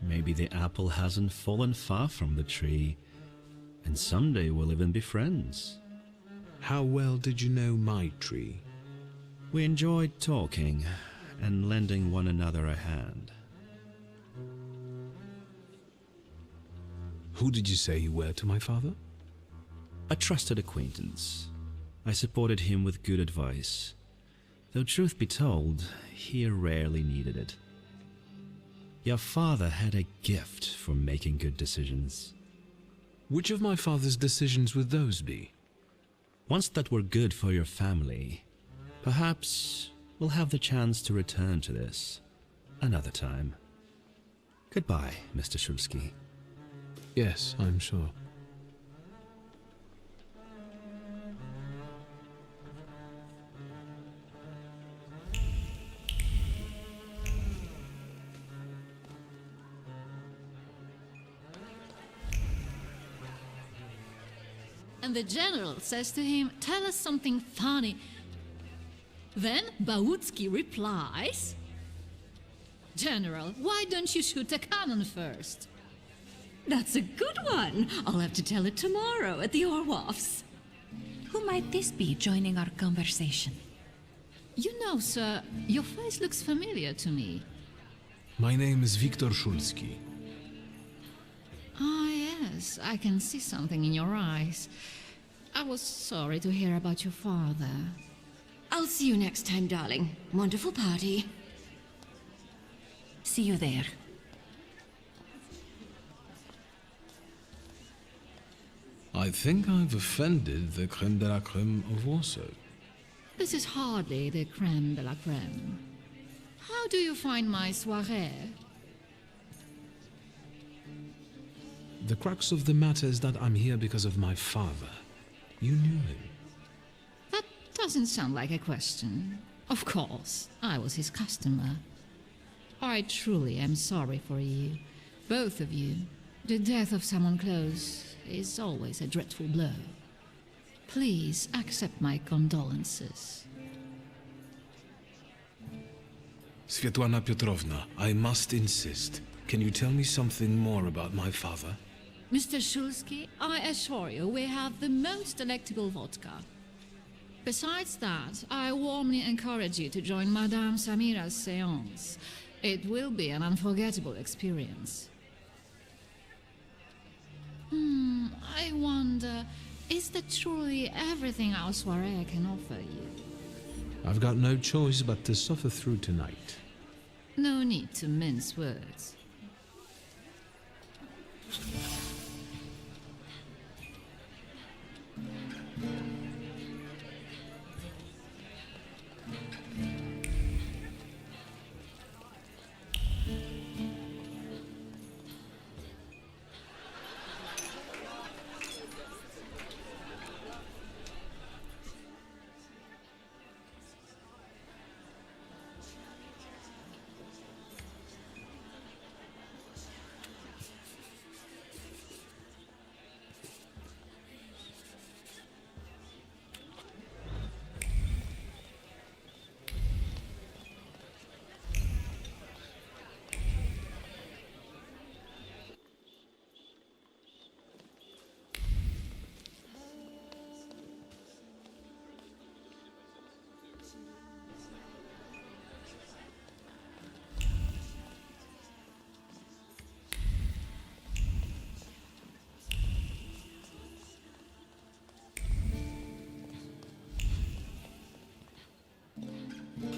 Maybe the apple hasn't fallen far from the tree, and someday we'll even be friends. How well did you know my tree? We enjoyed talking and lending one another a hand. Who did you say you were to my father? A trusted acquaintance. I supported him with good advice, though truth be told, he rarely needed it. Your father had a gift for making good decisions. Which of my father's decisions would those be? Ones that were good for your family. Perhaps we'll have the chance to return to this another time. Goodbye, Mr. Shulsky. Yes, I'm sure. And the general says to him, "Tell us something funny." Then Bautski replies, "General, why don't you shoot a cannon first?" That's a good one. I'll have to tell it tomorrow at the Orwoffs. Who might this be joining our conversation? You know, sir, your face looks familiar to me. My name is Viktor Shulsky. Ah, yes, I can see something in your eyes. I was sorry to hear about your father. I'll see you next time, darling. Wonderful party. See you there. I think I've offended the creme de la creme of Warsaw. This is hardly the creme de la creme. How do you find my soirée? The crux of the matter is that I'm here because of my father. You knew him. That doesn't sound like a question. Of course, I was his customer. I truly am sorry for you, both of you. The death of someone close is always a dreadful blow. Please accept my condolences. Svetlana Petrovna, I must insist. Can you tell me something more about my father? Mr. Shulsky, I assure you we have the most delectable vodka. Besides that, I warmly encourage you to join Madame Samira's séance. It will be an unforgettable experience. I wonder, is that truly everything our soirée can offer you? I've got no choice but to suffer through tonight. No need to mince words.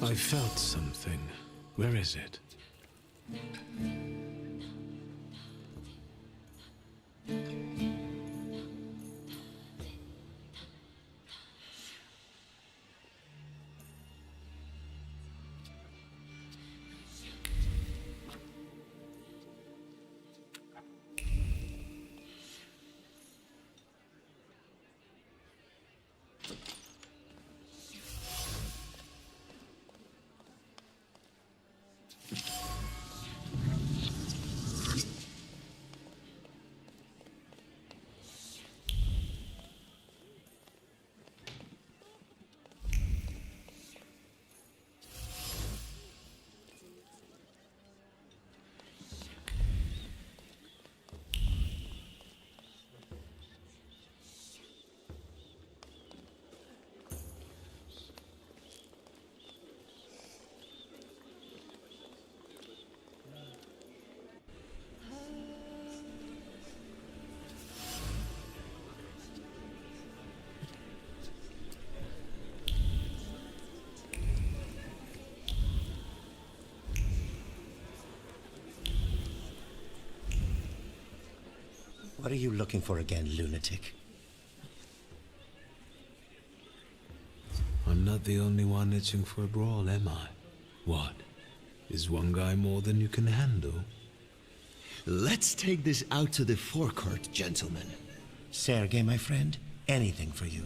I felt something. Where is it? What are you looking for again, lunatic? I'm not the only one itching for a brawl, am I? What? Is one guy more than you can handle? Let's take this out to the forecourt, gentlemen. Sergei, my friend, anything for you.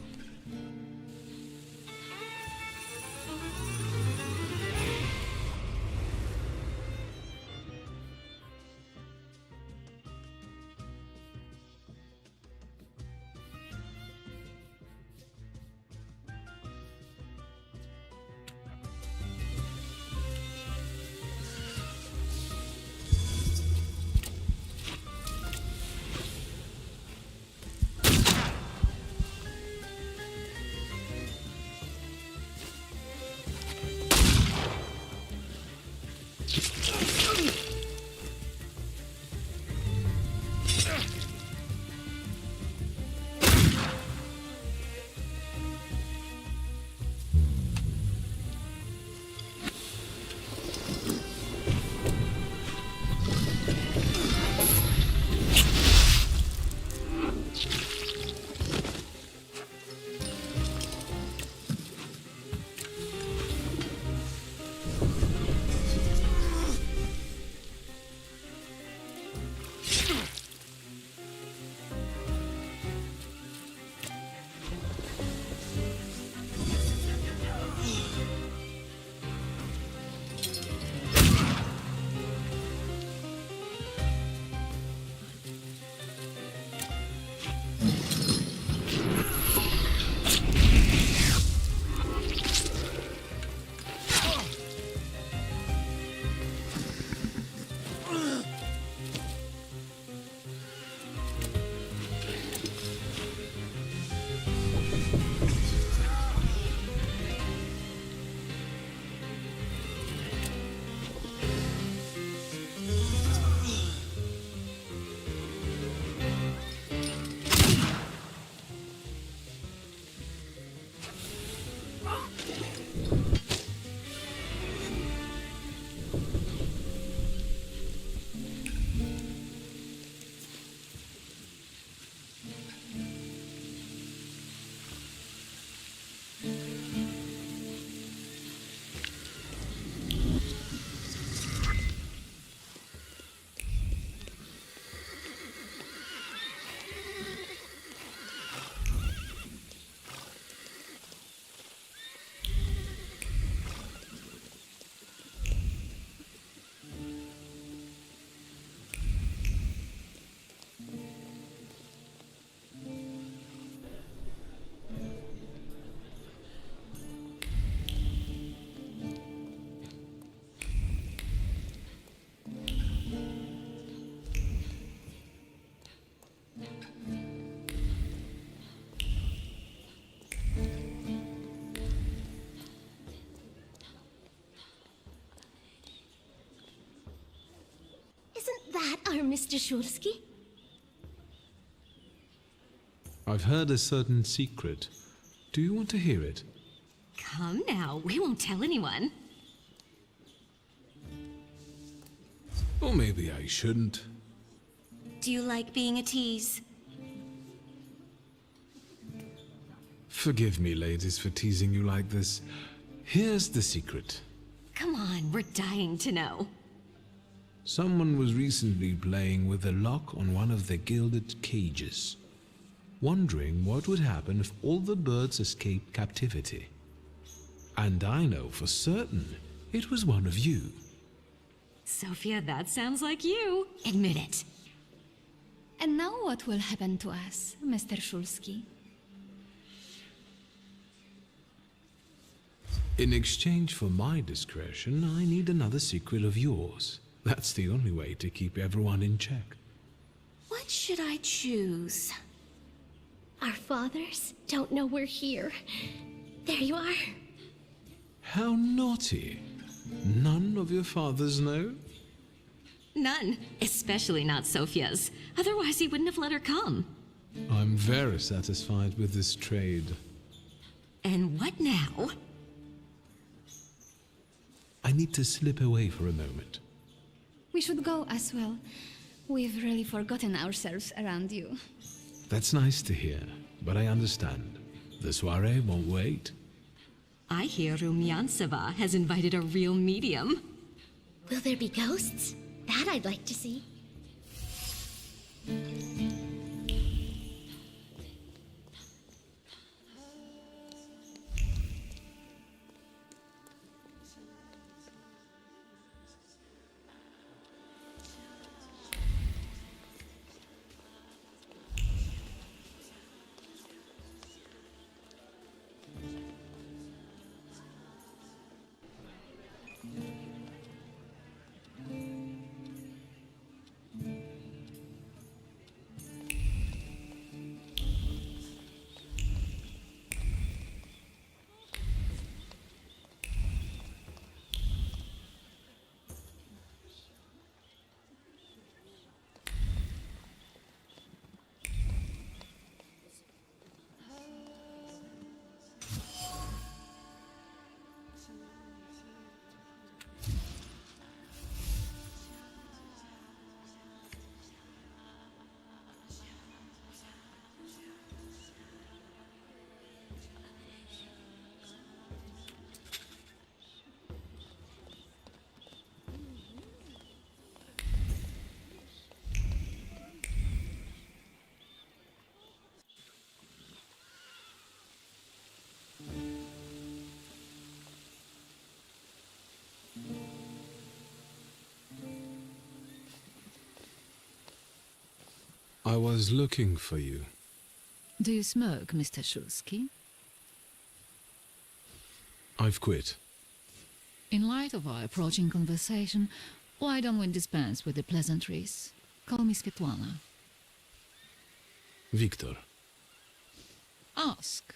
are Mr. Shulsky? I've heard a certain secret. Do you want to hear it? Come now, we won't tell anyone. Or maybe I shouldn't. Do you like being a tease? Forgive me, ladies, for teasing you like this. Here's the secret. Come on, we're dying to know. Someone was recently playing with a lock on one of the gilded cages, wondering what would happen if all the birds escaped captivity. And I know for certain it was one of you. Sophia, that sounds like you. Admit it. And now what will happen to us, Mr. Shulsky? In exchange for my discretion, I need another secret of yours. That's the only way to keep everyone in check. What should I choose? Our fathers don't know we're here. There you are. How naughty. None of your fathers know? None, especially not Sophia's. Otherwise, he wouldn't have let her come. I'm very satisfied with this trade. And what now? I need to slip away for a moment. We should go as well. We've really forgotten ourselves around you. That's nice to hear, but I understand. The soiree won't wait. I hear Rumyantseva has invited a real medium. Will there be ghosts? That I'd like to see. I was looking for you. Do you smoke, Mr. Shulsky? I've quit. In light of our approaching conversation, why don't we dispense with the pleasantries? Call me Svetlana. Victor. Ask.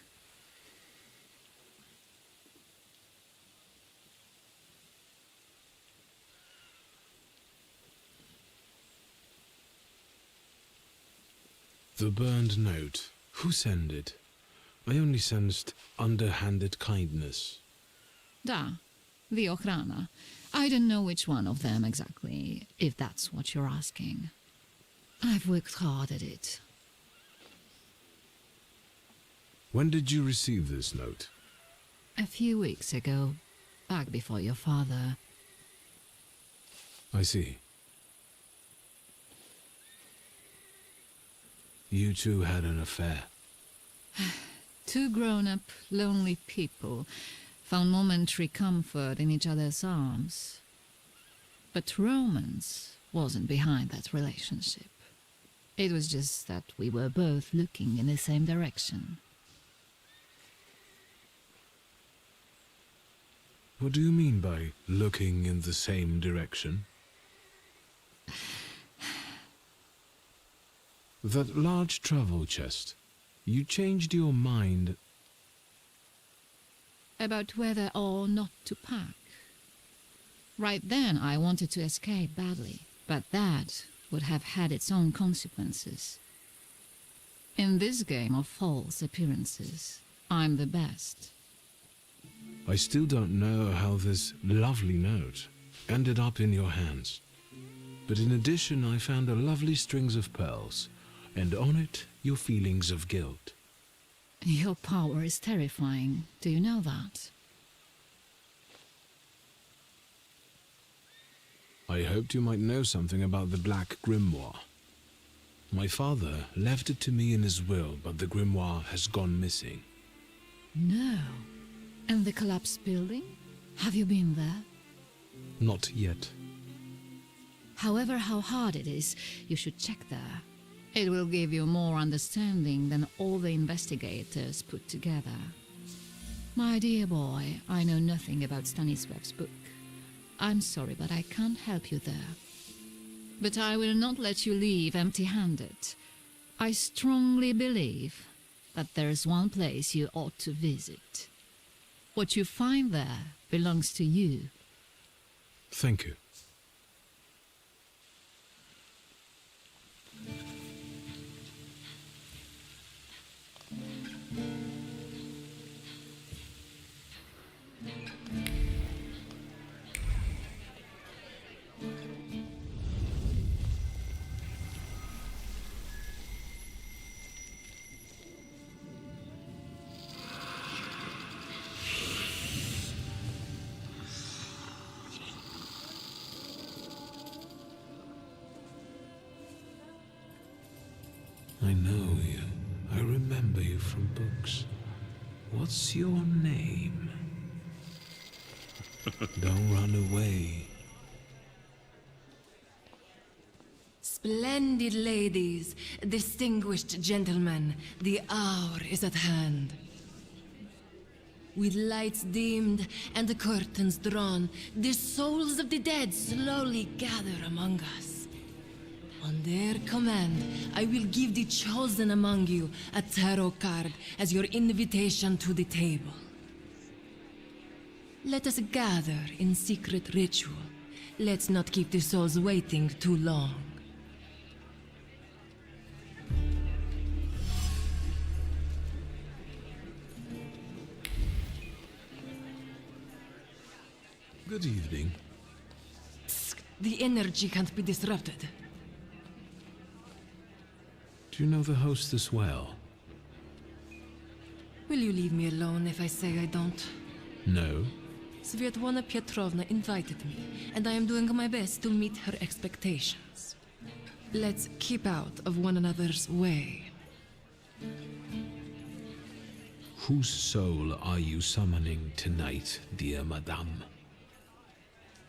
The burned note. Who sent it? I only sensed underhanded kindness. Da, the ochrana. I don't know which one of them exactly, if that's what you're asking. I've worked hard at it. When did you receive this note? A few weeks ago, back before your father. I see. You two had an affair. Two grown-up, lonely people found momentary comfort in each other's arms. But romance wasn't behind that relationship. It was just that we were both looking in the same direction. What do you mean by looking in the same direction? That large travel chest. You changed your mind About whether or not to pack. Right then, I wanted to escape badly, but that would have had its own consequences. In this game of false appearances, I'm the best. I still don't know how this lovely note ended up in your hands. But in addition, I found a lovely strings of pearls, and on it, your feelings of guilt. Your power is terrifying. Do you know that? I hoped you might know something about the Black Grimoire. My father left it to me in his will, but the grimoire has gone missing. No. And the collapsed building? Have you been there? Not yet. However, how hard it is, you should check there. It will give you more understanding than all the investigators put together. My dear boy, I know nothing about Stanisław's book. I'm sorry, but I can't help you there. But I will not let you leave empty-handed. I strongly believe that there's one place you ought to visit. What you find there belongs to you. Thank you. I know you. I remember you from books. What's your name? Don't run away. Splendid ladies, distinguished gentlemen, the hour is at hand. With lights dimmed and the curtains drawn, the souls of the dead slowly gather among us. On their command, I will give the chosen among you a tarot card as your invitation to the table. Let us gather in secret ritual. Let's not keep the souls waiting too long. Good evening. The energy can't be disrupted. Do you know the hostess well? Will you leave me alone if I say I don't? No. Svetlana Petrovna invited me, and I am doing my best to meet her expectations. Let's keep out of one another's way. Whose soul are you summoning tonight, dear madame?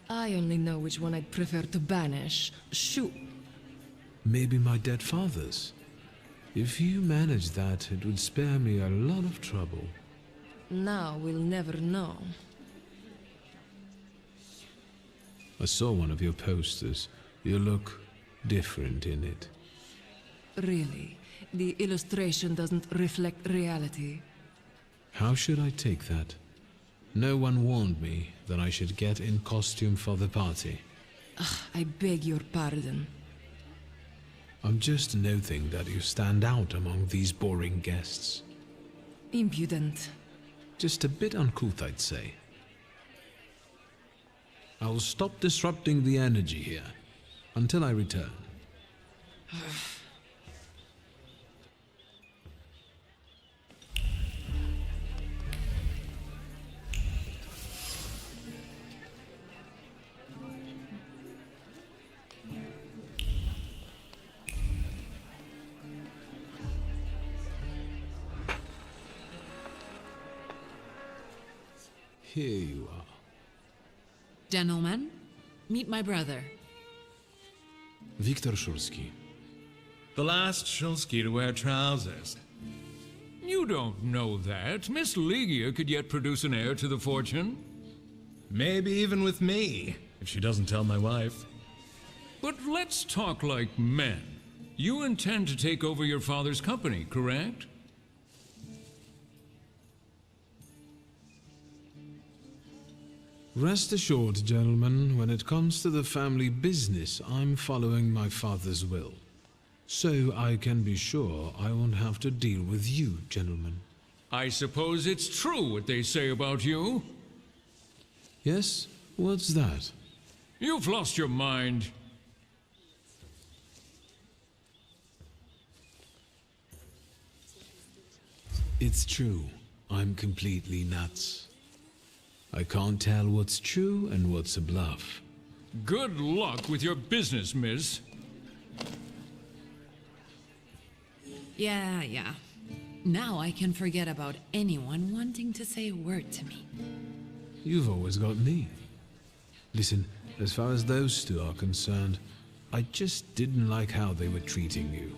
I only know which one I'd prefer to banish. Shoot. Maybe my dead father's. If you manage that, it would spare me a lot of trouble. Now we'll never know. I saw one of your posters. You look different in it. Really, the illustration doesn't reflect reality. How should I take that? No one warned me that I should get in costume for the party. Ugh, I beg your pardon. I'm just noting that you stand out among these boring guests. Impudent. Just a bit uncouth, I'd say. I will stop disrupting the energy here until I return. Here you are. Gentlemen, meet my brother. Viktor Szulski. The last Szulski to wear trousers. You don't know that. Miss Ligia could yet produce an heir to the fortune. Maybe even with me, if she doesn't tell my wife. But let's talk like men. You intend to take over your father's company, correct? Rest assured, gentlemen, when it comes to the family business, I'm following my father's will. So I can be sure I won't have to deal with you, gentlemen. I suppose it's true what they say about you? Yes? What's that? You've lost your mind. It's true. I'm completely nuts. I can't tell what's true and what's a bluff. Good luck with your business, miss. Yeah. Now I can forget about anyone wanting to say a word to me. You've always got me. Listen, as far as those two are concerned, I just didn't like how they were treating you.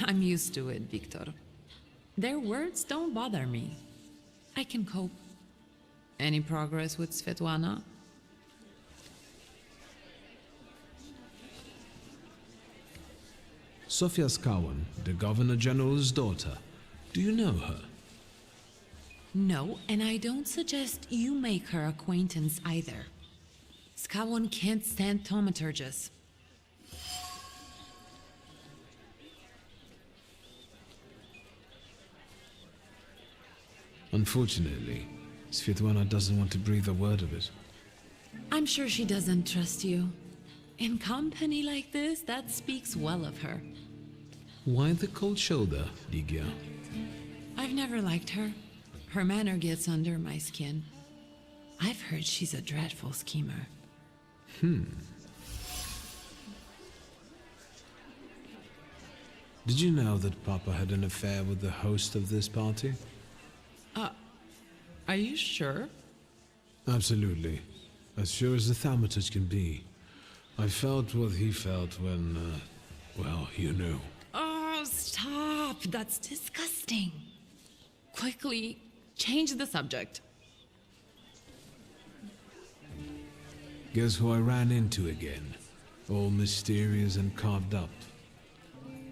I'm used to it, Victor. Their words don't bother me. I can cope. Any progress with Svetlana? Sofia Skawan, the Governor General's daughter. Do you know her? No, and I don't suggest you make her acquaintance either. Skawon can't stand thaumaturges. Unfortunately, Svetlana doesn't want to breathe a word of it. I'm sure she doesn't trust you. In company like this, that speaks well of her. Why the cold shoulder, Ligia? I've never liked her. Her manner gets under my skin. I've heard she's a dreadful schemer. Did you know that Papa had an affair with the host of this party? Are you sure? Absolutely. As sure as the Thaumaturge can be. I felt what he felt when, well, you know. Oh, stop! That's disgusting. Quickly, change the subject. Guess who I ran into again? All mysterious and carved up.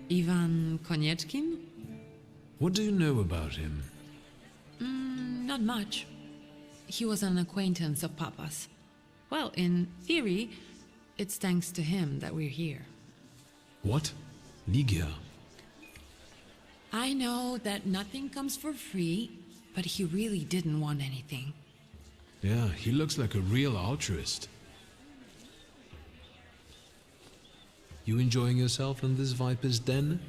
Ivan Konieczkin? What do you know about him? Not much. He was an acquaintance of Papa's. Well, in theory, it's thanks to him that we're here. What? Ligia? I know that nothing comes for free, but he really didn't want anything. Yeah, he looks like a real altruist. You enjoying yourself in this viper's den?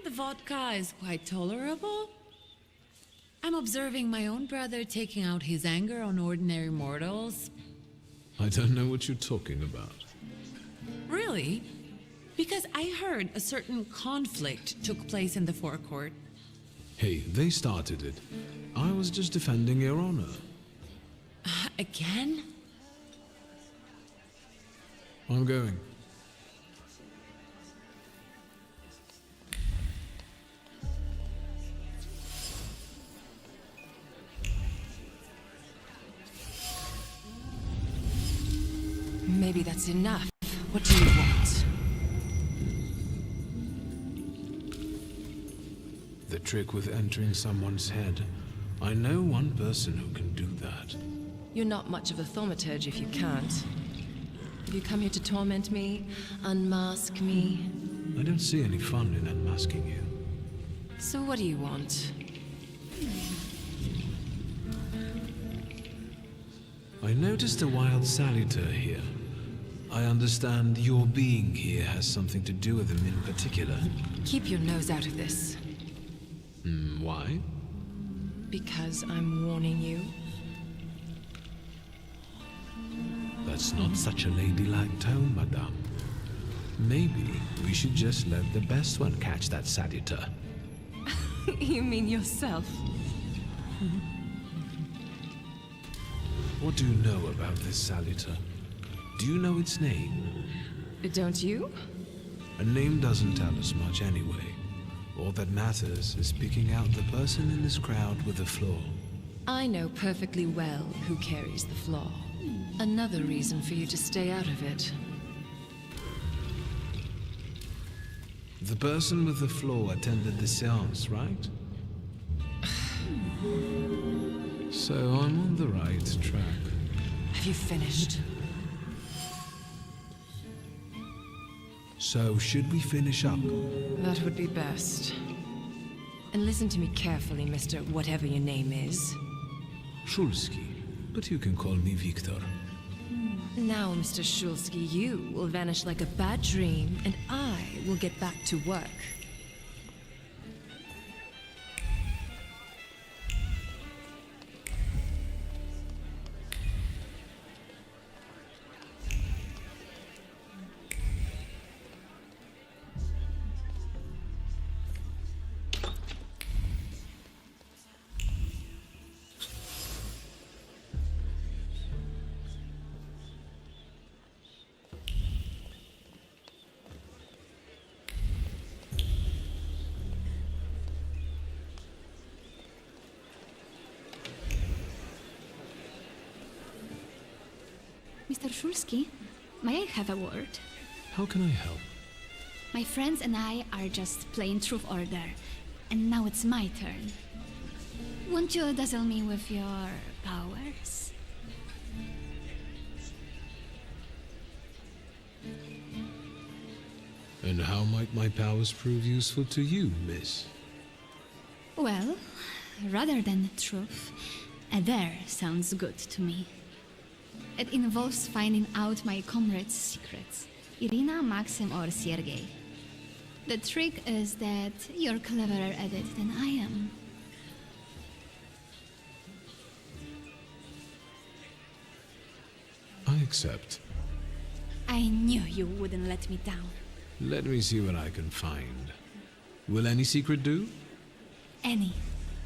The vodka is quite tolerable. I'm observing my own brother taking out his anger on ordinary mortals. I don't know what you're talking about. Really? Because I heard a certain conflict took place in the forecourt. Hey, they started it. I was just defending your honor. Again? I'm going. Maybe that's enough. What do you want? The trick with entering someone's head. I know one person who can do that. You're not much of a thaumaturge if you can't. Have you come here to torment me? Unmask me? I don't see any fun in unmasking you. So what do you want? I noticed a wild saluter here. I understand your being here has something to do with him in particular. Keep your nose out of this. Why? Because I'm warning you. That's not such a ladylike tone, madame. Maybe we should just let the best one catch that saluter. You mean yourself? What do you know about this saluter? Do you know its name? Don't you? A name doesn't tell us much anyway. All that matters is picking out the person in this crowd with a flaw. I know perfectly well who carries the flaw. Another reason for you to stay out of it. The person with the flaw attended the seance, right? So I'm on the right track. Have you finished? So, should we finish up? That would be best. And listen to me carefully, Mr. Whatever your name is. Shulski, but you can call me Victor. Now, Mr. Shulski, you will vanish like a bad dream, and I will get back to work. Mr. Shulski, may I have a word? How can I help? My friends and I are just playing Truth Order, and now it's my turn. Won't you dazzle me with your powers? And how might my powers prove useful to you, miss? Well, rather than truth, a dare sounds good to me. It involves finding out my comrades' secrets, Irina, Maxim, or Sergei. The trick is that you're cleverer at it than I am. I accept. I knew you wouldn't let me down. Let me see what I can find. Will any secret do? Any.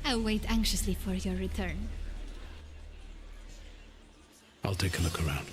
I'll wait anxiously for your return. I'll take a look around.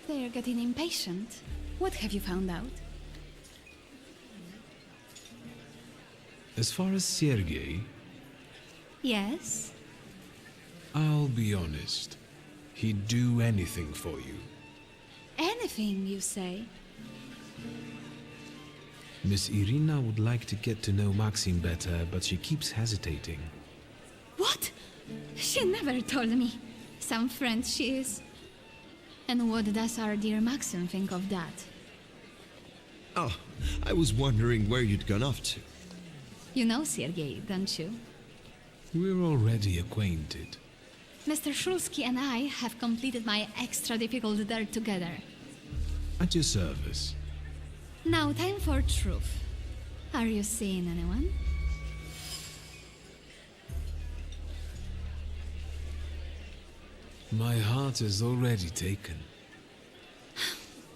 They're getting impatient. What have you found out? As far as Sergei, Yes? I'll be honest. He'd do anything for you. Anything, you say? Miss Irina would like to get to know Maxim better, but she keeps hesitating. What? She never told me. Some friend she is. And what does our dear Maxim think of that? Oh, I was wondering where you'd gone off to. You know Sergei, don't you? We're already acquainted. Mr. Shulski and I have completed my extra difficult dare together. At your service. Now, time for truth. Are you seeing anyone? My heart is already taken.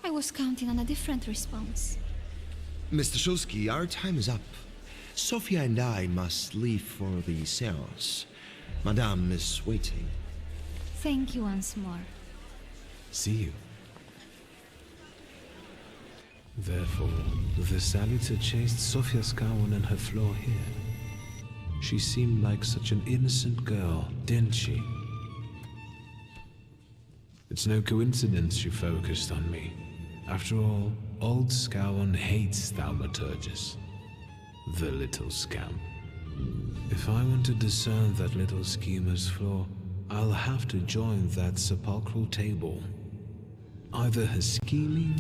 I was counting on a different response. Mr. Shulski, our time is up. Sofia and I must leave for the seras. Madame is waiting. Thank you once more. See you. Therefore, the Salita chased Sofia Skawan and her floor here. She seemed like such an innocent girl, didn't she? It's no coincidence she focused on me. After all, old Skawan hates Thaumaturges. The little scamp. If I want to discern that little schemer's flaw, I'll have to join that sepulchral table. Either her scheming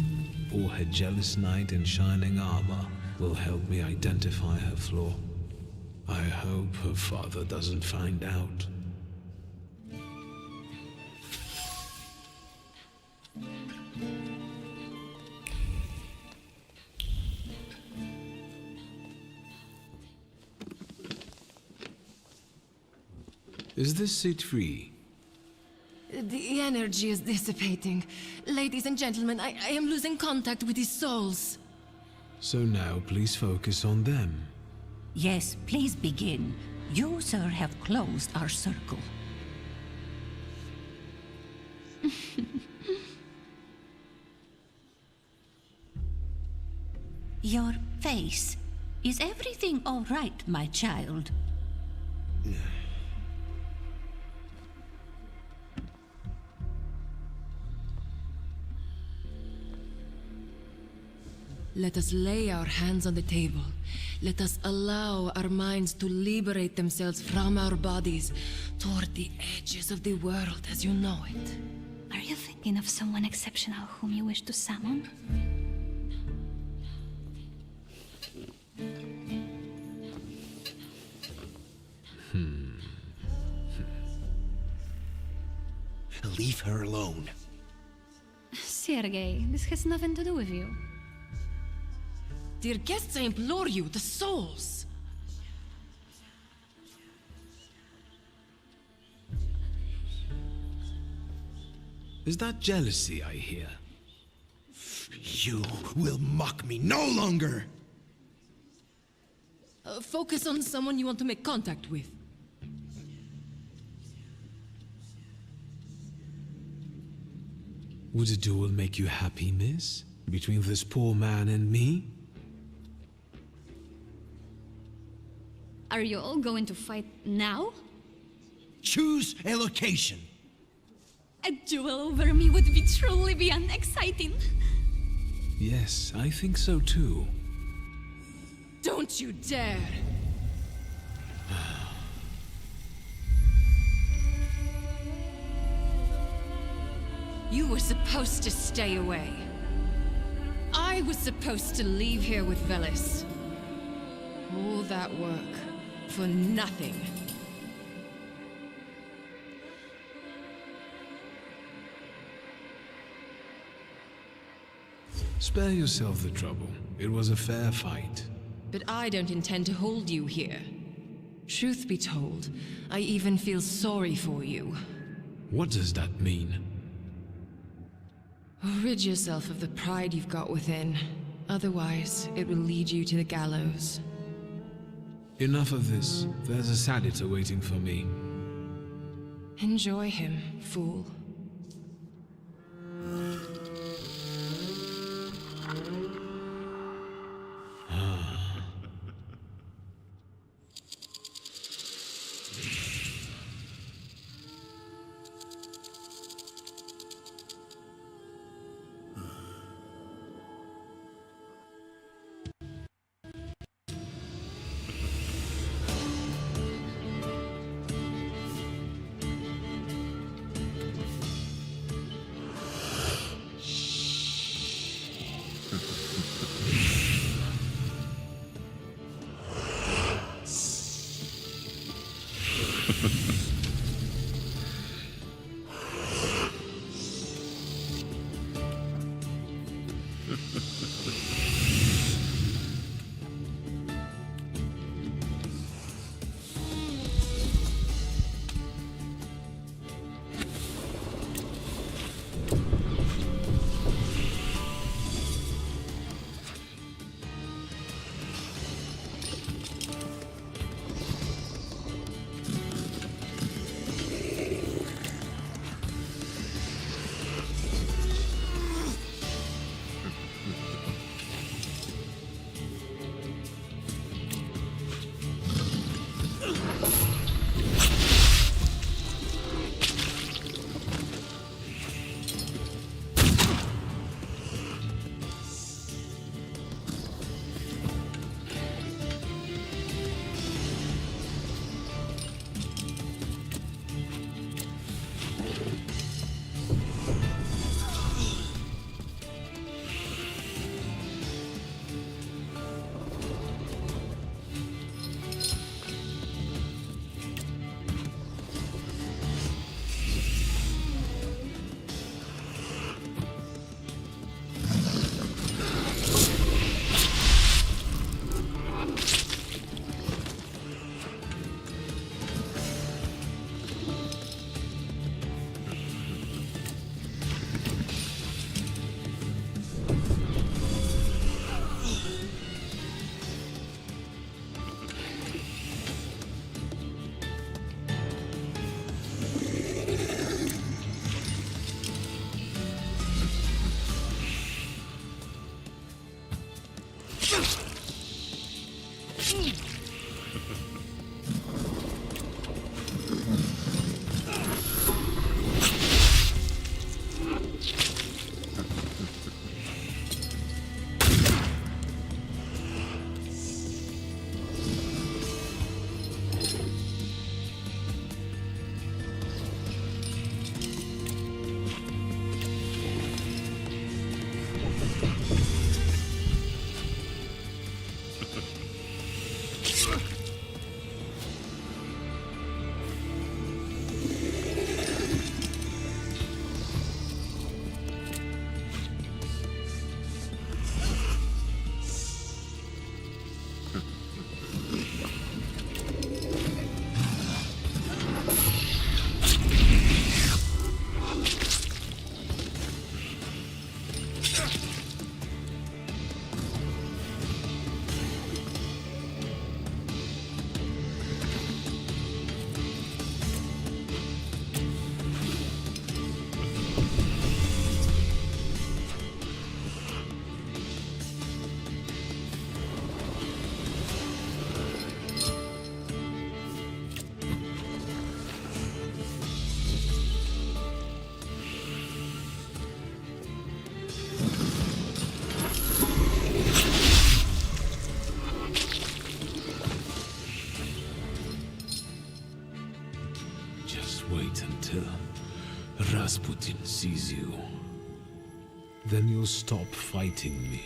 or her jealous knight in shining armor will help me identify her flaw. I hope her father doesn't find out. Is this seat free? The energy is dissipating. Ladies and gentlemen, I am losing contact with these souls. So now please focus on them. Yes, please begin. You, sir, have closed our circle. Your face. Is everything all right, my child? Let us lay our hands on the table. Let us allow our minds to liberate themselves from our bodies toward the edges of the world as you know it. Are you thinking of someone exceptional whom you wish to summon? Leave her alone. Sergei, this has nothing to do with you. Dear guests, I implore you, the souls! Is that jealousy I hear? You will mock me no longer! Focus on someone you want to make contact with. Would a duel make you happy, miss? Between this poor man and me? Are you all going to fight now? Choose a location. A duel over me would be truly beyond exciting. Yes, I think so too. Don't you dare! You were supposed to stay away. I was supposed to leave here with Velis. All that work for nothing. Spare yourself the trouble. It was a fair fight. But I don't intend to hold you here. Truth be told, I even feel sorry for you. What does that mean? Rid yourself of the pride you've got within. Otherwise, it will lead you to the gallows. Enough of this. There's a senator waiting for me. Enjoy him, fool. Wait until Rasputin sees you. Then you'll stop fighting me.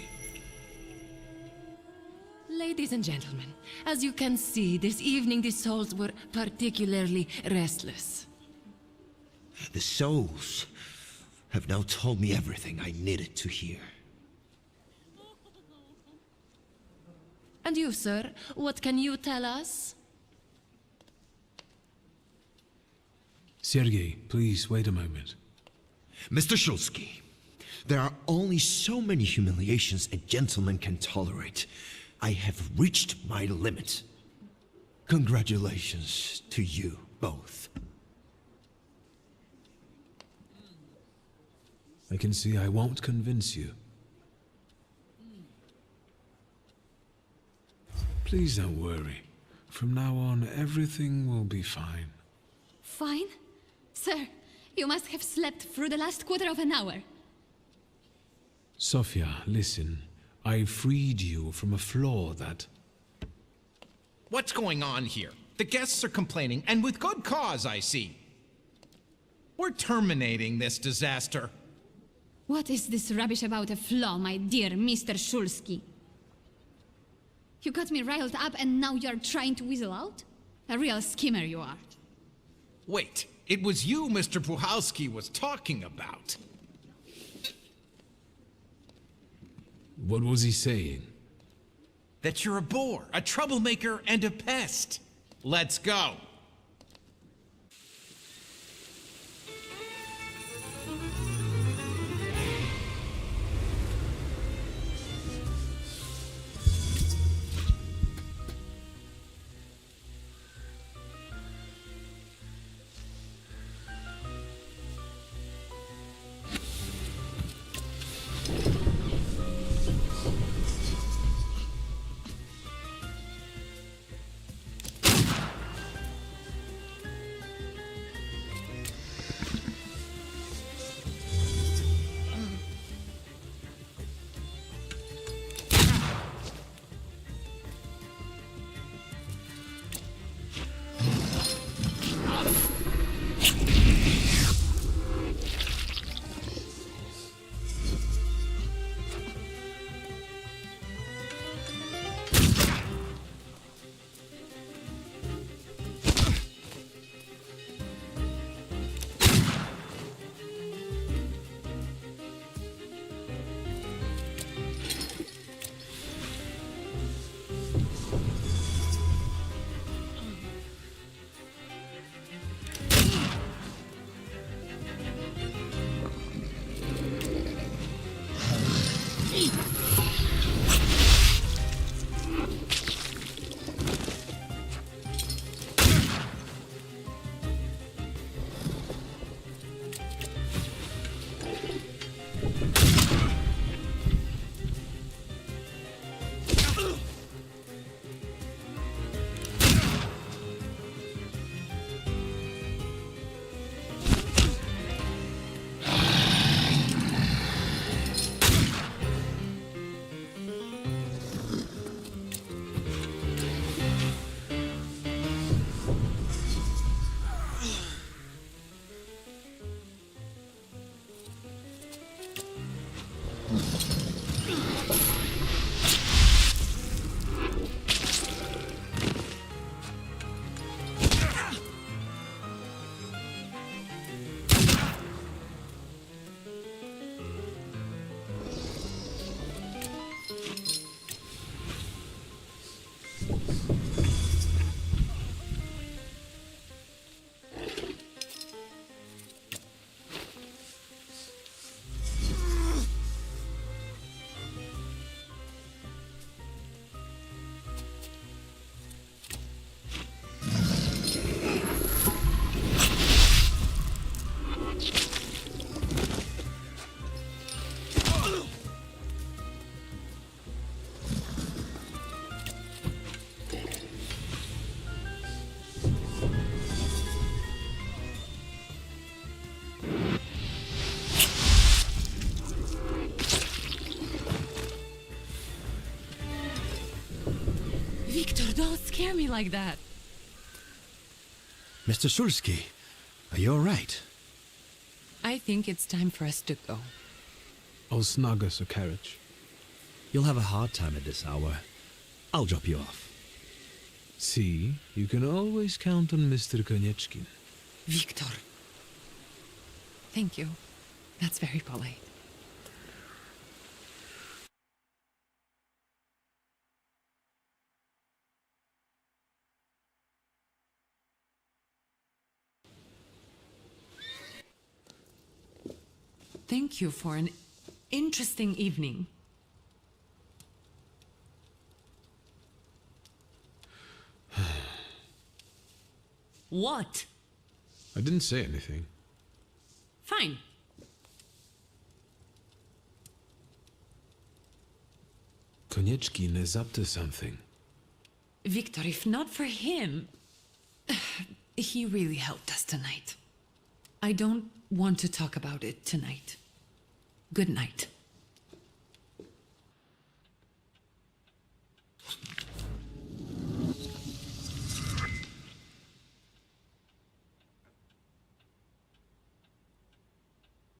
Ladies and gentlemen, as you can see, this evening the souls were particularly restless. The souls have now told me everything I needed to hear. And you, sir, what can you tell us? Sergei, please wait a moment. Mr. Shulsky, there are only so many humiliations a gentleman can tolerate. I have reached my limit. Congratulations to you both. I can see I won't convince you. Please don't worry. From now on, everything will be fine. Fine? Sir, you must have slept through the last quarter of an hour. Sofia, listen. I freed you from a flaw that... What's going on here? The guests are complaining, and with good cause, I see. We're terminating this disaster. What is this rubbish about a flaw, my dear Mr. Shulsky? You got me riled up and now you're trying to weasel out? A real schemer you are. Wait, it was you Mr. Puhalski was talking about. What was he saying? That you're a bore, a troublemaker, and a pest. Let's go. Don't scare me like that. Mr. Sulski, are you all right? I think it's time for us to go. I'll snug us a carriage. You'll have a hard time at this hour. I'll drop you off. See, you can always count on Mr. Konieczkin. Victor. Thank you. That's very polite. Thank you for an interesting evening. What? I didn't say anything. Fine. Konieczkin is up to something. Victor, if not for him, he really helped us tonight. I don't want to talk about it tonight. Good night.